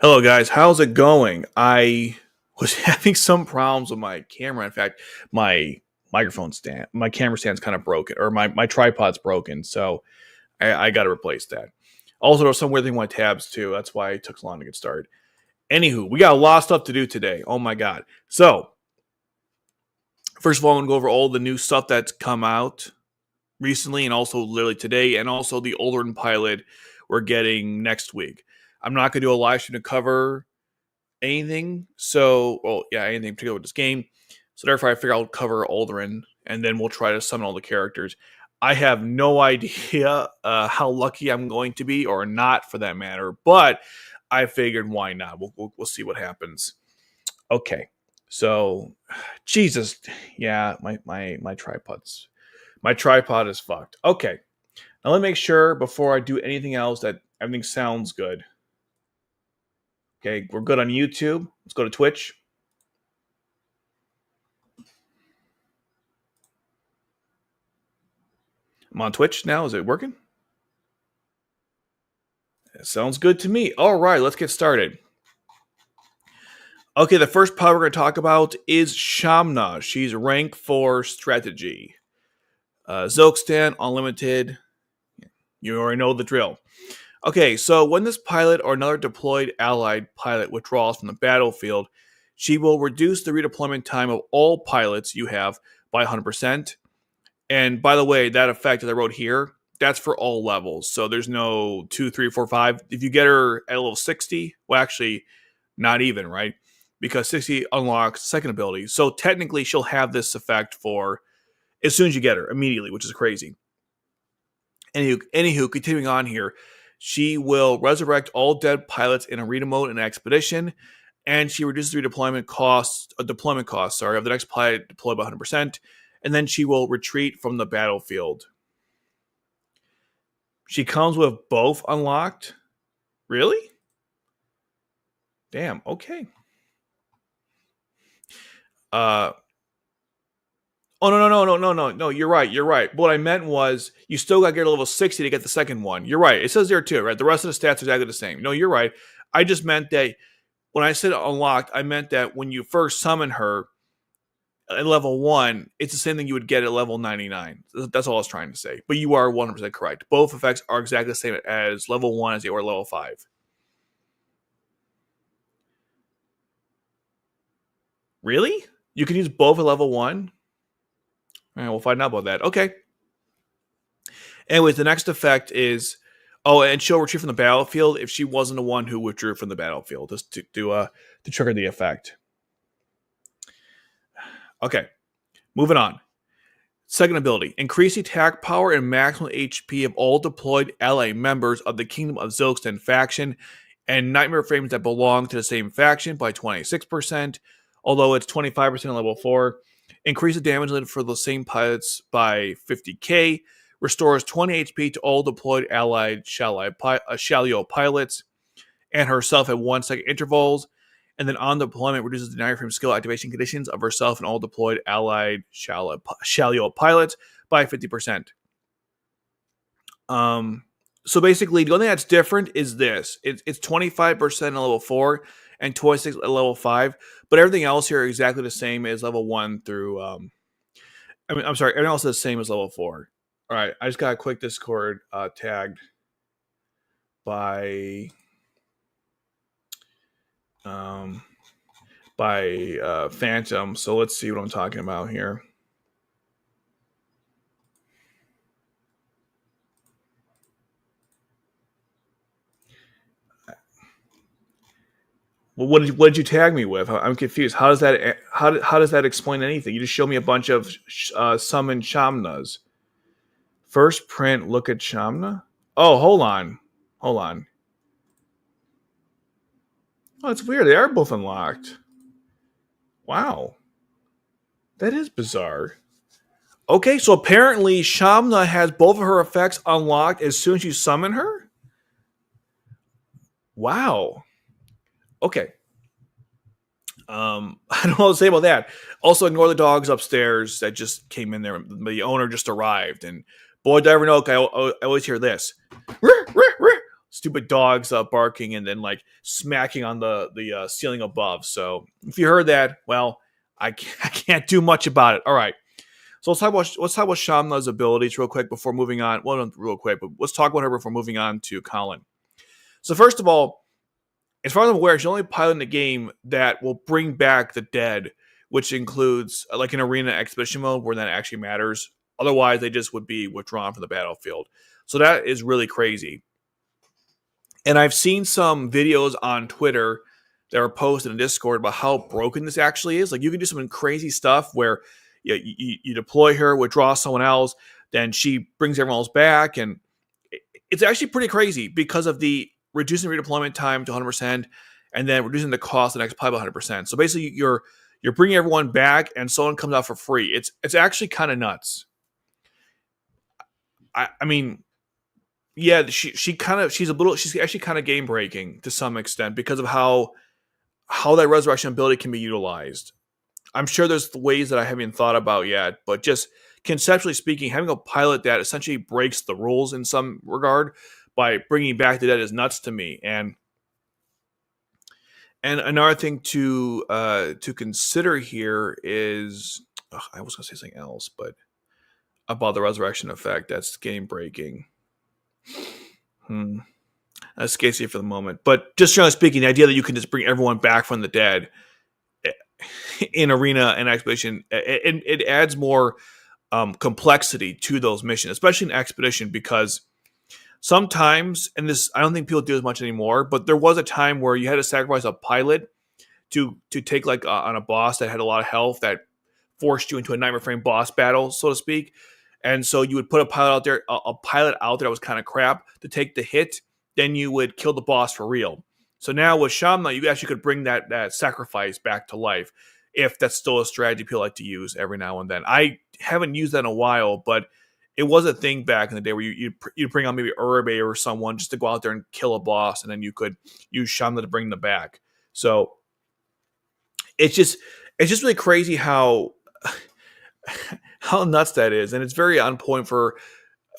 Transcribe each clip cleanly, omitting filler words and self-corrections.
Hello guys, how's it going? I was having some problems with my camera. In fact, my my camera stand's kind of broken, or my tripod's broken, so I got to replace that. Also, there was some weird thing with my tabs too. That's why it took so long to get started. Anywho, we got a lot of stuff to do today. Oh my god. So, first of all, I'm going to go over all the new stuff that's come out recently and also literally today, and also the Oldrin pilot we're getting next week. I'm not going to do a live stream to cover anything. Anything particular with this game. So therefore, I figure I'll cover Oldrin, and then we'll try to summon all the characters. I have no idea how lucky I'm going to be, or not for that matter, but I figured why not? We'll see what happens. Okay, so Jesus, yeah, my tripod is fucked. Okay, now let me make sure before I do anything else that everything sounds good. Okay, we're good on YouTube. Let's go to Twitch. I'm on Twitch now. Is it working? That sounds good to me. All right, let's get started. Okay, the first pilot we're going to talk about is Shamna. She's rank 4 strategy. Zolkstan, unlimited. You already know the drill. Okay, so when this pilot or another deployed allied pilot withdraws from the battlefield, she will reduce the redeployment time of all pilots you have by 100%. And by the way, that effect that I wrote here, that's for all levels. So there's no 2, 3, 4, 5. If you get her at level 60, well, actually, not even, right? Because 60 unlocks second ability. So technically, she'll have this effect for as soon as you get her, immediately, which is crazy. Anywho, continuing on here, she will resurrect all dead pilots in arena mode and expedition, and she reduces the deployment cost of the next pilot deployed by 100%, and then she will retreat from the battlefield. She comes with both unlocked? Really? Damn, okay. Oh, no, you're right. What I meant was, you still got to get a level 60 to get the second one. You're right. It says there too, right? The rest of the stats are exactly the same. No, you're right. I just meant that when I said unlocked, I meant that when you first summon her at level 1, it's the same thing you would get at level 99. That's all I was trying to say. But you are 100% correct. Both effects are exactly the same as level 1 as they were level 5. Really? You can use both at level 1? All right, we'll find out about that. Okay. Anyways, the next effect is, and she'll retreat from the battlefield if she wasn't the one who withdrew from the battlefield, just to trigger the effect. Okay, moving on. Second ability, increase attack power and maximum HP of all deployed ally members of the Kingdom of Zolkstan faction and Nightmare frames that belong to the same faction by 26%, although it's 25% at level 4. Increase the damage limit for the same pilots by 50k. Restores 20 HP to all deployed allied Shalio pilots and herself at 1 second intervals. And then on deployment, reduces the Nightmare frame skill activation conditions of herself and all deployed allied Shalio pilots by 50%. So basically, the only thing that's different is this. It's 25% at level 4 and 26 at level 5, but everything else here is exactly the same as level 1 through, everything else is the same as level 4. All right, I just got a quick Discord tagged by Phantom, so let's see what I'm talking about here. Well, what did you tag me with? I'm confused. How does that explain anything? You just show me a bunch of summon Shamnas. First print, look at Shamna. Oh, hold on. Oh, it's weird. They are both unlocked. Wow, that is bizarre. Okay, so apparently Shamna has both of her effects unlocked as soon as you summon her. Wow. Okay. I don't know what to say about that. Also, ignore the dogs upstairs that just came in there. The owner just arrived, and boy, did I ever know. I always hear this. stupid dogs barking and then like smacking on the ceiling above. So if you heard that, well, I can't do much about it. All right. So let's talk about Shamna's abilities real quick before moving on. Well, not real quick, but let's talk about her before moving on to Kallen. So first of all, as far as I'm aware, she's the only pilot in the game that will bring back the dead, which includes like an arena expedition mode where that actually matters. Otherwise, they just would be withdrawn from the battlefield. So that is really crazy. And I've seen some videos on Twitter that are posted in Discord about how broken this actually is. Like you can do some crazy stuff where you deploy her, withdraw someone else, then she brings everyone else back, and it's actually pretty crazy because of the reducing redeployment time to 100%, and then reducing the cost of the next play by 100%. So basically, you're bringing everyone back, and someone comes out for free. It's actually kind of nuts. I mean, yeah, she's actually kind of game breaking to some extent because of how that resurrection ability can be utilized. I'm sure there's ways that I haven't thought about yet, but just conceptually speaking, having a pilot that essentially breaks the rules in some regard by bringing back the dead is nuts to me. And another thing to consider here is I was going to say something else, but about the resurrection effect that's game breaking. That's Casey for the moment, but just generally speaking, the idea that you can just bring everyone back from the dead in arena and expedition, it adds more complexity to those missions, especially in expedition, because sometimes, and this I don't think people do as much anymore, but there was a time where you had to sacrifice a pilot to take like on a boss that had a lot of health that forced you into a nightmare frame boss battle, so to speak. And so you would put a pilot out there, that was kind of crap to take the hit. Then you would kill the boss for real. So now with Shamna, you actually could bring that sacrifice back to life, if that's still a strategy people like to use every now and then. I haven't used that in a while, but it was a thing back in the day where you'd bring on maybe Uribe or someone just to go out there and kill a boss, and then you could use Shamna to bring them back. So it's just really crazy how nuts that is, and it's very on point for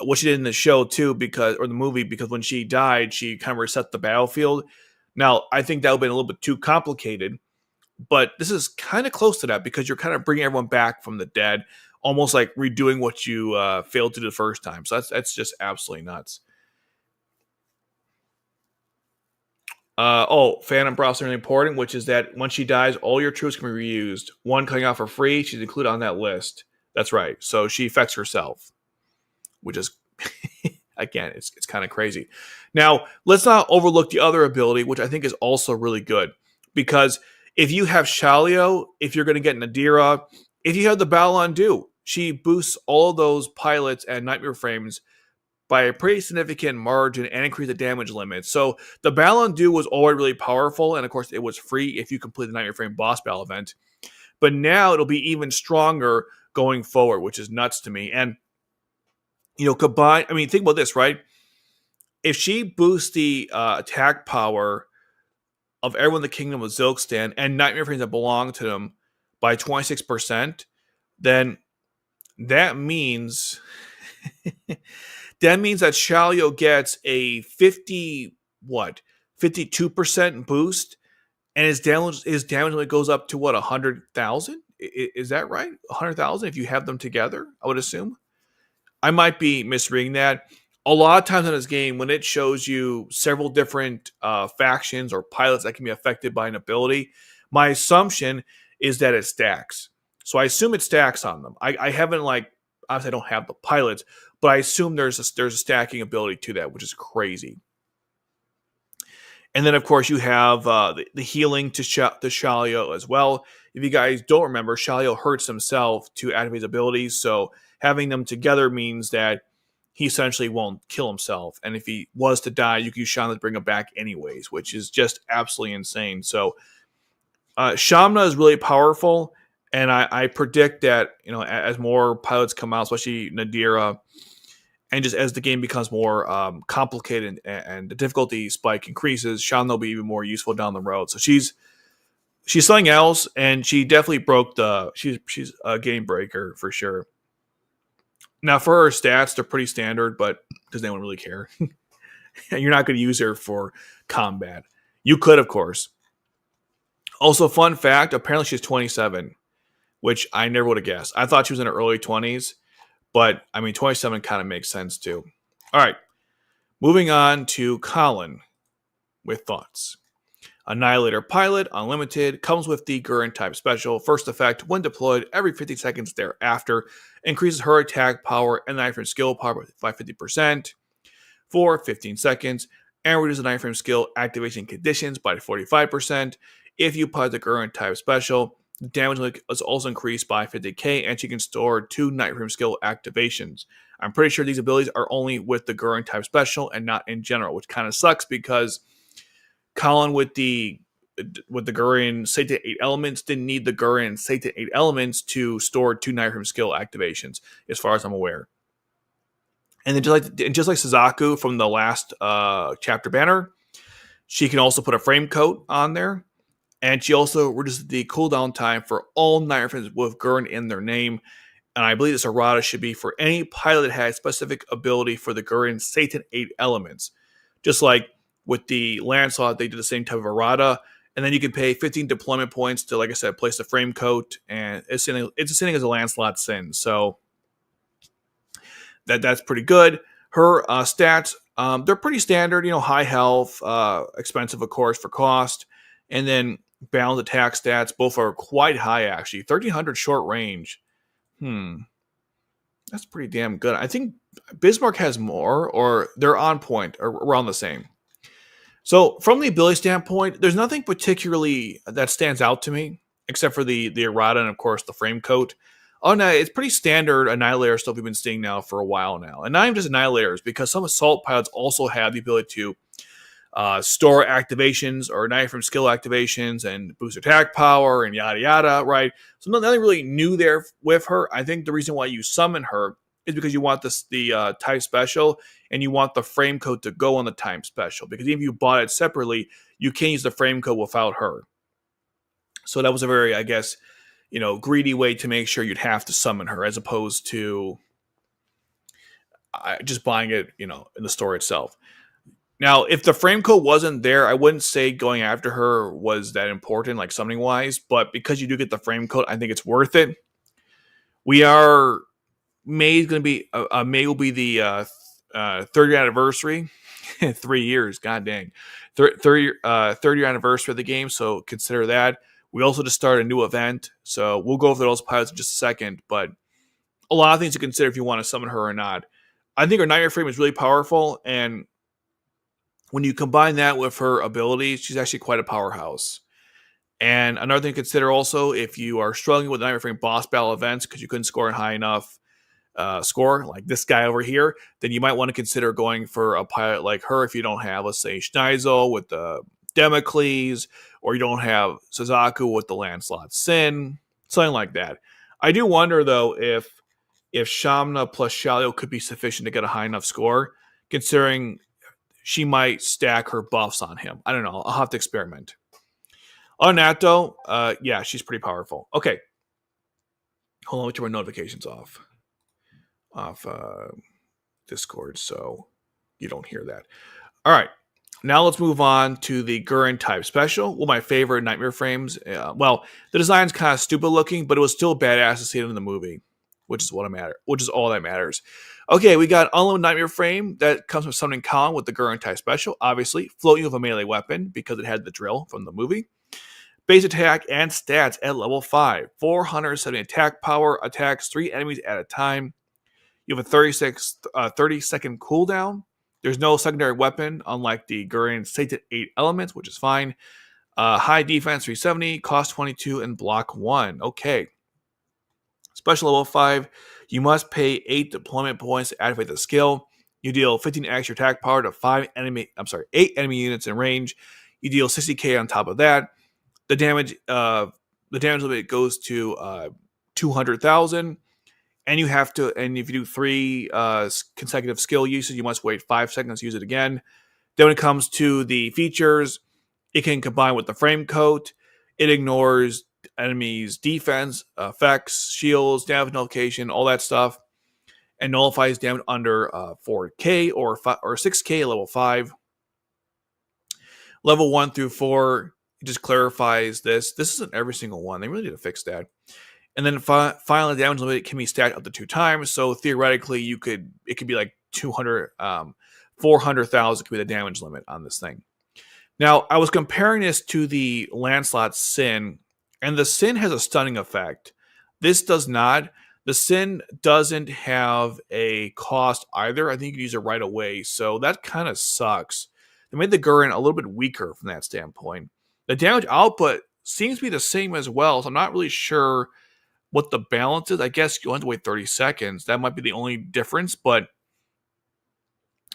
what she did in the show too, or the movie, because when she died, she kind of reset the battlefield. Now, I think that would have been a little bit too complicated, but this is kind of close to that because you're kind of bringing everyone back from the dead, almost like redoing what you failed to do the first time. So that's just absolutely nuts. Phantom Browser really important, which is that when she dies, all your troops can be reused. One coming out for free, she's included on that list. That's right. So she affects herself, which is, again, it's kind of crazy. Now, let's not overlook the other ability, which I think is also really good. Because if you have Shalio, if you're going to get Nadira, if you have the Battle Undo, she boosts all of those pilots and Nightmare Frames by a pretty significant margin and increase the damage limit. So the Battle Undo was already really powerful, and of course it was free if you complete the Nightmare Frame boss battle event. But now it'll be even stronger going forward, which is nuts to me. And, combine, think about this, right? If she boosts the attack power of everyone in the Kingdom of Zilkstan and Nightmare Frames that belong to them by 26%, then that means that Shalio gets a 52% boost, and his damage only goes up to 100,000? Is that right? 100,000 if you have them together, I would assume. I might be misreading that. A lot of times in this game, when it shows you several different factions or pilots that can be affected by an ability, my assumption is that it stacks. So I assume it stacks on them. I haven't, obviously I don't have the pilots, but I assume there's a stacking ability to that, which is crazy. And then, of course, you have the healing to Shalio as well. If you guys don't remember, Shalio hurts himself to activate his abilities, so having them together means that he essentially won't kill himself. And if he was to die, you can use Shamna to bring him back anyways, which is just absolutely insane. So Shamna is really powerful, and I predict that, as more pilots come out, especially Nadira, and just as the game becomes more complicated and the difficulty spike increases, Shamna will be even more useful down the road. So she's something else, and she definitely she's a game breaker for sure. Now, for her stats, they're pretty standard, but does anyone really care? You're not going to use her for combat. You could, of course. Also, fun fact, apparently she's 27, which I never would have guessed. I thought she was in her early 20s, but I mean, 27 kind of makes sense too. All right, moving on to Kallen with thoughts. Annihilator Pilot Unlimited comes with the Guren type special. First effect, when deployed every 50 seconds thereafter, increases her attack power and knife frame skill power by 50% for 15 seconds, and reduces the knife frame skill activation conditions by 45%. If you apply the Guren type special, the damage is also increased by 50k, and she can store 2 knife frame skill activations. I'm pretty sure these abilities are only with the Guren type special and not in general, which kind of sucks because Kallen with the Guren Satan 8 elements didn't need the Guren Satan 8 elements to store 2 knife frame skill activations, as far as I'm aware. And then just like Suzaku from the last chapter banner, she can also put a frame coat on there. And she also reduces the cooldown time for all knife frames with Guren in their name. And I believe this errata should be for any pilot that has specific ability for the Guren Satan 8 elements. Just like with the Lancelot, they did the same type of errata. And then you can pay 15 deployment points to, like I said, place the frame coat. And it's the same as a Lancelot sin. So that's pretty good. Her stats, they're pretty standard. High health, expensive, of course, for cost. And then balanced attack stats, both are quite high, actually. 1300 short range. That's pretty damn good. I think Bismarck has more, or they're on point, or around the same. So from the ability standpoint, there's nothing particularly that stands out to me, except for the errata and, of course, the frame coat. Oh, no, it's pretty standard Annihilator stuff we've been seeing now for a while now. And not even just Annihilators, because some Assault pilots also have the ability to store activations or knife from skill activations and boost attack power and yada yada, right? So nothing really new there with her. I think the reason why you summon her is because you want the type special and you want the frame code to go on the time special. Because even if you bought it separately, you can't use the frame code without her. So that was a very, I guess, greedy way to make sure you'd have to summon her as opposed to just buying it, in the store itself. Now, if the frame code wasn't there, I wouldn't say going after her was that important, like summoning wise. But because you do get the frame code, I think it's worth it. May will be the 30th anniversary. 3 years, god dang. 30th anniversary of the game, so consider that. We also just started a new event, so we'll go over those pilots in just a second. But a lot of things to consider if you want to summon her or not. I think her nightmare frame is really powerful, and when you combine that with her abilities, she's actually quite a powerhouse. And another thing to consider also, if you are struggling with Nightmare Frame boss battle events because you couldn't score a high enough score, like this guy over here, then you might want to consider going for a pilot like her if you don't have, let's say, Schneizel with the Democles, or you don't have Suzaku with the Lancelot Sin, something like that. I do wonder, though, if Shamna plus Shalio could be sufficient to get a high enough score, considering she might stack her buffs on him. I don't know. I'll have to experiment. On that, though, yeah, she's pretty powerful. Okay. Hold on, let me turn my notifications off Discord so you don't hear that. All right. Now let's move on to the Guren type special. One of my favorite nightmare frames. The design's kind of stupid looking, but it was still badass to see it in the movie, which is all that matters. Okay, we got Unlimited Nightmare Frame that comes from summoning Kallen with the Guren type special. Obviously, floating with a melee weapon because it had the drill from the movie. Base attack and stats at level 5. 470 attack power, attacks 3 enemies at a time. You have a 30-second cooldown. There's no secondary weapon, unlike the Guren Satan 8 elements, which is fine. High defense, 370, cost 22, and block 1. Okay. Special level 5, you must pay 8 deployment points to activate the skill. You deal 15 extra attack power to 8 enemy units in range. You deal 60k on top of that. The damage limit goes to 200,000, and if you do 3 consecutive skill uses, you must wait 5 seconds to use it again. Then when it comes to the features, it can combine with the frame coat. It ignores enemies' defense, effects, shields, damage nullification, all that stuff. and nullifies damage under 4K or 6K at level 5. Level 1 through 4, it just clarifies this. This isn't every single one. They really need to fix that. And then finally, the damage limit can be stacked up to 2 times. So theoretically, it could be like 200, 400,000 could be the damage limit on this thing. Now, I was comparing this to the Lancelot Sin, and the Sin has a stunning effect. This does not. The Sin doesn't have a cost either. I think you can use it right away, so that kind of sucks. They made the Guren a little bit weaker from that standpoint. The damage output seems to be the same as well, so I'm not really sure what the balance is. I guess you'll have to wait 30 seconds. That might be the only difference, but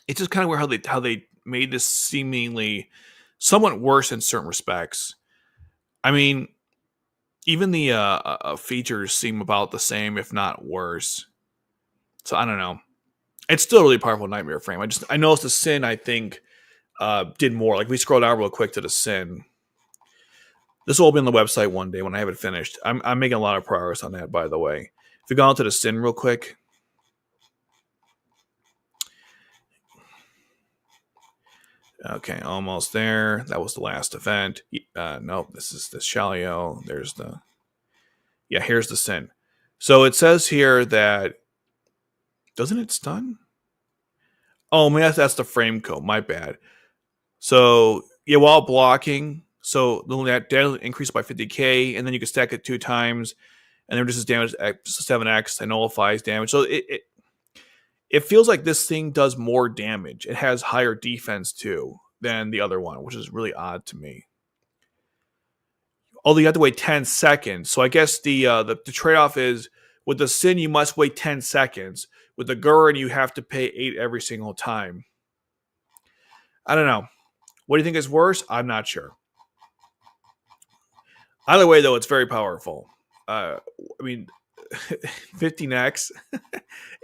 it's just kind of weird how they made this seemingly somewhat worse in certain respects. I mean, even the features seem about the same, if not worse. So I don't know. It's still a really powerful Nightmare Frame. I noticed the Sin, I think, did more. Like, we scroll down real quick to the Sin. This will all be on the website one day when I have it finished. I'm making a lot of progress on that, by the way. If we go on to the Sin real quick. Okay, almost there. That was the last event. Nope, this is the Shalio. There's the... Yeah, here's the Sin. So it says here that... Doesn't it stun? Oh, man, that's the frame code. My bad. So, yeah, while blocking... So that damage increased by 50k, and then you can stack it 2 times, and then reduces damage at 7x and nullifies damage. So it feels like this thing does more damage. It has higher defense too than the other one, which is really odd to me. Although you have to wait 10 seconds. So I guess the trade-off is with the Sin you must wait 10 seconds. With the Guren you have to pay 8 every single time. I don't know. What do you think is worse? I'm not sure. Either way, though, it's very powerful. I mean, 15x,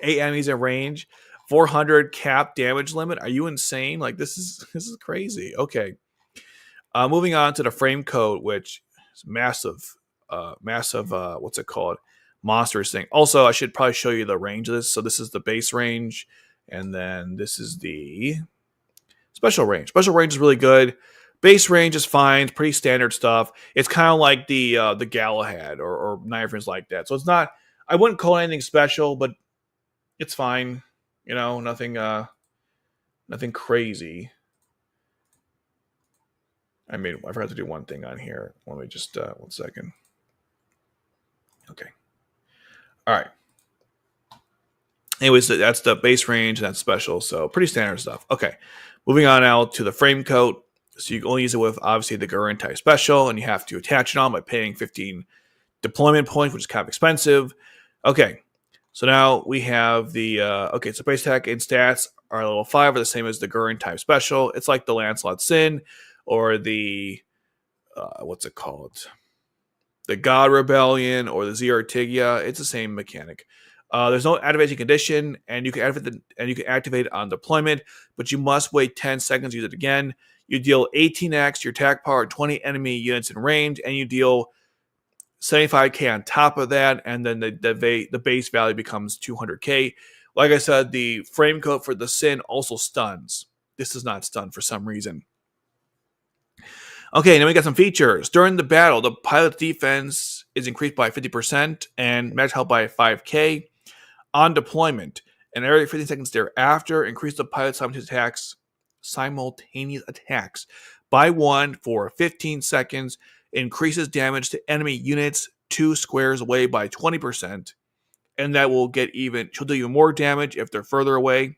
8 enemies in range, 400 cap damage limit. Are you insane? Like, this is crazy. Okay. Moving on to the frame code, which is massive, what's it called? Monstrous thing. Also, I should probably show you the range of this. So this is the base range, and then this is the special range. Special range is really good. Base range is fine, pretty standard stuff. It's kind of like the Galahad or Nightmares like that. So it's not, I wouldn't call it anything special, but it's fine. You know, nothing crazy. I forgot to do one thing on here. Let me just 1 second. Okay. All right. Anyways, that's the base range and that's special. So pretty standard stuff. Okay. Moving on now to the frame coat. So you can only use it with, obviously, the Guren type special, and you have to attach it on by paying 15 deployment points, which is kind of expensive. Okay, so now we have the, so base attack and stats are level 5, are the same as the Guren type special. It's like the Lancelot Sin, or the, what's it called? The God Rebellion, or the Zeratigia. It's the same mechanic. There's no activation condition, and you can activate it on deployment, but you must wait 10 seconds to use it again. You deal 18x your attack power, 20 enemy units in range, and you deal 75k on top of that, and then the base value becomes 200k. Like I said, the frame code for the Sin also stuns. This does not stun for some reason. Okay, now we got some features. During the battle, the pilot's defense is increased by 50% and match health by 5k. On deployment, and every 15 seconds thereafter, increase the pilot's simultaneous attacks by 1 for 15 seconds, increases damage to enemy units 2 squares away by 20%, and that will she'll do you more damage if they're further away,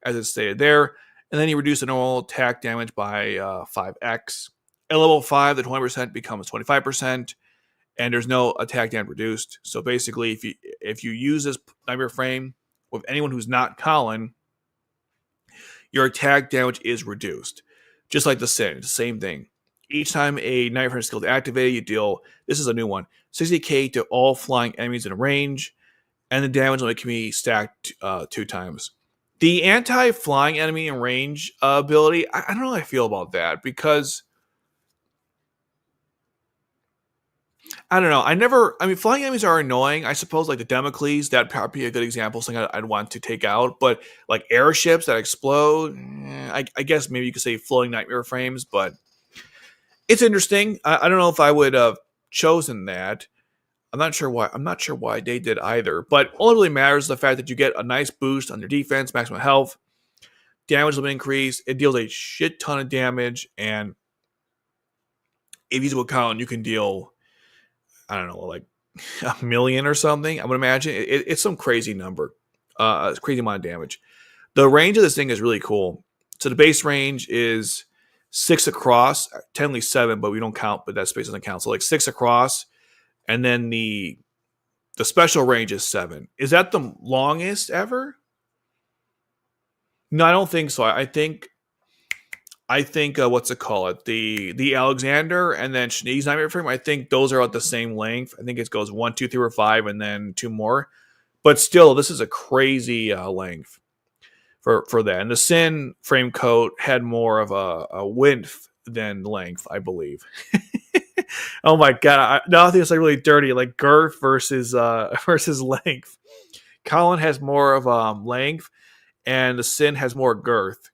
as it's stated there, and then you reduce the normal attack damage by 5x. At level 5, the 20% becomes 25%, and there's no attack damage reduced. So basically, if you use this Nightmare Frame with anyone who's not Kallen, your attack damage is reduced. Just like the Sin, it's the same thing. Each time a Nightmare Frame skill is activated, you deal, this is a new one, 60k to all flying enemies in range, and the damage limit can be stacked 2 times. The anti-flying enemy in range ability, I don't know how I feel about that, because I don't know. I mean, flying enemies are annoying. I suppose, like the Damocles, that'd probably be a good example, something I'd want to take out. But like airships that explode, I guess maybe you could say floating nightmare frames, but it's interesting. I don't know if I would have chosen that. I'm not sure why. I'm not sure why they did either. But all it really matters is the fact that you get a nice boost on your defense, maximum health, damage will increase. It deals a shit ton of damage, and if you use a count, you can deal, I don't know, like 1,000,000 or something. I would imagine it's some crazy number, crazy amount of damage. The range of this thing is really cool. So the base range is 6 across, technically 7, but we don't count. But that space doesn't count. So like 6 across, and then the special range is 7. Is that the longest ever? No, I don't think so. I think what's it called? The Alexander and then Shnee's Nightmare Frame. I think those are at the same length. I think it goes 1, 2, 3, or 5, and then 2 more. But still, this is a crazy length for that. And the Sin frame coat had more of a width than length, I believe. Oh my god! Now I think it's like really dirty, like girth versus versus length. Kallen has more of length, and the Sin has more girth.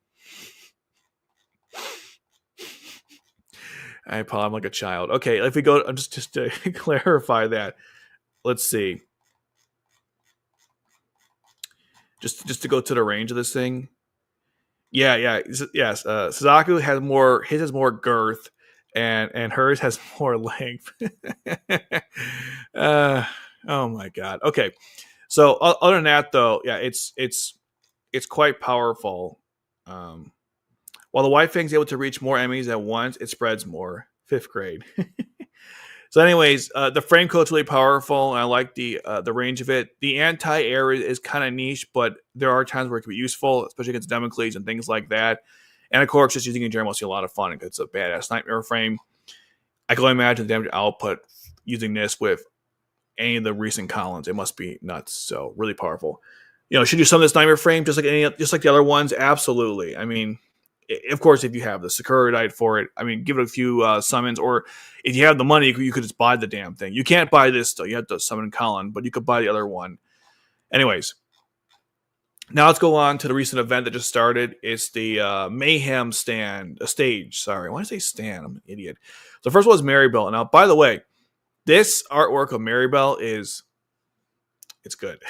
I'm like a child. Okay, if we go, just to clarify that, let's see. Just to go to the range of this thing. Yeah. Yes. Suzaku has more. His has more girth, and hers has more length. Oh my god. Okay. So other than that, though, yeah, it's quite powerful. While the White Fang's able to reach more enemies at once, it spreads more. 5th grade. So, anyways, the frame coat's really powerful, and I like the range of it. The anti-air is kind of niche, but there are times where it can be useful, especially against Damocles and things like that. And of course, just using it in general is a lot of fun because it's a badass nightmare frame. I can only imagine the damage output using this with any of the recent Collins. It must be nuts. So, really powerful. Should you summon this nightmare frame just like the other ones? Absolutely. I mean, of course, if you have the Sokkia for it, I mean, give it a few summons, or if you have the money, you could just buy the damn thing. You can't buy this though; you have to summon Kallen, but you could buy the other one. Anyways, now let's go on to the recent event that just started. It's the Mayhem stage. Sorry, why did I say stand? I'm an idiot. So the first one was Marrybell. Now, by the way, this artwork of Marrybell it's good.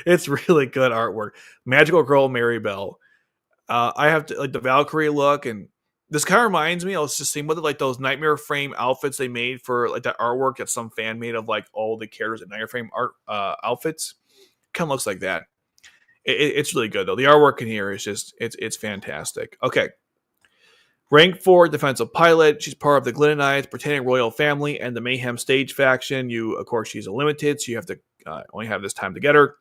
It's really good artwork. Magical Girl Marrybell. I have to, like the Valkyrie look, and this kind of reminds me. I was just seeing what like those Nightmare Frame outfits they made for like that artwork that some fan made of like all the characters in Nightmare Frame art outfits. Kind of looks like that. It's really good though. The artwork in here is just it's fantastic. Okay, rank 4 defensive pilot. She's part of the Glinda Knights, Britannic royal family, and the Mayhem stage faction. Of course, she's a limited, so you have to only have this time to get her.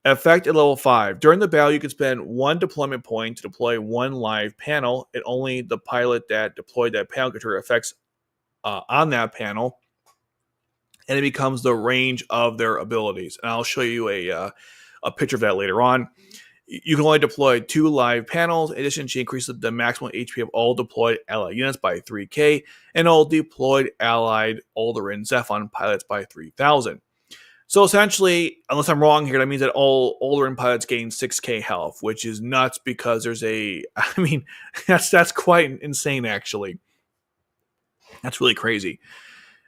Effect at level 5. During the battle, you can spend 1 deployment point to deploy 1 live panel. And only the pilot that deployed that panel can trigger effects on that panel. And it becomes the range of their abilities. And I'll show you a picture of that later on. You can only deploy 2 live panels. In addition, she increases the maximum HP of all deployed allied units by 3k. And all deployed allied Oldrin Zephon pilots by 3,000. So essentially, unless I'm wrong here, that means that all Oldrin pilots gain 6k health, which is nuts because there's that's quite insane actually. That's really crazy.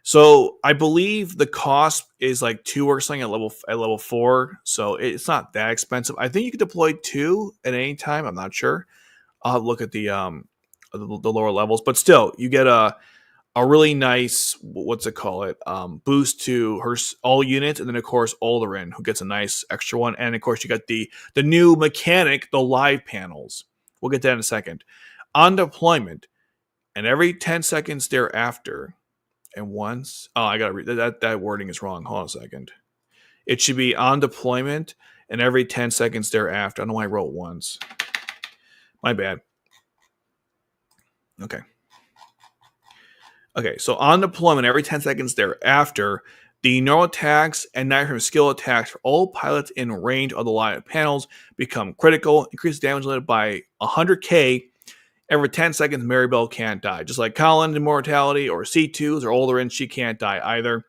So I believe the cost is like 2 or something at level 4, so it's not that expensive. I think you could deploy 2 at any time. I'm not sure. I'll have a look at the lower levels, but still, you get a really nice, boost to her all units, and then of course Oldrin, who gets a nice extra one, and of course you got the new mechanic, the live panels. We'll get that in a second. On deployment, and every 10 seconds thereafter, and once, I gotta read that wording is wrong. Hold on a second. It should be on deployment, and every 10 seconds thereafter. I don't know why I wrote once. My bad. Okay, so on deployment, every 10 seconds thereafter, the neural attacks and Nightmare skill attacks for all pilots in range of the live panels become critical, increase damage limit by 100k, Every 10 seconds, Marrybell can't die. Just like Kallen Immortality or C2s or Oldrin, she can't die either.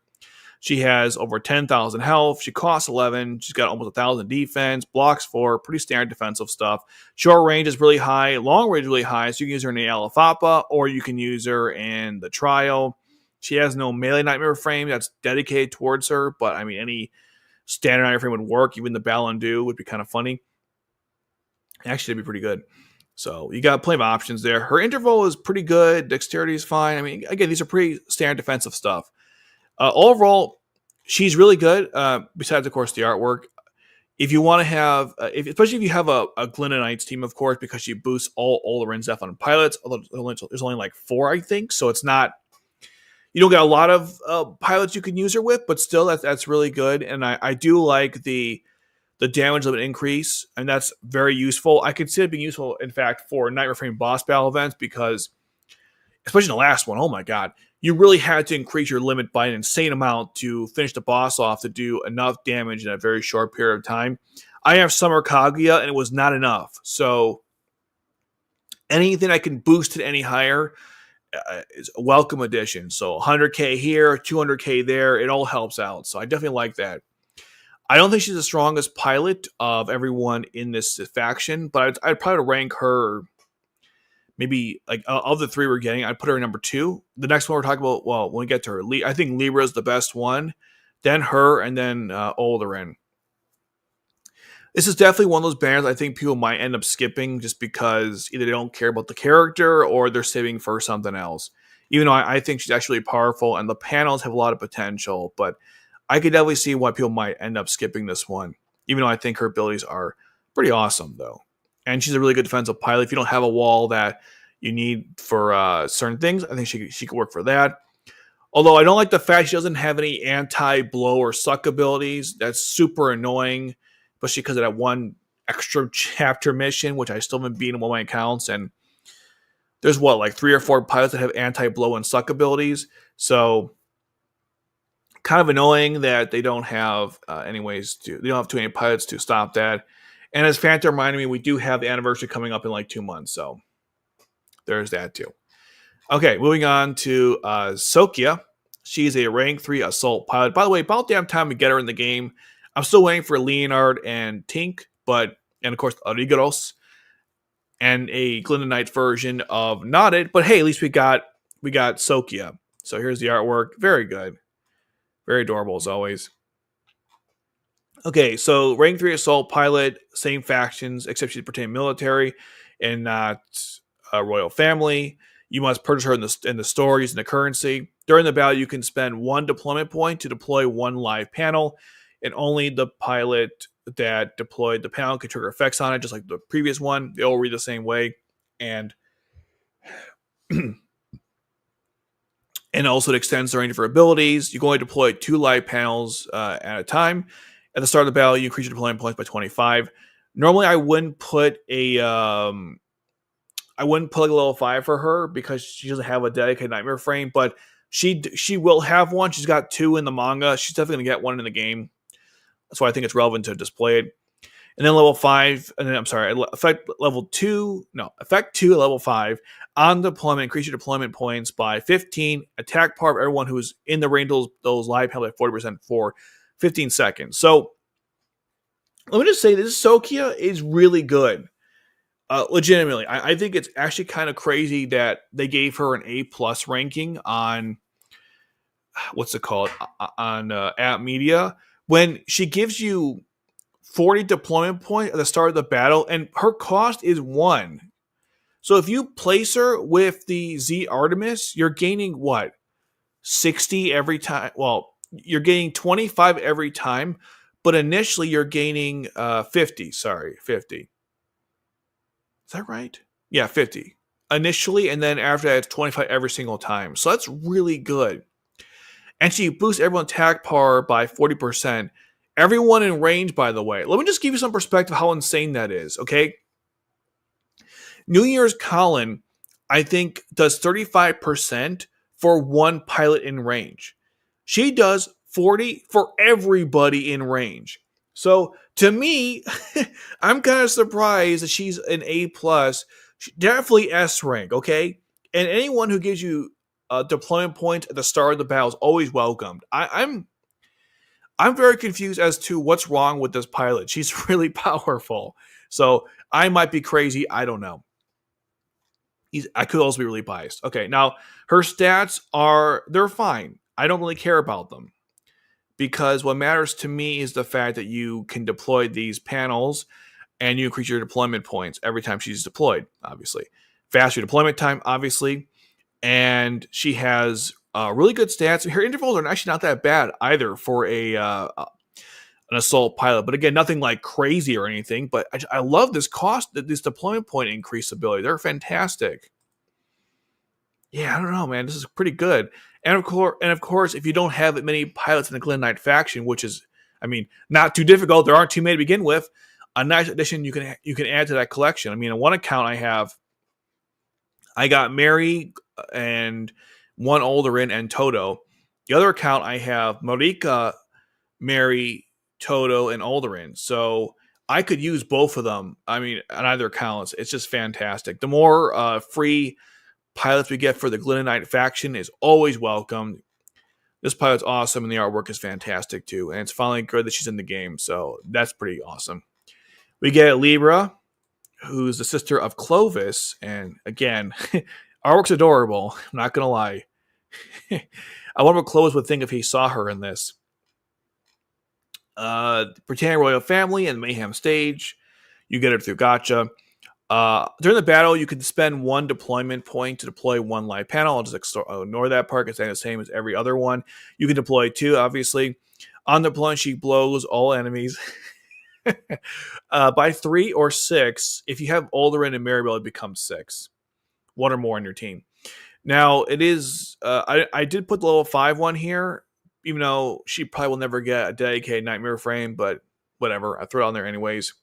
She has over 10,000 health. She costs 11. She's got almost 1,000 defense. Blocks 4. Pretty standard defensive stuff. Short range is really high. Long range is really high. So you can use her in the Alfapa or you can use her in the Trial. She has no melee nightmare frame that's dedicated towards her. But, I mean, any standard nightmare frame would work. Even the Battle and Do would be kind of funny. Actually, it'd be pretty good. So you got plenty of options there. Her interval is pretty good. Dexterity is fine. I mean, again, these are pretty standard defensive stuff. Overall, she's really good. Besides, of course, the artwork. If you want to have, especially if you have a Glinda Knights team, of course, because she boosts all Oldrin's F on pilots. Although there's only like 4, I think. So it's not. You don't get a lot of pilots you can use her with, but still, that's really good. And I do like the damage limit increase, and that's very useful. I consider it being useful, in fact, for Nightmare Frame boss battle events because, especially in the last one, oh my god, you really had to increase your limit by an insane amount to finish the boss off to do enough damage in a very short period of time. I have Summer Kaguya, and it was not enough. So anything I can boost it any higher is a welcome addition. So 100k here, 200k there, it all helps out. So I definitely like that. I don't think she's the strongest pilot of everyone in this faction, but I'd probably rank her maybe like of the 3 we're getting, I'd put her in number 2. The next one we're talking about, well, when we get to her, I think Libra is the best one, then her, and then Oldrin. This is definitely one of those banners I think people might end up skipping just because either they don't care about the character or they're saving for something else. Even though I think she's actually powerful and the panels have a lot of potential, but I could definitely see why people might end up skipping this one, even though I think her abilities are pretty awesome, though. And she's a really good defensive pilot. If you don't have a wall that you need for certain things, I think she could work for that. Although I don't like the fact she doesn't have any anti-blow or suck abilities. That's super annoying, especially because of that one extra chapter mission, which I still haven't beaten in one of my accounts. And there's like 3 or 4 pilots that have anti-blow and suck abilities. So kind of annoying that they don't have they don't have too many pilots to stop that. And as Fanta reminded me, we do have the anniversary coming up in like 2 months, so there's that too. Okay, moving on to Sokkia. She's a rank 3 assault pilot. By the way, about damn time we get her in the game. I'm still waiting for Leonard and Tink, and of course Arigaros, and a Glinda Knight version of Knotted. But hey, at least we got Sokkia. So here's the artwork. Very good. Very adorable as always. Okay, so rank 3 assault pilot, same factions, except she's pertaining military and not a royal family. You must purchase her in the store using the currency. During the battle, you can spend 1 deployment point to deploy 1 live panel, and only the pilot that deployed the panel can trigger effects on it, just like the previous one. They all read the same way, and and also it extends the range of her abilities. You can only deploy 2 live panels at a time. At the start of the battle, you increase your deployment points by 25. Normally, I wouldn't put a level 5 for her because she doesn't have a dedicated nightmare frame, but she will have one. She's got 2 in the manga. She's definitely going to get 1 in the game. That's why I think it's relevant to display it. And then level 5, and then effect 2 at level 5. On deployment, increase your deployment points by 15. Attack power of everyone who's in the range of those live panels by 40% for 15 seconds. So let me just say this Sokkia is really good. Legitimately, I think it's actually kind of crazy that they gave her an A+ ranking on what's it called on App Media when she gives you 40 deployment points at the start of the battle, and her cost is 1. So if you place her with the Z Artemis, you're gaining what? 60 every time. Well, you're gaining 25 every time, but initially you're gaining 50. Sorry, 50. Is that right? Yeah, 50. Initially, and then after that, it's 25 every single time. So that's really good. And she boosts everyone's attack power by 40%. Everyone in range, by the way. Let me just give you some perspective how insane that is, okay? New Year's Kallen, I think, does 35% for 1 pilot in range. She does 40 for everybody in range. So, to me, I'm kind of surprised that she's an A+, Definitely S rank, okay? And anyone who gives you deployment points at the start of the battle is always welcomed. I'm very confused as to what's wrong with this pilot. She's really powerful. So I might be crazy. I don't know. I could also be really biased. Okay, now her stats they're fine. I don't really care about them because what matters to me is the fact that you can deploy these panels and you increase your deployment points every time she's deployed, obviously. Faster deployment time, obviously. And she has really good stats. Her intervals are actually not that bad either for an assault pilot. But again, nothing like crazy or anything. But I love this this deployment point increase ability. They're fantastic. Yeah, I don't know, man. This is pretty good. And of course, if you don't have many pilots in the Glinda Knight faction, which is, I mean, not too difficult. There aren't too many to begin with. A nice addition you can add to that collection. I mean, on one account I got Mary and one Oldrin and Toto. The other account I have Marika, Mary, Toto, and Oldrin. So I could use both of them. I mean, on either account, it's just fantastic. The more free pilots we get for the Glinda Knight faction is always welcome. This pilot's awesome, and the artwork is fantastic too. And it's finally good that she's in the game, so that's pretty awesome. We get Libra, who's the sister of Clovis, and again, artwork's adorable. I'm not gonna lie. I wonder what Clovis would think if he saw her in this. Britannia Royal Family and Mayhem Stage. You get her through Gacha. During the battle, you can spend one deployment point to deploy one live panel. I'll just ignore that part because it's the same as every other one. You can deploy two, obviously. On deployment, she blows all enemies. By 3 or 6, if you have Oldrin and Marrybell, it becomes 6. One or more on your team. Now, it is... I did put the level 5 one here, even though she probably will never get a dedicated Nightmare frame, but whatever. I threw it on there anyways.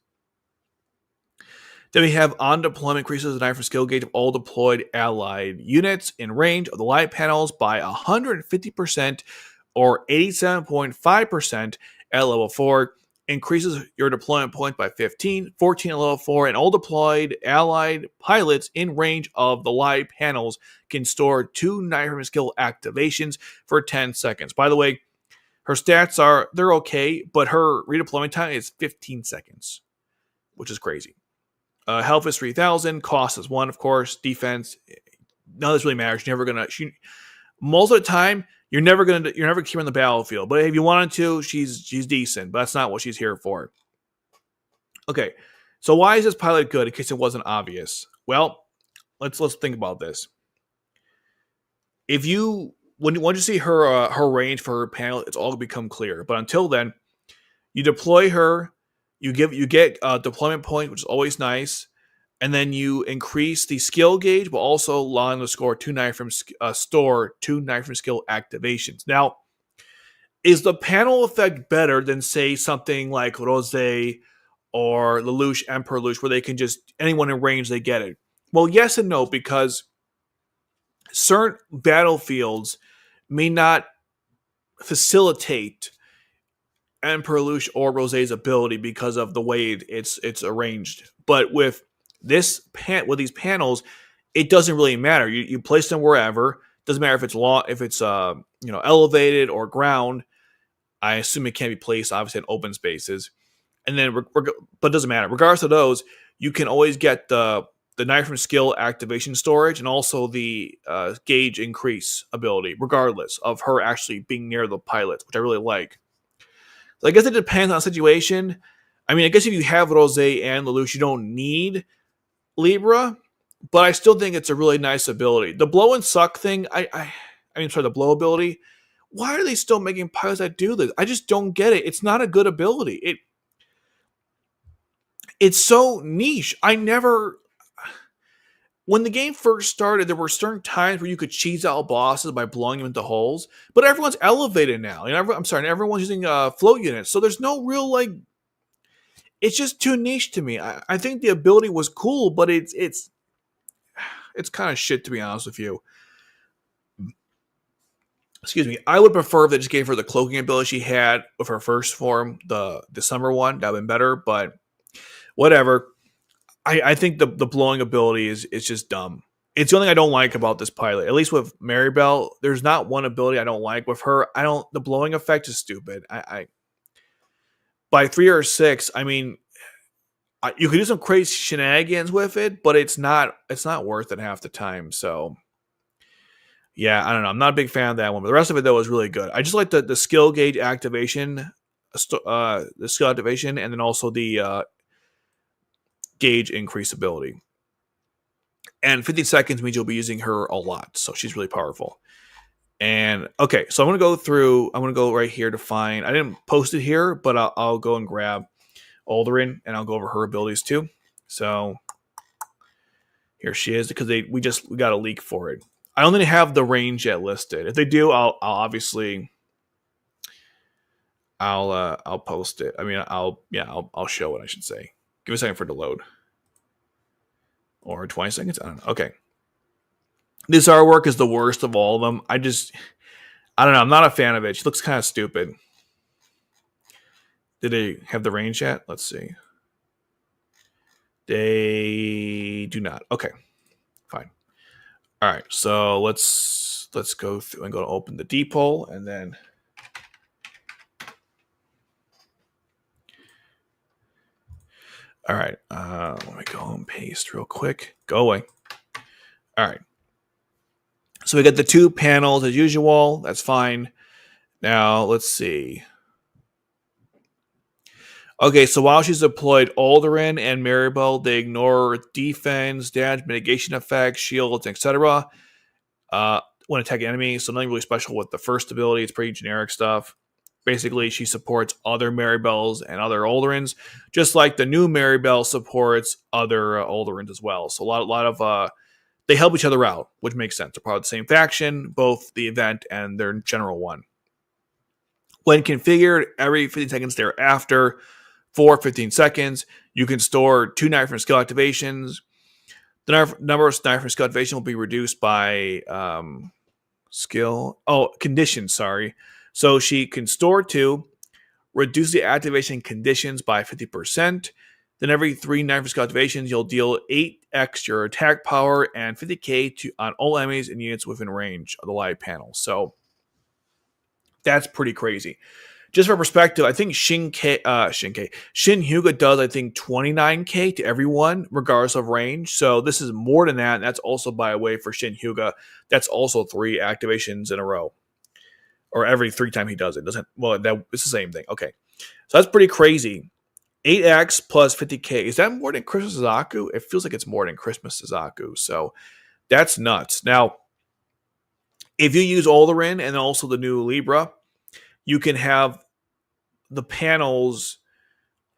Then we have on deployment increases the knife for skill gauge of all deployed allied units in range of the light panels by 150% or 87.5% at level 4. Increases your deployment point by 15, 14 at level 4, and all deployed allied pilots in range of the light panels can store 2 knife from skill activations for 10 seconds. By the way, her stats they're okay, but her redeployment time is 15 seconds, which is crazy. Health is 3,000. Cost is 1, of course. Defense, none of this really matters. Most of the time, you're never keep her on the battlefield. But if you wanted to, she's decent. But that's not what she's here for. Okay, so why is this pilot good? In case it wasn't obvious. Well, let's think about this. Once you see her range for her panel, it's all become clear. But until then, you deploy her. You get a deployment point, which is always nice, and then you increase the skill gauge, but also allowing to store 2 knife from skill activations. Now, is the panel effect better than say something like Rose or Lelouch, Emperor Lelouch, where they can just anyone in range they get it? Well, yes and no, because certain battlefields may not facilitate Emperor Lelouch or Rose's ability because of the way it's arranged. But with these panels, it doesn't really matter. You place them wherever. Doesn't matter if it's elevated or ground. I assume it can't be placed obviously in open spaces. And then, but it doesn't matter. Regardless of those, you can always get the knife from skill activation storage and also the gauge increase ability, regardless of her actually being near the pilots, which I really like. So I guess it depends on the situation. I mean, I guess if you have Rose and Lelouch, you don't need Libra, but I still think it's a really nice ability. The blow and suck thing, the blow ability. Why are they still making pilots that do this? I just don't get it. It's not a good ability. It's so niche. When the game first started, there were certain times where you could cheese out bosses by blowing them into holes, but everyone's elevated now. Everyone's using float units, so there's no real it's just too niche to me. I think the ability was cool, but it's kind of shit, to be honest with you. Excuse me. I would prefer if they just gave her the cloaking ability she had with her first form, the summer one. That would have been better, but whatever. I think the blowing ability is just dumb. It's the only thing I don't like about this pilot. At least with Marrybell, there's not one ability I don't like. With her, I don't. The blowing effect is stupid. I by 3 or 6, I mean, you could do some crazy shenanigans with it, but it's not worth it half the time. So yeah, I don't know. I'm not a big fan of that one, but the rest of it though is really good. I just like the skill gauge activation, the skill activation, and then also the gauge increase ability. And 50 seconds means you'll be using her a lot, so she's really powerful. And okay, so I'm gonna go through. I'm gonna go right here to find. I didn't post it here, but I'll go and grab Oldrin, and I'll go over her abilities too. So here she is, because we got a leak for it. I only have the range yet listed. If they do, I'll obviously I'll post it. I mean, I'll show it. I should say. Give me a second for it to load, or 20 seconds. I don't know. Okay, this artwork is the worst of all of them. I don't know. I'm not a fan of it. She looks kind of stupid. Did they have the range yet? Let's see. They do not. Okay, fine. All right, so let's go through and go to open the depot, and then all right. Let me go and paste real quick. Go away. All right. So we got the 2 panels as usual. That's fine. Now let's see. Okay, so while she's deployed, Oldrin and Marrybell, they ignore defense, damage mitigation effects, shields, etc. When attacking enemies, so nothing really special with the first ability. It's pretty generic stuff. Basically, she supports other Marrybells and other Oldrins, just like the new Marrybell supports other Oldrins as well. So a lot of they help each other out, which makes sense. They're part of the same faction, both the event and their general one. When configured, every 15 seconds thereafter, for 15 seconds, you can store 2 knife and skill activations. The number of knife and skill activation will be reduced by conditions. Sorry. So she can store 2, reduce the activation conditions by 50%. Then every 3 knife and skill activations, you'll deal 8x your attack power and 50k on all enemies and units within range of the live panel. So that's pretty crazy. Just for perspective, I think Shin Hyuga does, I think, 29k to everyone, regardless of range. So this is more than that. And that's also, by the way, for Shin Hyuga, that's also 3 activations in a row. Or every 3 times he does it. It's the same thing. Okay. So that's pretty crazy. 8x plus 50k. Is that more than Christmas Suzaku? It feels like it's more than Christmas Suzaku. So that's nuts. Now, if you use Oldrin and also the new Libra, you can have the panels,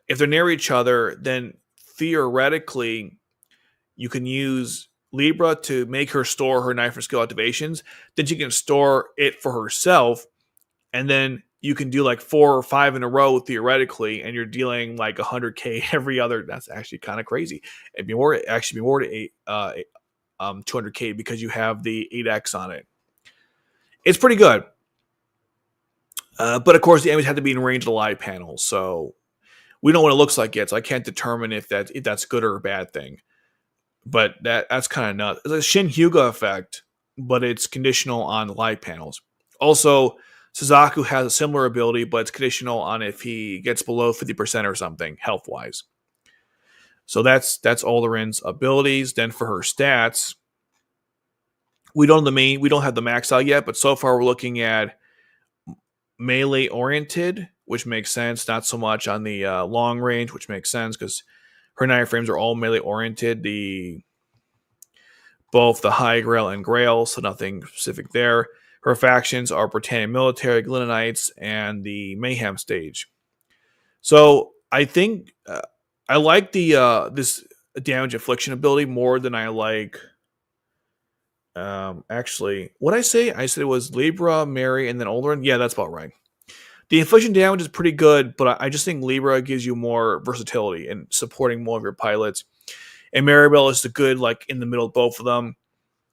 if they're near each other, then theoretically you can use Libra to make her store her knife or skill activations. Then she can store it for herself, and then you can do like 4 or 5 in a row theoretically, and you're dealing like 100k every other. That's actually kind of crazy. It'd be more to 200k because you have the 8x on it. It's pretty good. But of course, the enemies have to be in range of the live panel, so we don't know what it looks like yet. So I can't determine if that's good or a bad thing. But that's kind of nuts. It's a Shin Hyuga effect, but it's conditional on the live panels. Also, Suzaku has a similar ability, but it's conditional on if he gets below 50% or something health wise. So that's Oldrin's abilities. Then for her stats, we don't have the max out yet, but so far we're looking at melee oriented, which makes sense. Not so much on the long range, which makes sense because her 9 frames are all melee oriented. Both the High Grail and Grail, so nothing specific there. Her factions are Britannian Military, Glinda Knights, and the Mayhem stage. So I think I like the this damage infliction ability more than I like. Actually, what I say? I said it was Libra, Mary, and then Oldrin. Yeah, that's about right. The infliction damage is pretty good, but I just think Libra gives you more versatility in supporting more of your pilots. And Marrybell is the good, like, in the middle of both of them.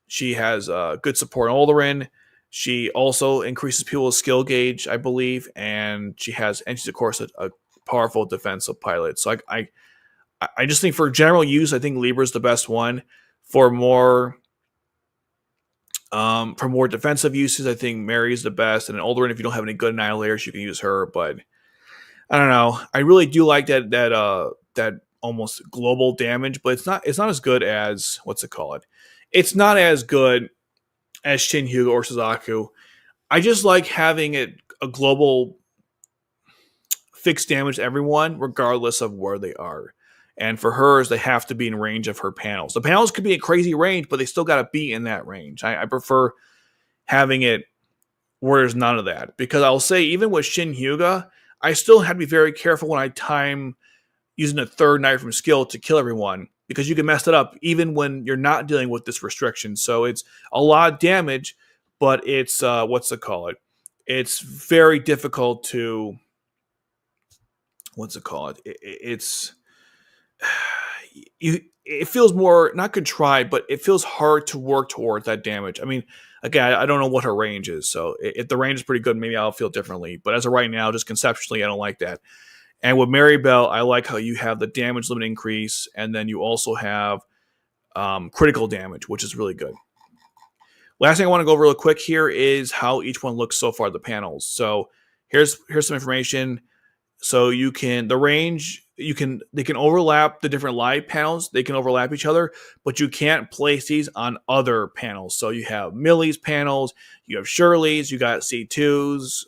She has good support on Oldrin. She also increases people's skill gauge, I believe, and she's of course a powerful defensive pilot. So I I just think for general use, I think Libra is the best one. For more defensive uses, I think Mary is the best. And Oldrin, if you don't have any good annihilators, you can use her. But I don't know. I really do like that almost global damage, but it's not as good as what's it called? It's not as good as Shin Hyuga or Suzaku. I just like having it a global fixed damage to everyone, regardless of where they are. And for hers, they have to be in range of her panels. The panels could be in crazy range, but they still got to be in that range. I prefer having it where there's none of that. Because I'll say, even with Shin Hyuga, I still have to be very careful when I time using a third knight from skill to kill everyone. Because you can mess it up even when you're not dealing with this restriction. So it's a lot of damage, but it's, what's it called? It's very difficult to... What's it called? It's... it feels more not contrived, but it feels hard to work towards that damage. I mean, again, I don't know what her range is, so if the range is pretty good, maybe I'll feel differently. But as of right now, just conceptually, I don't like that. And with Marrybell, I like how you have the damage limit increase, and then you also have critical damage, which is really good. Last thing I want to go over real quick here is how each one looks so far, the panels. So here's some information. So you can, the range, they can overlap the different live panels. They can overlap each other, but you can't place these on other panels. So you have Millie's panels, you have Shirley's, you got C2's.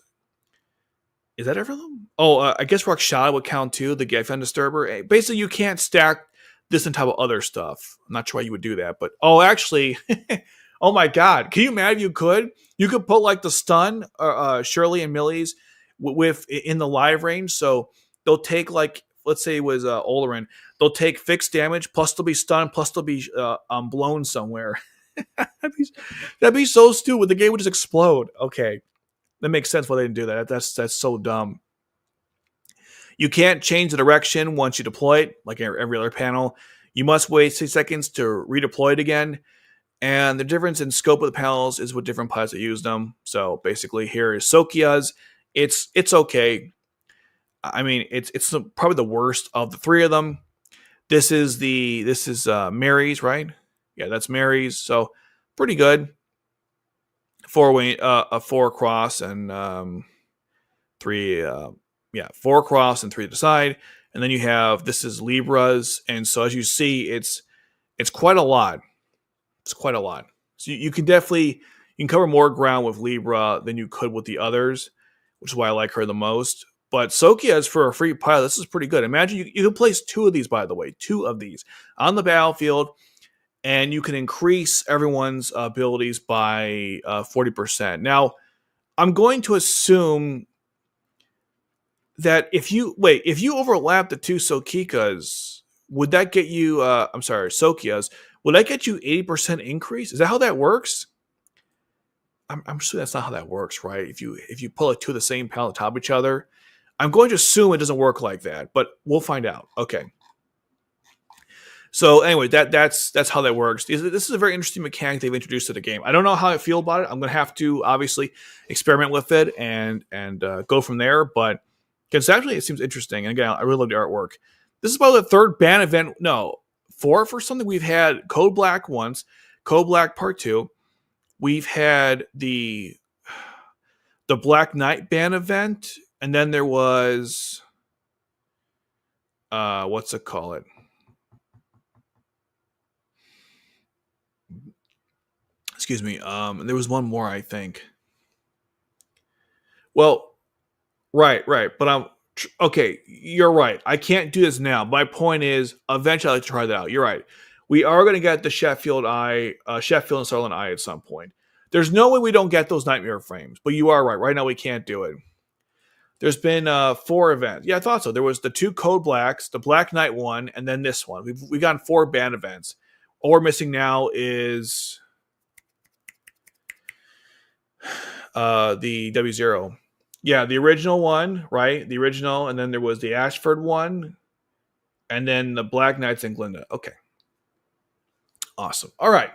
Is that everything? Oh, I guess Rakshada would count too, the Geffen Disturber. Basically, you can't stack this on top of other stuff. I'm not sure why you would do that, but oh, actually, oh my God. Can you imagine if you could? You could put like the stun, Shirley and Millie's with in the live range, so they'll take, like, let's say it was Oldrin, they'll take fixed damage, plus they'll be stunned, plus they'll be blown somewhere. that'd be so stupid. The game would just explode. Okay, that makes sense why they didn't do that. That's so dumb. You can't change the direction once you deploy it, like every other panel. You must wait 6 seconds to redeploy it again. And the difference in scope of the panels is with different pilots that use them. So basically, here is Sokkia's. It's okay. I mean, it's probably the worst of the three of them. This is Mary's, right? Yeah, that's Mary's. So pretty good. 4 cross and 3. 4 cross and 3 to the side. And then you have, this is Libra's, and so as you see, it's quite a lot. It's quite a lot. So you can cover more ground with Libra than you could with the others, which is why I like her the most. But Sokkia is for a free pilot. This is pretty good. Imagine you can place 2 of these, by the way, 2 of these on the battlefield, and you can increase everyone's abilities by 40%. Now, I'm going to assume that if you overlap the 2 Sokkikas, would that get you? Sokkias. Would that get you 80% increase? Is that how that works? I'm sure that's not how that works, right? If you pull like 2 of the same panel on top of each other, I'm going to assume it doesn't work like that, but we'll find out. Okay. So anyway, that's how that works. This is a very interesting mechanic they've introduced to the game. I don't know how I feel about it. I'm going to have to obviously experiment with it and go from there. But conceptually, it seems interesting. And again, I really love the artwork. This is about the 3rd ban event. No, 4th or something. We've had Code Black once, Code Black Part 2. We've had the Black Knight ban event, and then there was what's it called? Excuse me. There was one more, I think. Well, right. But okay. You're right. I can't do this now. My point is, eventually, I'll try that out. You're right. We are going to get the Sheffield and Sutherland Eye at some point. There's no way we don't get those Nightmare frames, but you are right. Right now, we can't do it. There's been 4 events. Yeah, I thought so. There was the 2 Code Blacks, the Black Knight one, and then this one. We've gotten 4 ban events. All we're missing now is the W0. Yeah, the original one, right? The original, and then there was the Ashford one, and then the Black Knights and Glinda. Okay. Awesome. All right.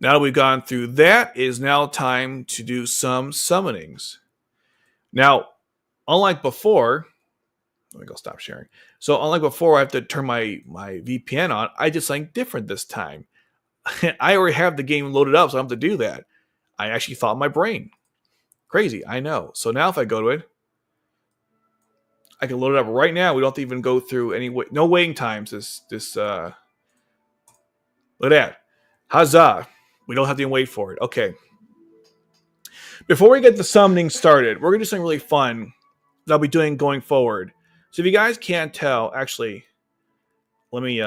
Now that we've gone through that, it is now time to do some summonings. Now, unlike before, Let me go stop sharing. So unlike before, I have to turn my VPN on. I did something different this time. I already have the game loaded up, so I don't have to do that. I actually thought in my brain. Crazy, I know. So now if I go to it, I can load it up right now. We don't have to even go through no waiting times. Look at that. Huzzah. We don't have to even wait for it. Okay. Before we get the summoning started, we're going to do something really fun that I'll be doing going forward. So if you guys can't tell, actually, let me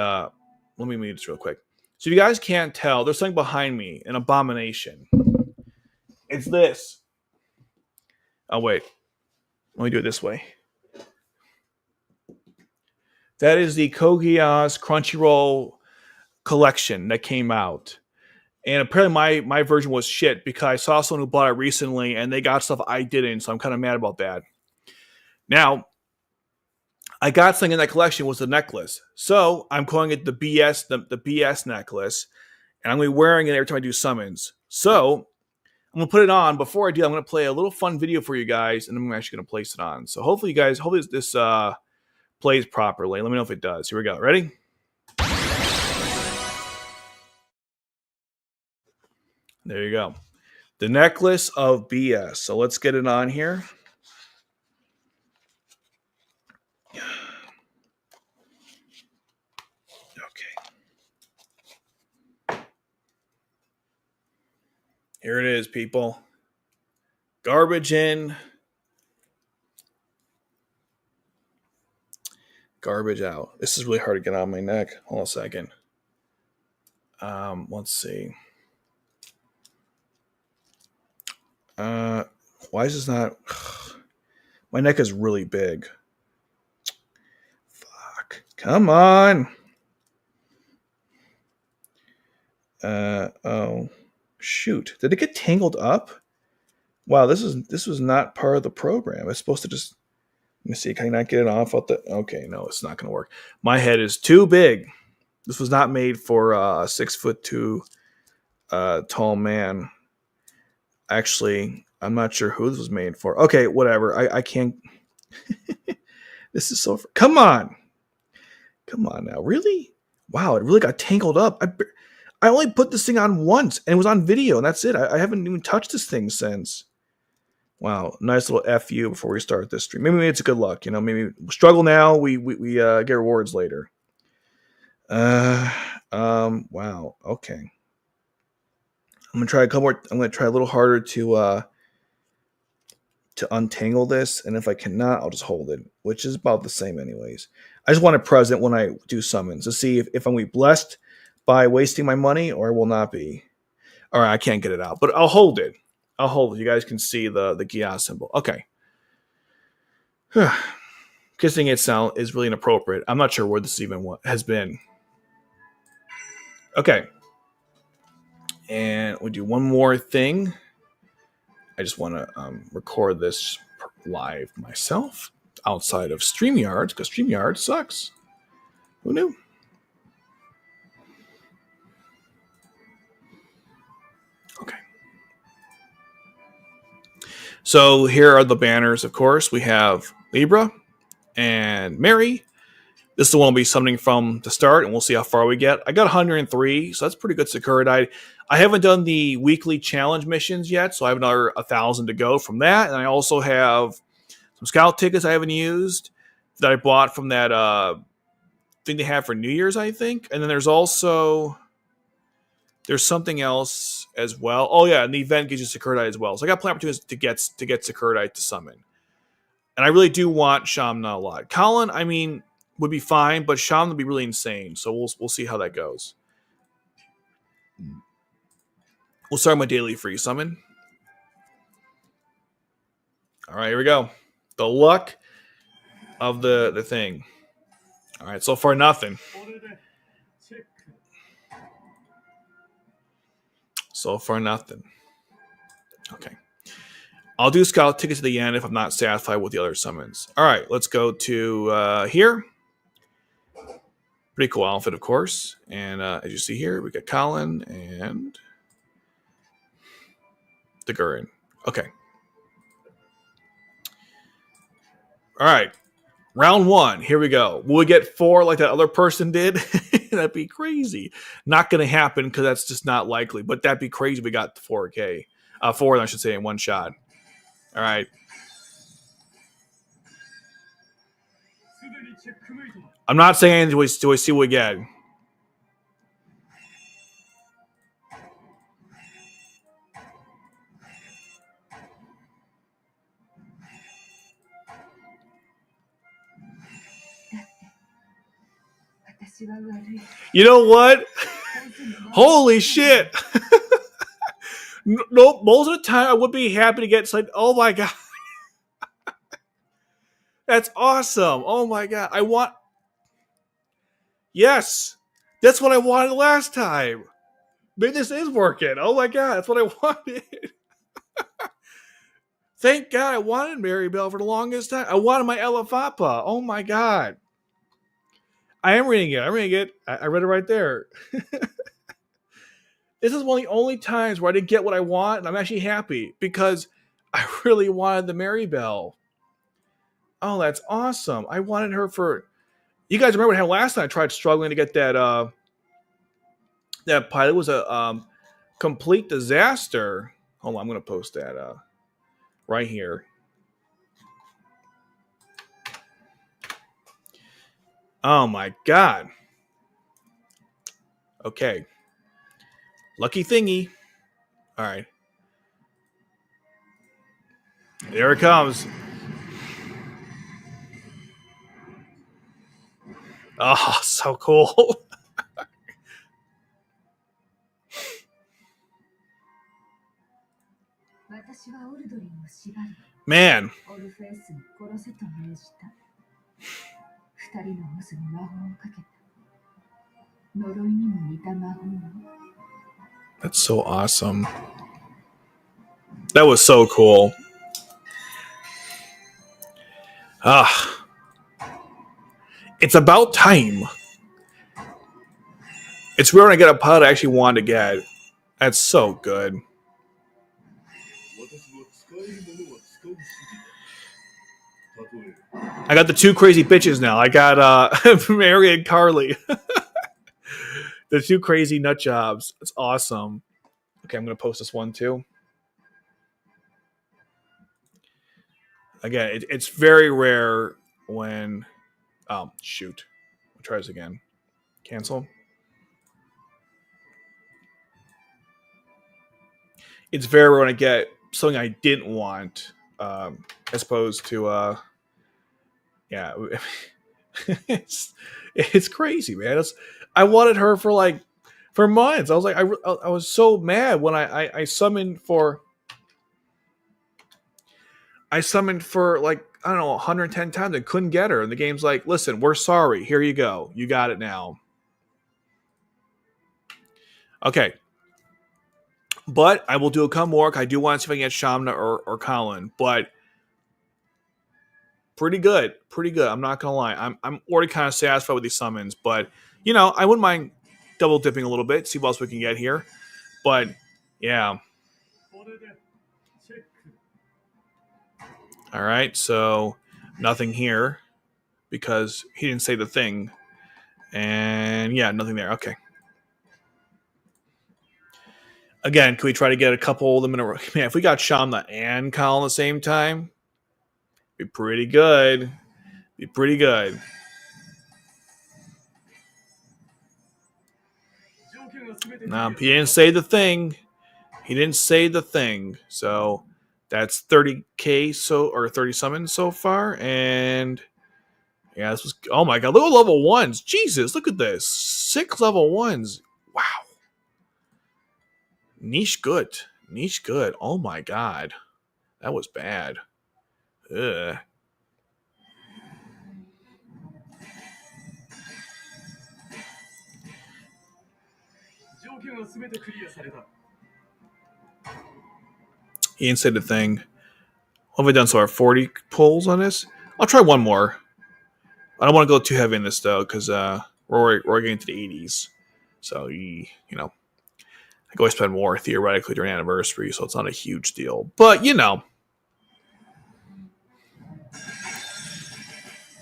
mute this real quick. So if you guys can't tell, there's something behind me, an abomination. It's this. Oh, wait. Let me do it this way. That is the Kogias Crunchyroll collection that came out. And apparently my version was shit because I saw someone who bought it recently and they got stuff I didn't, so I'm kind of mad about that. Now, I got something in that collection was the necklace. So I'm calling it the BS, the BS necklace. And I'm going to be wearing it every time I do summons. So I'm going to put it on. Before I do, I'm going to play a little fun video for you guys, and I'm actually going to place it on. So hopefully this plays properly. Let me know if it does. Here we go. Ready? There you go. The necklace of BS. So let's get it on here. Okay. Here it is, people. Garbage in. Garbage out. This is really hard to get on my neck. Hold on a second. Let's see. Why is this not? My neck is really big. Fuck. Come on. Oh, shoot. Did it get tangled up? Wow, this was not part of the program. It's supposed to just. Let me see. Can I not get it off? Okay, no, it's not going to work. My head is too big. This was not made for a 6'2" tall man. Actually, I'm not sure who this was made for. Okay, whatever. I can't. This is so. Come on now. Really? Wow, it really got tangled up. I only put this thing on once, and it was on video, and that's it. I haven't even touched this thing since. Wow, nice little FU before we start this stream. Maybe it's a good luck, Maybe struggle now, we get rewards later. Wow. Okay. I'm gonna try a couple more. I'm gonna try a little harder to untangle this, and if I cannot, I'll just hold it, which is about the same anyways. I just want it present when I do summons to see if I'm gonna be blessed by wasting my money or I will not be. All right, I can't get it out, but I'll hold it. You guys can see the Gia symbol. Okay. Kissing it sound is really inappropriate. I'm not sure where this even has been. Okay. And we'll do one more thing. I just want to record this live myself outside of StreamYard because StreamYard sucks. Who knew? Okay. So here are the banners, of course. We have Libra and Mary. This is the one we'll be summoning from the start, and we'll see how far we get. I got 103, so that's pretty good Sokkia. I haven't done the weekly challenge missions yet, so I have another 1,000 to go from that. And I also have some scout tickets I haven't used that I bought from that thing they have for New Year's, I think. And then there's something else as well. Oh yeah, and the event gives you Sokkia as well. So I got plenty of opportunities to get Sokkia to summon. And I really do want Shamna a lot. Kallen, I mean, would be fine, but Shamna would be really insane. So we'll see how that goes. We'll start my daily free summon. All right, here we go. The luck of the thing. All right, so far nothing. So far nothing. Okay. I'll do scout tickets at the end if I'm not satisfied with the other summons. All right, let's go to here. Pretty cool outfit, of course. And as you see here, we got Kallen and the Guren. Okay. All right. Round one. Here we go. Will we get 4 like that other person did? That'd be crazy. Not going to happen because that's just not likely. But that'd be crazy. We got 4K. 4, I should say, in one shot. All right. I'm not saying anything until we see what we get. You know what? Holy shit. No, most of the time I would be happy to get like, oh my god. That's awesome. Oh my god. I want. Yes. That's what I wanted last time. Maybe this is working. Oh my god. That's what I wanted. Thank God I wanted Marrybell for the longest time. I wanted my Elefapa. Oh my god. I am reading it. I read it right there. This is one of the only times where I didn't get what I want, and I'm actually happy because I really wanted the Marrybell. Oh, that's awesome. I wanted her for. You guys remember what happened last time I tried struggling to get that that pilot. It was a complete disaster. Hold on, I'm gonna post that right here. Oh my god. Okay. Lucky thingy. All right. There it comes. Oh, so cool. Man. That's so awesome. That was so cool. Ah. It's about time. It's rare when I get a pilot I actually wanted to get. That's so good. I got the 2 crazy bitches now. I got Mary and Carly. The 2 crazy nut jobs. It's awesome. Okay, I'm going to post this one too. Again, it's very rare when... Oh, shoot. I'll try this again. Cancel. It's very rare when I get something I didn't want, as opposed to... yeah. It's crazy, man. I wanted her for months. I was like, I was so mad when I summoned for. I summoned for like, I don't know, 110 times and couldn't get her. And the game's like, listen, we're sorry. Here you go. You got it now. Okay. But I will do a come work. I do want to see if I can get Shamna or Kallen. But pretty good. Pretty good. I'm not going to lie. I'm already kind of satisfied with these summons. But, you know, I wouldn't mind double dipping a little bit. See what else we can get here. But, yeah. All right, so nothing here because he didn't say the thing. And yeah, nothing there. Okay. Again, can we try to get a couple of them in a row? Man, if we got Shamna and Kallen at the same time, be pretty good. Be pretty good. No, he didn't say the thing. He didn't say the thing. So that's 30K or 30 summons so far. And yeah, this was, oh my god, look at level 1s. Jesus, look at this. 6 level 1s. Wow. Niche good. Niche good. Oh my god. That was bad. Ugh. He didn't say the thing. What have I done so far? 40 pulls on this? I'll try one more. I don't want to go too heavy in this though, because we're getting to the 80s. So, you know, I can always spend more theoretically during anniversary, so it's not a huge deal. But, you know.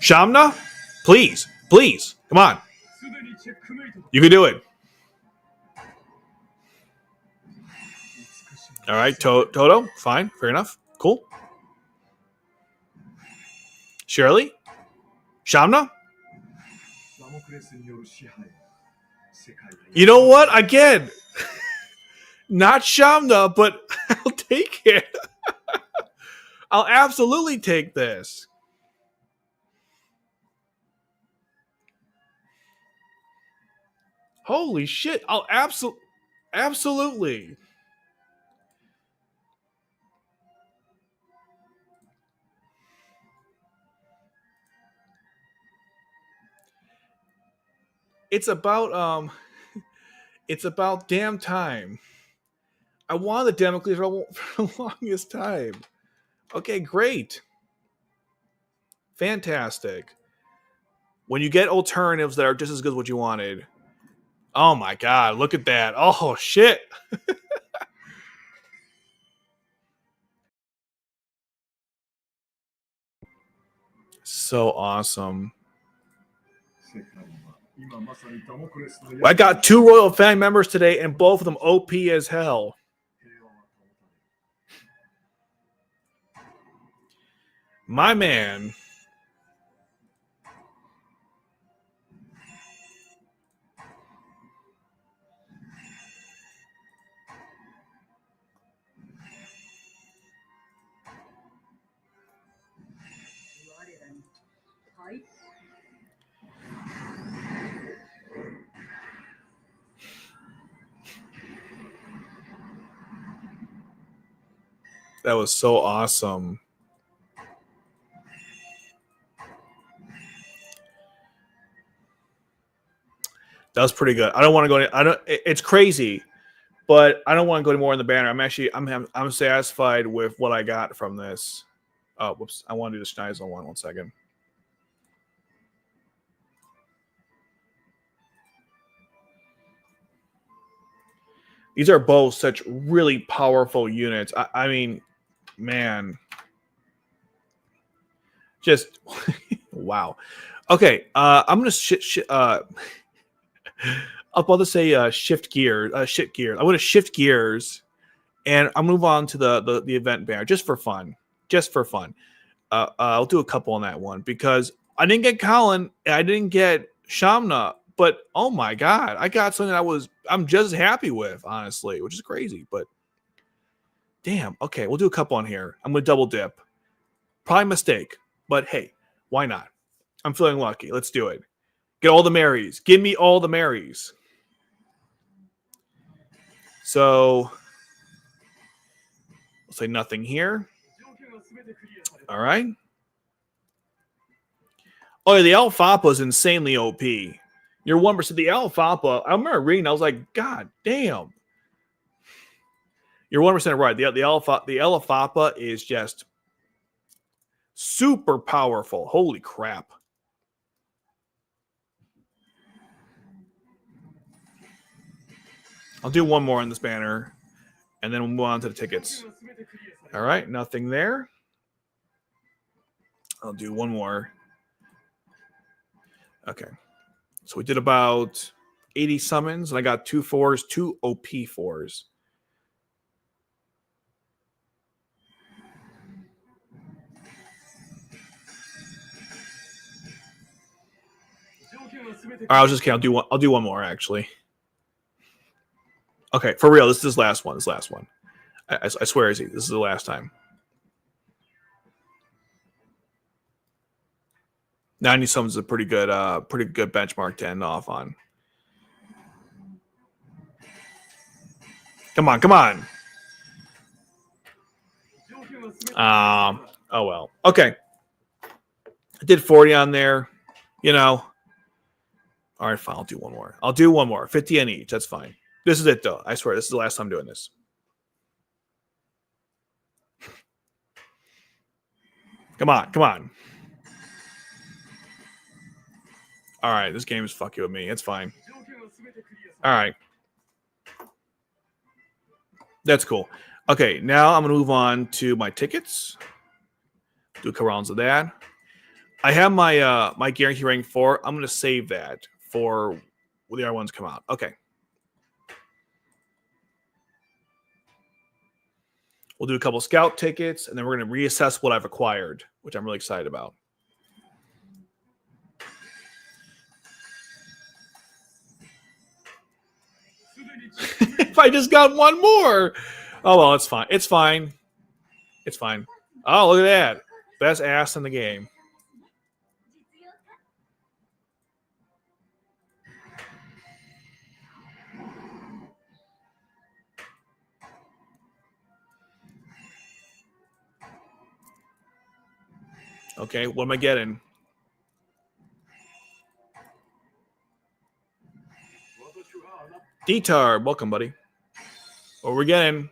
Shamna, please, please, come on. You can do it. All right, Toto, fine, fair enough, cool. Shirley, Shamna. You know what? Again, not Shamna, but I'll take it. I'll absolutely take this. Holy shit! I'll absolutely. It's about it's about damn time. I wanted the Democles for the longest time. Okay, great. Fantastic. When you get alternatives that are just as good as what you wanted. Oh my god, look at that. Oh shit. So awesome. I got 2 Royal Family members today, and both of them OP as hell. My man. That was so awesome. That was pretty good. I don't want to go. I don't. It's crazy, but I don't want to go any more in the banner. I'm satisfied with what I got from this. Oh, whoops! I want to do the Schneisel one. 1 second. These are both such really powerful units. I mean, man, just wow. Okay, I'm gonna I'll about to say shift gears. Shit gears. I'm gonna shift gears, and I'll move on to the event banner just for fun. Just for fun. I'll do a couple on that one because I didn't get Kallen, I didn't get Shamna, but oh my god, I got something I'm just happy with, honestly, which is crazy. But damn, okay, we'll do a couple on here. I'm gonna double dip. Probably a mistake, but hey, why not? I'm feeling lucky. Let's do it. Get all the Marys. Give me all the Marys. So we'll say nothing here. All right. Oh, yeah, the Alfalfa is insanely OP. You're 1%. The Alfalfa, I remember reading, I was like, God damn. You're 1% right. The Alfalfa is just super powerful. Holy crap. I'll do one more on this banner, and then we'll move on to the tickets. All right, nothing there. I'll do one more. Okay. So we did about 80 summons, and I got 2 4s, 2 OP 4s. All right, I was just kidding. I'll do one more actually. Okay, for real. This is last one. This last one. I swear, this is the last time. 90 summons is a pretty good benchmark to end off on. Come on, come on. Oh well. Okay. I did 40 on there. You know. All right, fine. I'll do one more. I'll do one more. 50 on each. That's fine. This is it, though. I swear, this is the last time doing this. Come on, come on. All right, this game is fucking with me. It's fine. All right. That's cool. Okay, now I'm going to move on to my tickets. Do a couple rounds of that. I have my my guarantee rank 4. I'm gonna save that for when the other ones come out. Okay. We'll do a couple scout tickets, and then we're gonna reassess what I've acquired, which I'm really excited about. If I just got one more. Oh well, it's fine. It's fine. It's fine. Oh, look at that. Best ass in the game. Okay, what am I getting? Detar, welcome, buddy. What are we getting?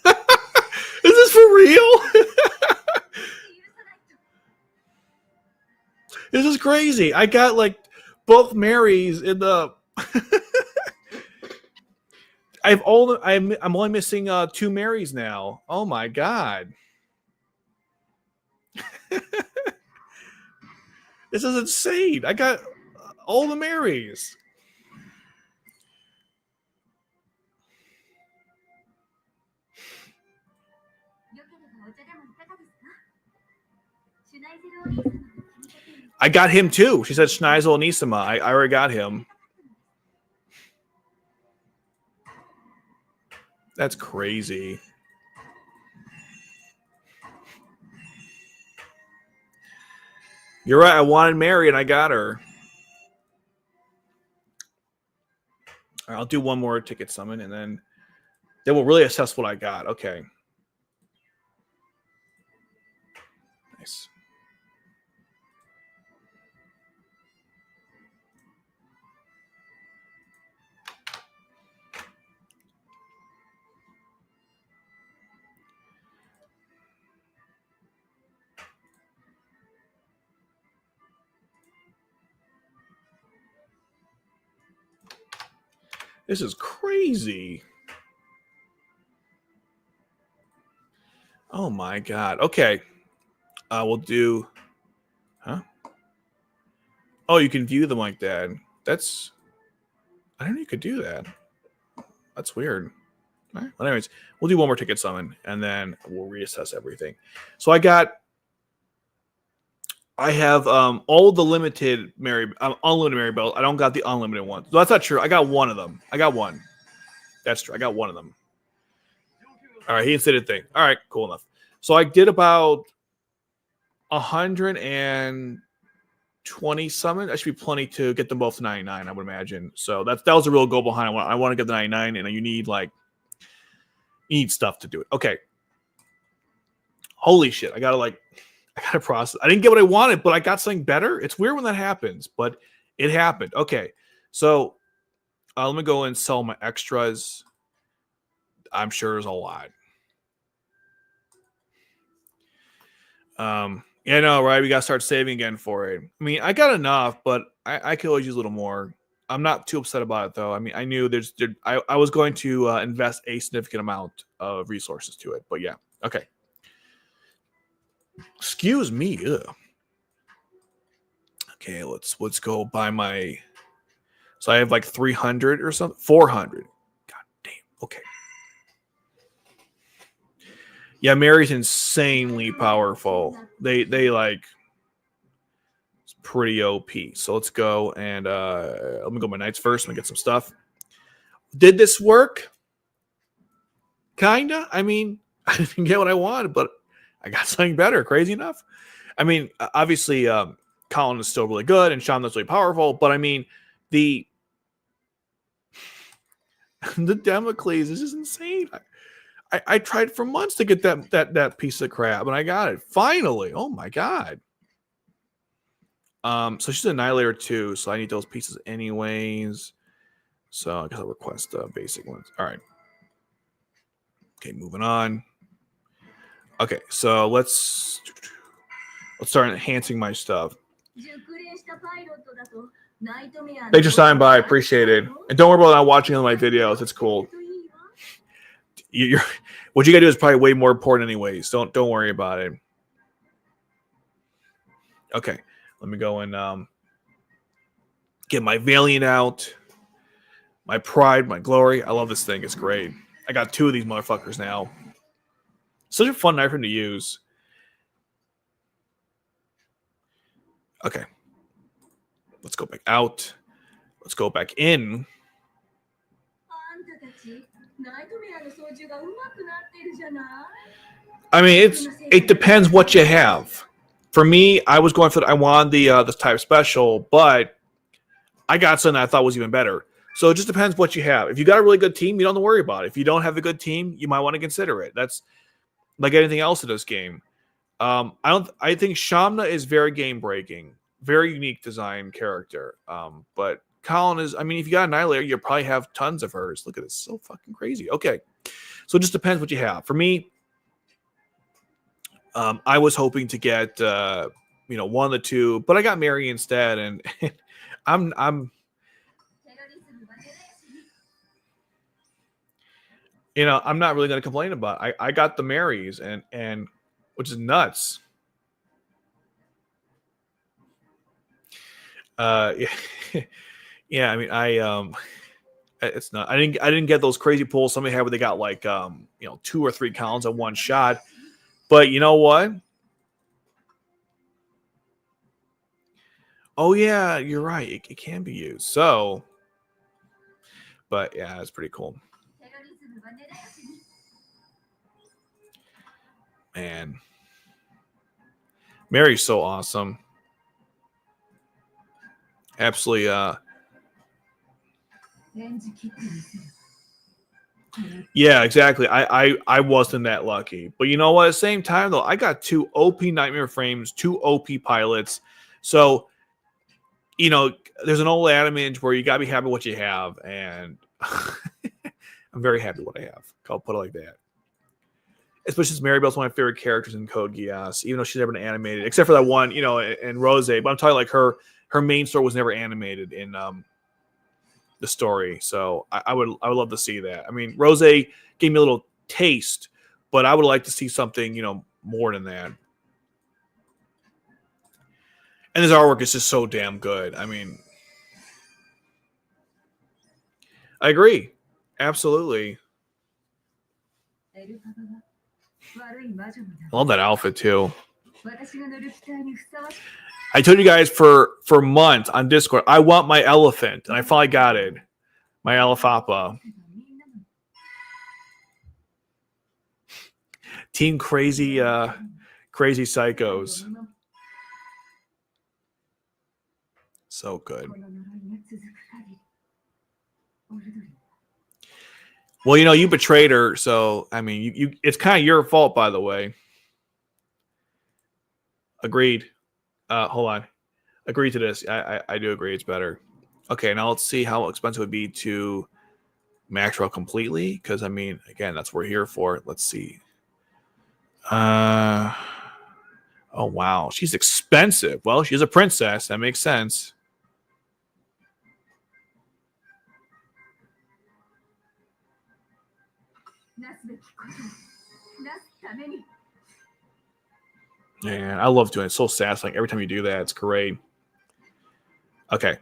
Is this for real? This is crazy. I got like both Marys in the. I'm only missing 2 Marys now. Oh my god. This is insane. I got all the Marys. I got him too. She said Schneisel and Isama. I already got him. That's crazy. You're right. I wanted Mary and I got her. All right, I'll do one more ticket summon and then we'll really assess what I got. Okay. Nice. This is crazy. Oh my god. Okay. We'll do. Huh? Oh, you can view them like that. That's. I didn't know you could do that. That's weird. All right. Well, anyways, we'll do one more ticket summon and then we'll reassess everything. So I have all the limited unlimited Marrybell. I don't got the unlimited one. So that's not true. I got one of them. I got one. That's true. I got one of them. All right, he didn't thing. All right, cool enough. So I did about 120 summon. That should be plenty to get them both to 99, I would imagine. So that was a real goal behind it. I want to get the 99, and you need stuff to do it. Okay. Holy shit! I gotta process. I didn't get what I wanted, but I got something better. It's weird when that happens, but it happened. Okay, so let me go and sell my extras. I'm sure there's a lot. Yeah, no, right? We gotta start saving again for it. I mean, I got enough, but I could always use a little more. I'm not too upset about it, though. I mean, I knew I was going to invest a significant amount of resources to it, but yeah, okay. Excuse me. Ugh. Okay, let's go buy my. So I have like 300 or something, 400. God damn. Okay. Yeah, Mary's insanely powerful. They like it's pretty OP. So let's go and let me go my knights first. Let me get some stuff. Did this work? Kinda. I mean, I didn't get what I wanted, but I got something better. Crazy enough. I mean, obviously, Kallen is still really good and Shamna's really powerful, but I mean, the Damocles is just insane. I tried for months to get that piece of crap, and I got it finally. Oh my god! So she's an Annihilator too, so I need those pieces anyways. So I guess I'll request basic ones. All right. Okay, moving on. Okay, so let's start enhancing my stuff. Thanks for stopping by. Appreciate it. And don't worry about not watching all my videos. It's cool. What you gotta do is probably way more important anyways. Don't worry about it. Okay, let me go and get my Valiant out. My pride, my glory. I love this thing. It's great. I got 2 of these motherfuckers now. Such a fun item to use. Okay. Let's go back out. Let's go back in. I mean, it depends what you have. For me, I was going for I wanted the type special, but I got something I thought was even better. So it just depends what you have. If you got a really good team, you don't have to worry about it. If you don't have a good team, you might want to consider it. That's like anything else in this game. I think Shamna is very game breaking, very unique design character. But Kallen is, I mean, if you got Annihilator, you probably have tons of hers. Look at this, so fucking crazy. Okay, so it just depends what you have. For me, I was hoping to get one of the 2, but I got Mary instead, and I'm I'm not really going to complain about it. I got the Marys, and which is nuts. Yeah, yeah. I mean, it's not. I didn't get those crazy pulls somebody had where they got like 2 or 3 Collins at one shot. But you know what? Oh yeah, you're right. It can be used. So, but yeah, it's pretty cool. Man, Mary's so awesome. Absolutely. Yeah, exactly. I wasn't that lucky, but you know what? At the same time, though, I got 2 OP Nightmare Frames, 2 OP pilots. So, there's an old adage where you gotta be happy with what you have, and I'm very happy with what I have. I'll put it like that. Especially since Marrybell's one of my favorite characters in Code Geass, even though she's never been animated, except for that one, in Rose. But I'm talking like her main story was never animated in the story. So I would love to see that. I mean, Rose gave me a little taste, but I would like to see something, more than that. And his artwork is just so damn good. I mean, I agree. Absolutely. I love that outfit too. I told you guys for months on Discord, I want my elephant, and I finally got it. My Alifapa. Team Crazy Crazy Psychos. So good. Well, you betrayed her, so I mean, you it's kind of your fault, by the way. Agreed. Hold on. Agreed to this. I do agree. It's better. Okay, now let's see how expensive it would be to Maxwell completely, because I mean, again, that's what we're here for. Let's see. Oh wow, she's expensive. Well, she's a princess. That makes sense. Yeah, I love doing it. It's so satisfying every time you do that. It's great. Okay.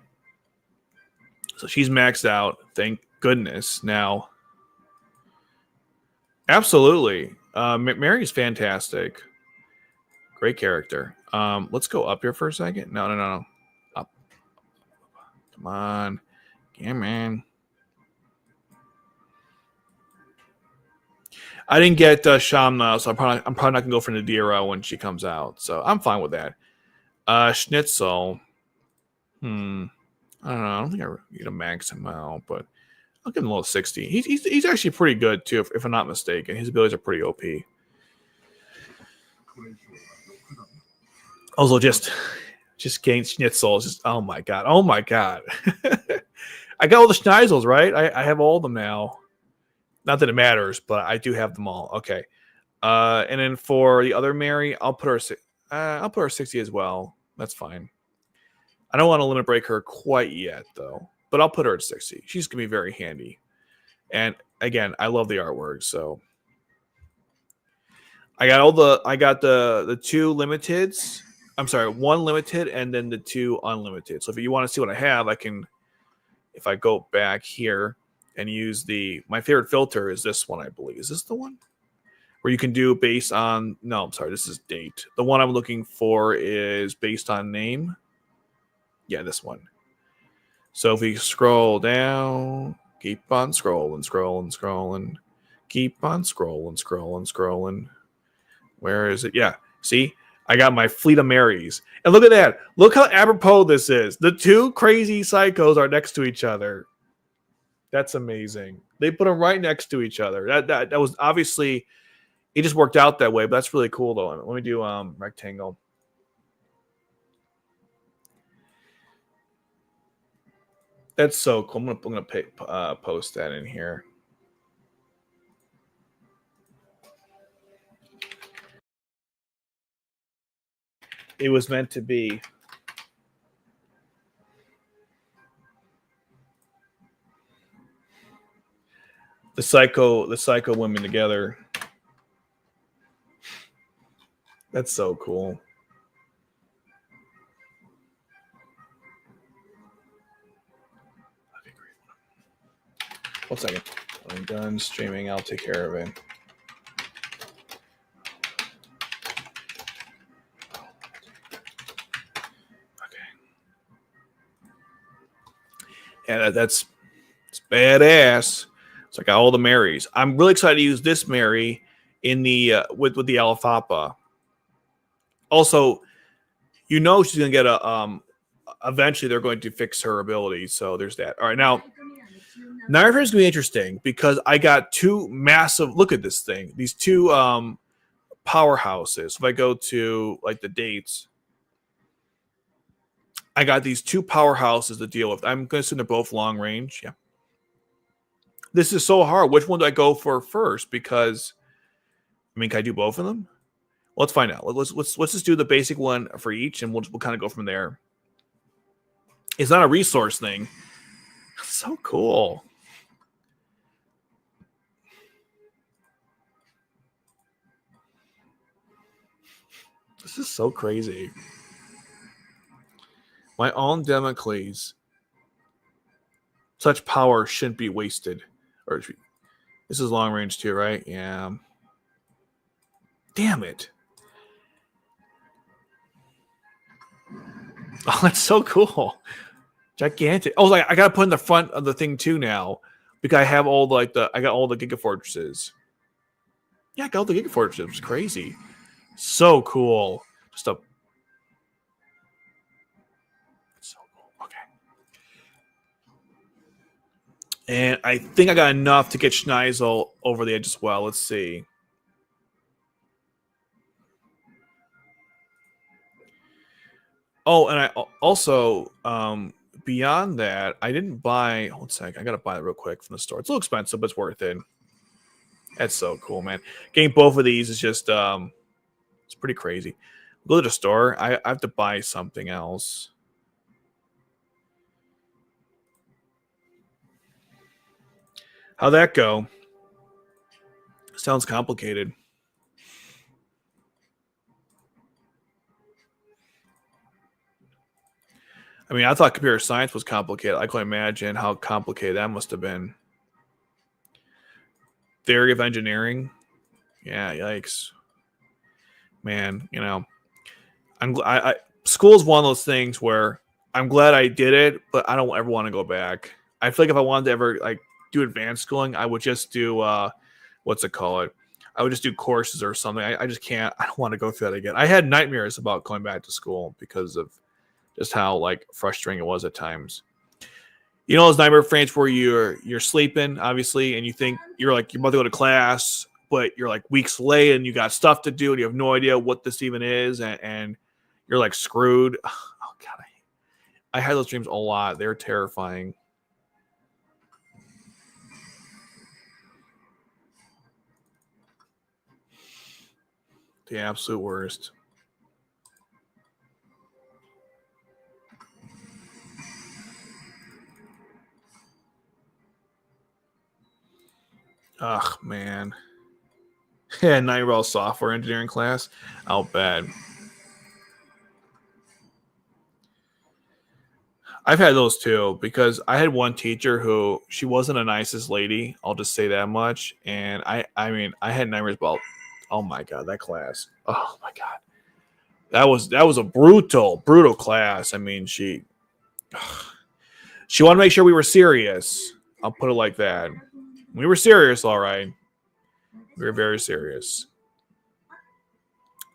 So she's maxed out. Thank goodness. Now, absolutely. Mary's fantastic. Great character. Let's go up here for a second. No. Up. Come on. Yeah, man. I didn't get Shamna, so I'm probably not gonna go for Nadira when she comes out. So I'm fine with that. Schnitzel. I don't know. I don't think I need to max him out, but I'll give him a little 60. He's actually pretty good too, if I'm not mistaken. His abilities are pretty OP. Also, just gain Schnitzel. Just oh my god. I got all the Schneizels, right? I have all of them now. Not that it matters, but I do have them all. Okay. And then for the other Mary, I'll put her 60 as well. That's fine. I don't want to limit break her quite yet, though. But I'll put her at 60. She's gonna be very handy. And again, I love the artwork, so I got the 2 limiteds. I'm sorry, 1 limited and then the 2 unlimited. So if you want to see what I have, I can, if I go back here and use my favorite filter is this one, I believe. Is this the one? Where you can do based on, no, I'm sorry, this is date. The one I'm looking for is based on name. Yeah, this one. So if we scroll down, keep on scrolling. Keep on scrolling. Where is it? Yeah, see? I got my fleet of Marys. And look at that. Look how apropos this is. The 2 crazy psychos are next to each other. That's amazing. They put them right next to each other. That was obviously, it just worked out that way, but that's really cool though. Let me do rectangle. That's so cool. I'm gonna post that in here. It was meant to be. The psycho women together. That's so cool. One second. I'm done streaming. I'll take care of it. Okay. Yeah, it's badass. So I got all the Marys. I'm really excited to use this Mary in the with the Alfalfa. Also, you know she's gonna get a eventually they're going to fix her ability. So there's that. All right, now Niagara is gonna be interesting because I got 2 massive. Look at this thing. These 2 powerhouses. If I go to like the dates, I got these 2 powerhouses to deal with. I'm gonna assume they're both long range. Yeah. This is so hard. Which one do I go for first? Because I mean, can I do both of them? Well, let's find out. Let's just do the basic one for each, and we'll kind of go from there. It's not a resource thing. So cool. This is so crazy. My own Democles. Such power shouldn't be wasted. Or this is long range too, right? Yeah. Damn it. Oh, that's so cool. Gigantic. Oh, like I gotta put in the front of the thing too now. Because I have all I got all the Gigafortresses. Yeah, I got all the Gigafortresses. It's crazy. So cool. Just a so cool. Okay. And I think I got enough to get Schneisel over the edge as well. Let's see. Oh, and I also beyond that, I didn't buy. One sec, I gotta buy it real quick from the store. It's a little expensive, but it's worth it. That's so cool, man. Getting both of these is just it's pretty crazy. Go to the store. I have to buy something else. How'd that go? Sounds complicated. I mean, I thought computer science was complicated. I couldn't imagine how complicated that must have been. Theory of engineering. Yeah, yikes. Man, you know, school's one of those things where I'm glad I did it, but I don't ever want to go back. I feel like if I wanted to ever like do advanced schooling, I would just do what's it called? I would just do courses or something. I just can't. I don't want to go through that again. I had nightmares about going back to school because of just how like frustrating it was at times. You know those nightmare frames where you're sleeping, obviously, and you think you're about to go to class, but you're like weeks late and you got stuff to do and you have no idea what this even is, and you're like screwed. Oh god, I had those dreams a lot. They're terrifying. The absolute worst. Ugh, man. Yeah, Nightmare software engineering class. I'll bet. I've had those too because I had one teacher who she wasn't the nicest lady. I'll just say that much. And I mean, I had nightmares about. Oh my god, that class. Oh my god, that was a brutal class. I mean, she wanted to make sure we were serious. I'll put it like that. We were serious, all right. We were very serious.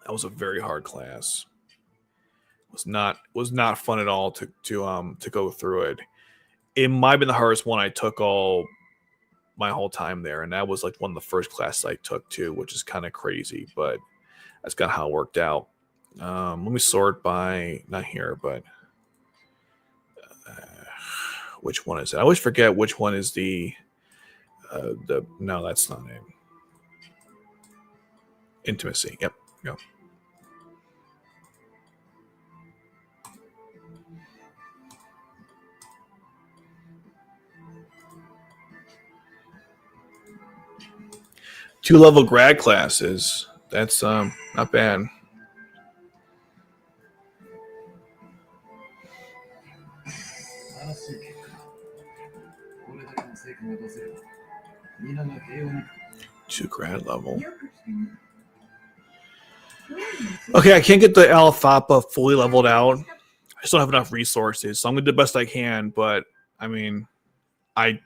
That was a very hard class. Was not fun at all to go through it. It might have been the hardest one I took all my whole time there, and that was like one of the first classes I took too, which is kind of crazy, but that's kind of how it worked out. Let me sort by not here, but which one is it? I always forget which one is the no, that's not it. Intimacy. Yep. Yep. Two-level grad classes. That's not bad. To grad level. Okay, I can't get the Alfapa fully leveled out. I just don't have enough resources, so I'm gonna do the best I can. But I mean, I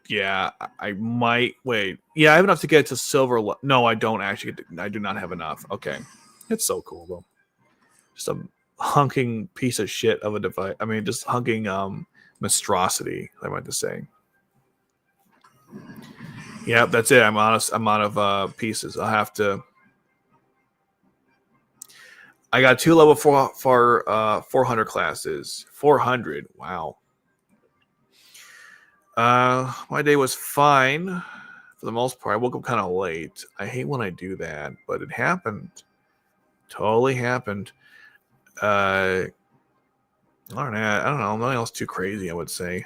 might wait. Yeah, I have enough to get to silver. No, I don't actually. I do not have enough. Okay, it's so cool though. Just a hunking piece of shit of a device. I mean, just hunking monstrosity. I might to say. Yeah, that's it. I'm honest. I'm out of pieces. I'll have to. I got 2 level 400 classes. 400. Wow. My day was fine for the most part. I woke up kind of late. I hate when I do that, but it happened. Totally happened. I don't know. Nothing else too crazy, I would say.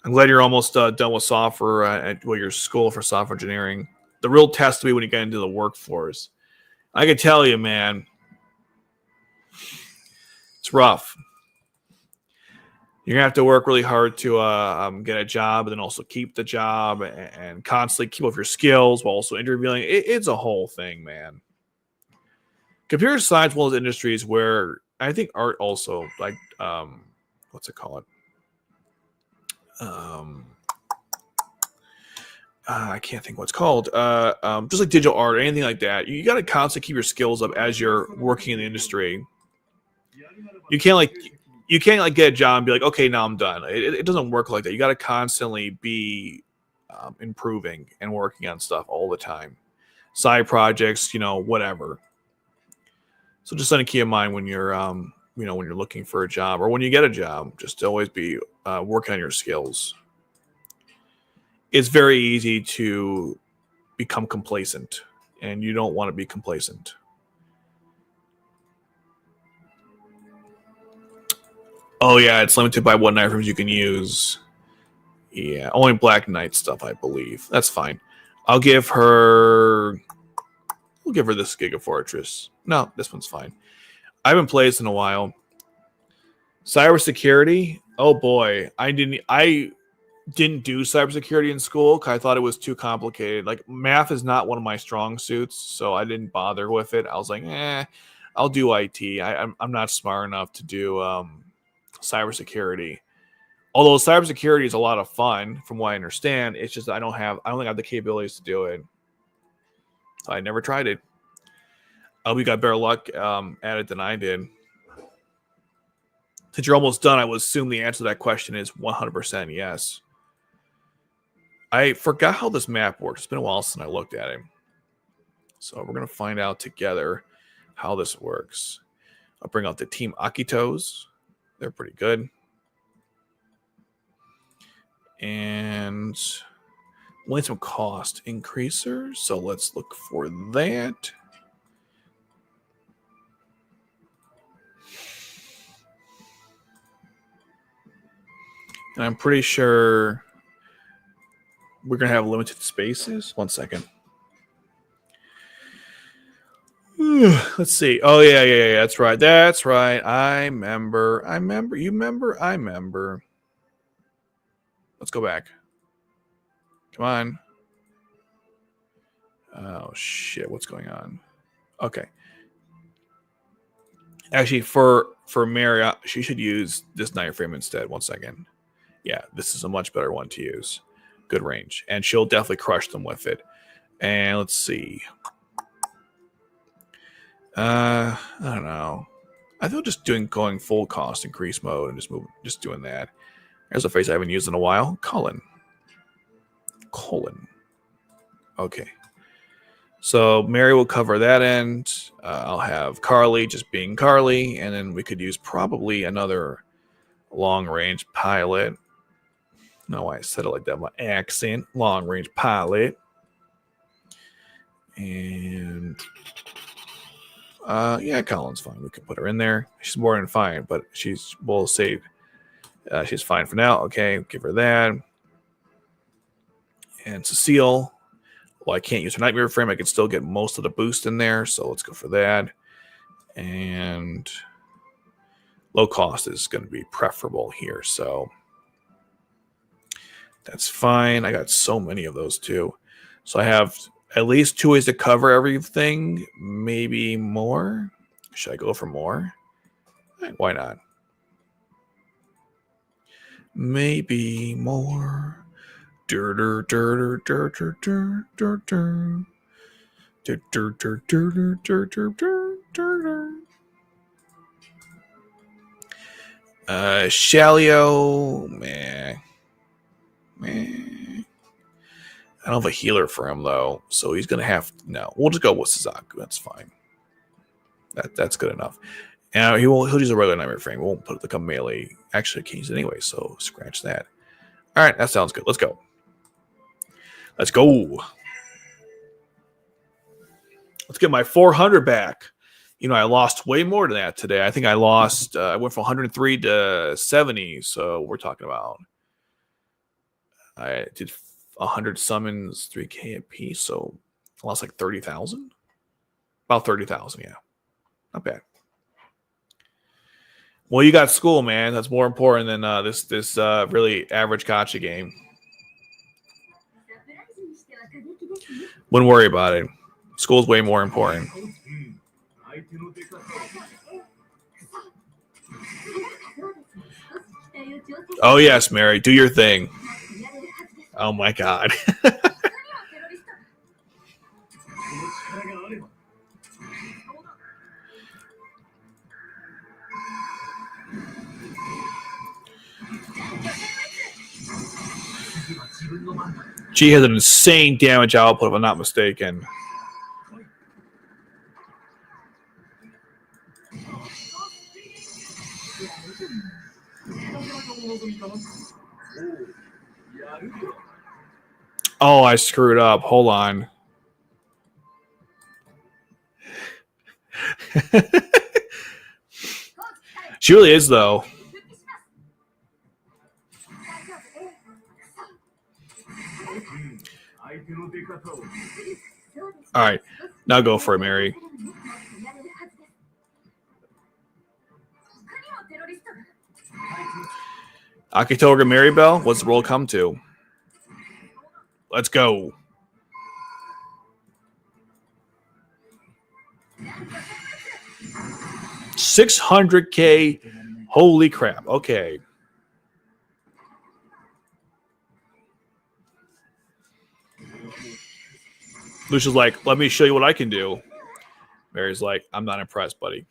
I'm glad you're almost done with software at your school for software engineering. The real test will be when you get into the workforce. I can tell you, man, it's rough. You're gonna have to work really hard to get a job, and then also keep the job, and constantly keep up your skills while also interviewing. It's a whole thing, man. Computer science, one of those industries where I think art also, like, what's it called? I can't think what it's called. Just like digital art or anything like that. You got to constantly keep your skills up as you're working in the industry. You can't like get a job and be like, okay, now I'm done. It doesn't work like that. You got to constantly be improving and working on stuff all the time. Side projects, whatever. So just something to keep in mind when you're when you're looking for a job or when you get a job, just to always be working on your skills. It's very easy to become complacent, and you don't want to be complacent. Oh yeah, it's limited by what knife rooms you can use. Yeah, only Black Knight stuff, I believe. That's fine. We'll give her this Giga Fortress. No, this one's fine. I haven't played this in a while. Cybersecurity. Oh boy, I didn't do cybersecurity in school because I thought it was too complicated. Like, math is not one of my strong suits, so I didn't bother with it. I was like, I'll do IT. I'm not smart enough to do cybersecurity. Although cybersecurity is a lot of fun, from what I understand, it's just I don't think I have the capabilities to do it. So I never tried it. I hope you got better luck at it than I did. Since you're almost done, I would assume the answer to that question is 100% yes. I forgot how this map works. It's been a while since I looked at it. So we're going to find out together how this works. I'll bring out the Team Akitos. They're pretty good. And only some cost increasers. So let's look for that. And I'm pretty sure we're going to have limited spaces. 1 second. Let's see. Oh yeah. That's right. That's right. I remember. You remember? I remember. Let's go back. Come on. Oh shit! What's going on? Okay. Actually, for Mary, she should use this night frame instead. 1 second. Yeah, this is a much better one to use. Good range, and she'll definitely crush them with it. And let's see. I don't know. I feel just going full cost increase mode and just doing that. There's a face I haven't used in a while. Kallen. Okay. So Mary will cover that end. I'll have Carly just being Carly, and then we could use probably another long-range pilot. No, I said it like that. My accent. Long-range pilot. And yeah, Colin's fine. We can put her in there. She's more than fine, but we'll save. She's fine for now. Okay, give her that. And Cecile. Well, I can't use her nightmare frame. I can still get most of the boost in there, so let's go for that. And low cost is going to be preferable here, so that's fine. I got so many of those too. So I have at least 2 ways to cover everything, maybe more. Should I go for more? Why not? Maybe more. Shalio, man. I don't have a healer for him though, so he's gonna have no. We'll just go with Suzaku. That's fine. That's good enough. And he'll use a regular nightmare frame. We won't put it like a melee. Actually, I can't use it anyway, so scratch that. All right, that sounds good. Let's go. Let's get my 400 back. You know, I lost way more than that today. I think I lost. I went from 103 to 70. So we're talking about. I did 100 summons, 3K a piece. So I lost like 30,000. About 30,000. Yeah, not bad. Well, you got school, man. That's more important than this really average gacha game. Wouldn't worry about it. School's way more important. Oh, yes, Mary. Do your thing. Oh, my God. She has an insane damage output, if I'm not mistaken. Oh, I screwed up. Hold on. She really is, though. All right. Now go for it, Mary. Akitoga Marrybell, what's the role come to? Let's go. $600K. Holy crap. Okay. Lucia's like, let me show you what I can do. Mary's like, I'm not impressed, buddy.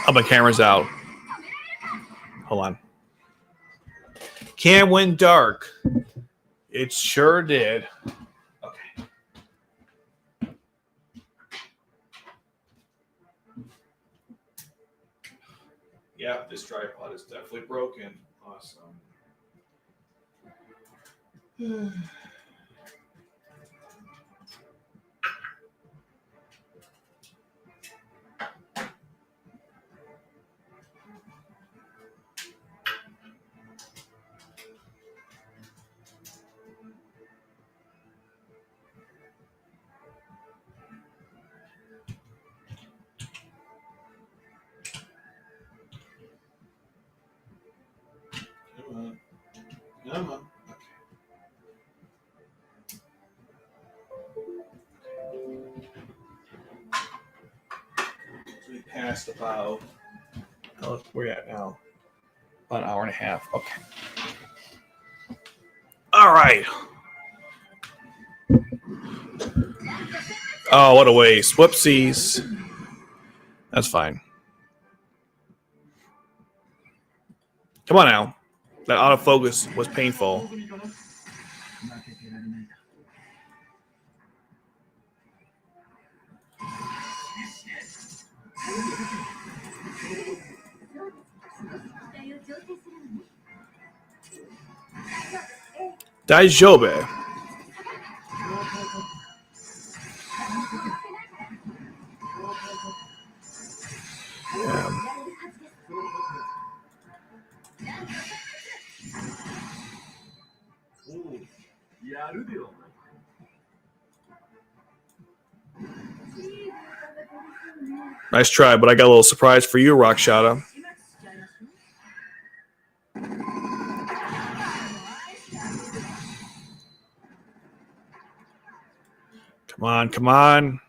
Oh, my camera's out. Hold on. Cam went dark. It sure did. Okay. Yeah, this tripod is definitely broken. Awesome. Come on. So we passed about. Oh, where are we at now? About an hour and a half. Okay. All right. Oh, what a waste. Whoopsies. That's fine. Come on now. That autofocus was painful. Daijoubu. Yeah. Nice try, but I got a little surprise for you, Rakshata. Come on, come on.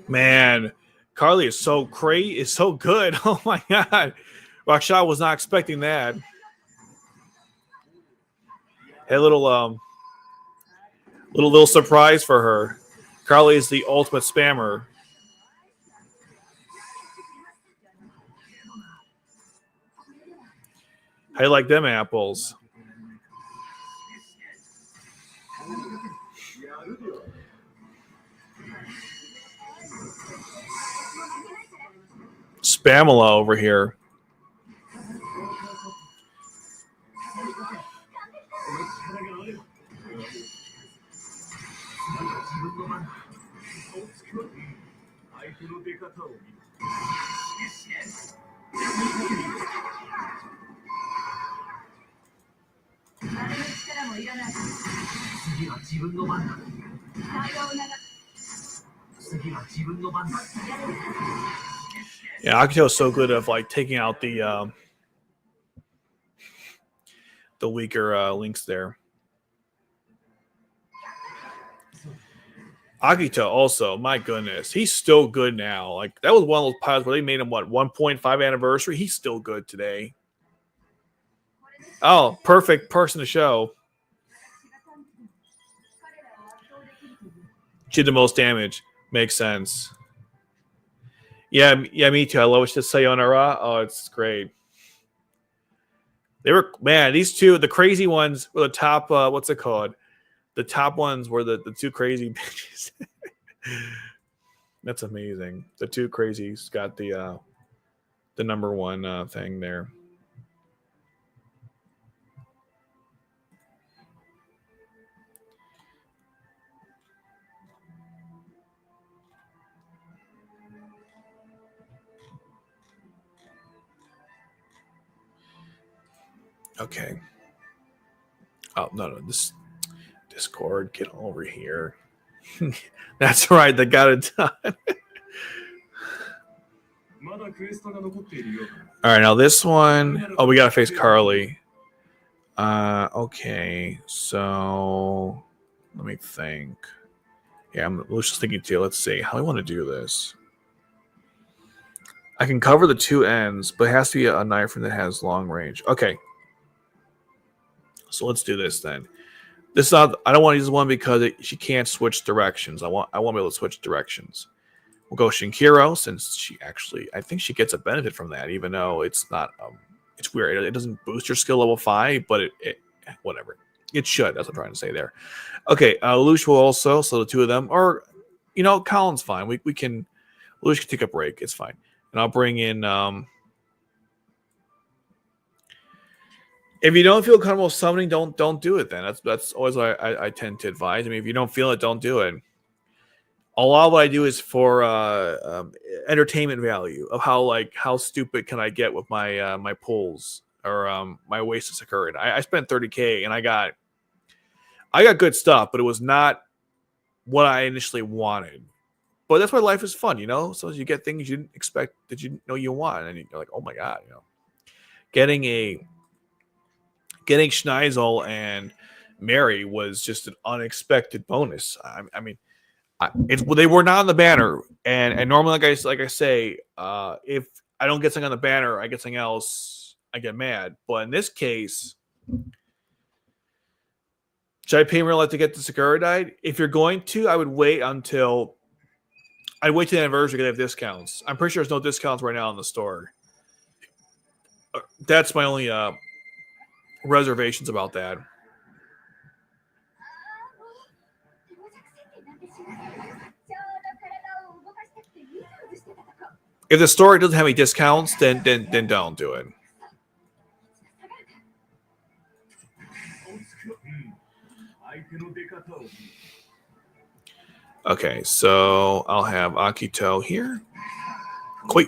Man, Carly is so crazy. Is so good. Oh my god, Rakshata was not expecting that. Hey, little surprise for her. Carly is the ultimate spammer. How you like them apples? Spamela over here. Yeah, Akito is so good at like taking out the weaker links there. Akito also, my goodness, he's still good now. Like that was one of those pilots where they made him 1.5 anniversary. He's still good today. Oh, perfect person to show. She did the most damage. Makes sense. Yeah, me too. I love it. Just Sayonara. Oh, it's great. They were, man, these two, the crazy ones were the top. What's it called? The top ones were the two crazy bitches. That's amazing. The two crazies got the number one thing there. Okay. Oh no, this Discord, get over here. That's right, they got it done. Alright, now this one... Oh, we gotta face Carly. Okay, so... Let me think. Yeah, I was just thinking too. Let's see. How do I want to do this? I can cover the two ends, but it has to be a knife that has long range. Okay. So let's do this then. This is not... I don't want to use this one because she can't switch directions. I want to be able to switch directions. We'll go Shinkiro, since she actually... I think she gets a benefit from that, even though it's not... it's weird. It doesn't boost your skill level 5, but it whatever. It should. That's what I'm trying to say there. Okay, Lelouch will also, so the two of them, or, you know, Kallen's fine. We can... Lelouch can take a break. It's fine. And I'll bring in... if you don't feel comfortable summoning, don't do it then. That's always what I tend to advise. I mean, if you don't feel it, don't do it. A lot of what I do is for entertainment value of how stupid can I get with my my pulls or my wasted Sakura. I spent $30K and I got good stuff, but it was not what I initially wanted. But that's why life is fun, you know. So you get things you didn't expect that you know you want, and you're like, oh my god, you know, getting Schneisel and Mary was just an unexpected bonus. I mean. They were not on the banner, and normally, like I say, if I don't get something on the banner, I get something else, I get mad. But in this case, should I pay real life to get the Sakura died? If you're going to, I would wait till the anniversary to have discounts. I'm pretty sure there's no discounts right now in the store. That's my only reservations about that. If the store doesn't have any discounts, then don't do it. Okay, so I'll have Akito here. Koi.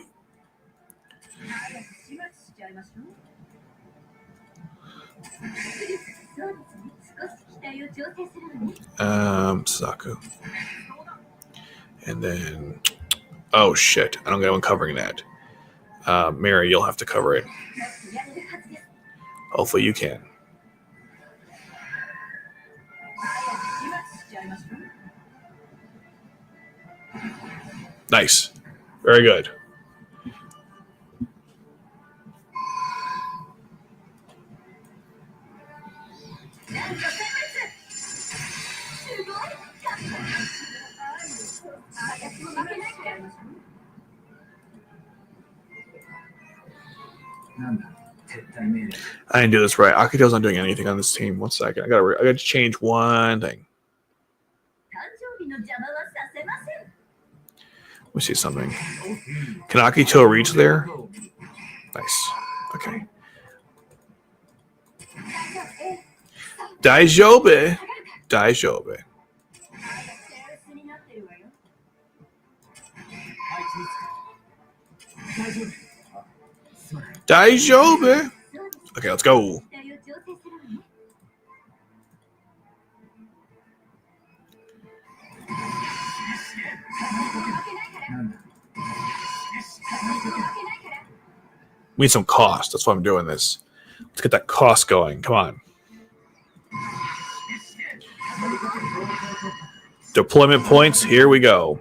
Saku. And then... Oh, shit. I don't get one covering that. Mary, you'll have to cover it. Hopefully you can. Nice. Very good. I didn't do this right. Akito's not doing anything on this team. 1 second. I gotta change one thing. Let me see something. Can Akito reach there? Nice. Okay. Daijoubu. Daijoubu. Okay, let's go. We need some cost. That's why I'm doing this. Let's get that cost going. Come on. Deployment points. Here we go.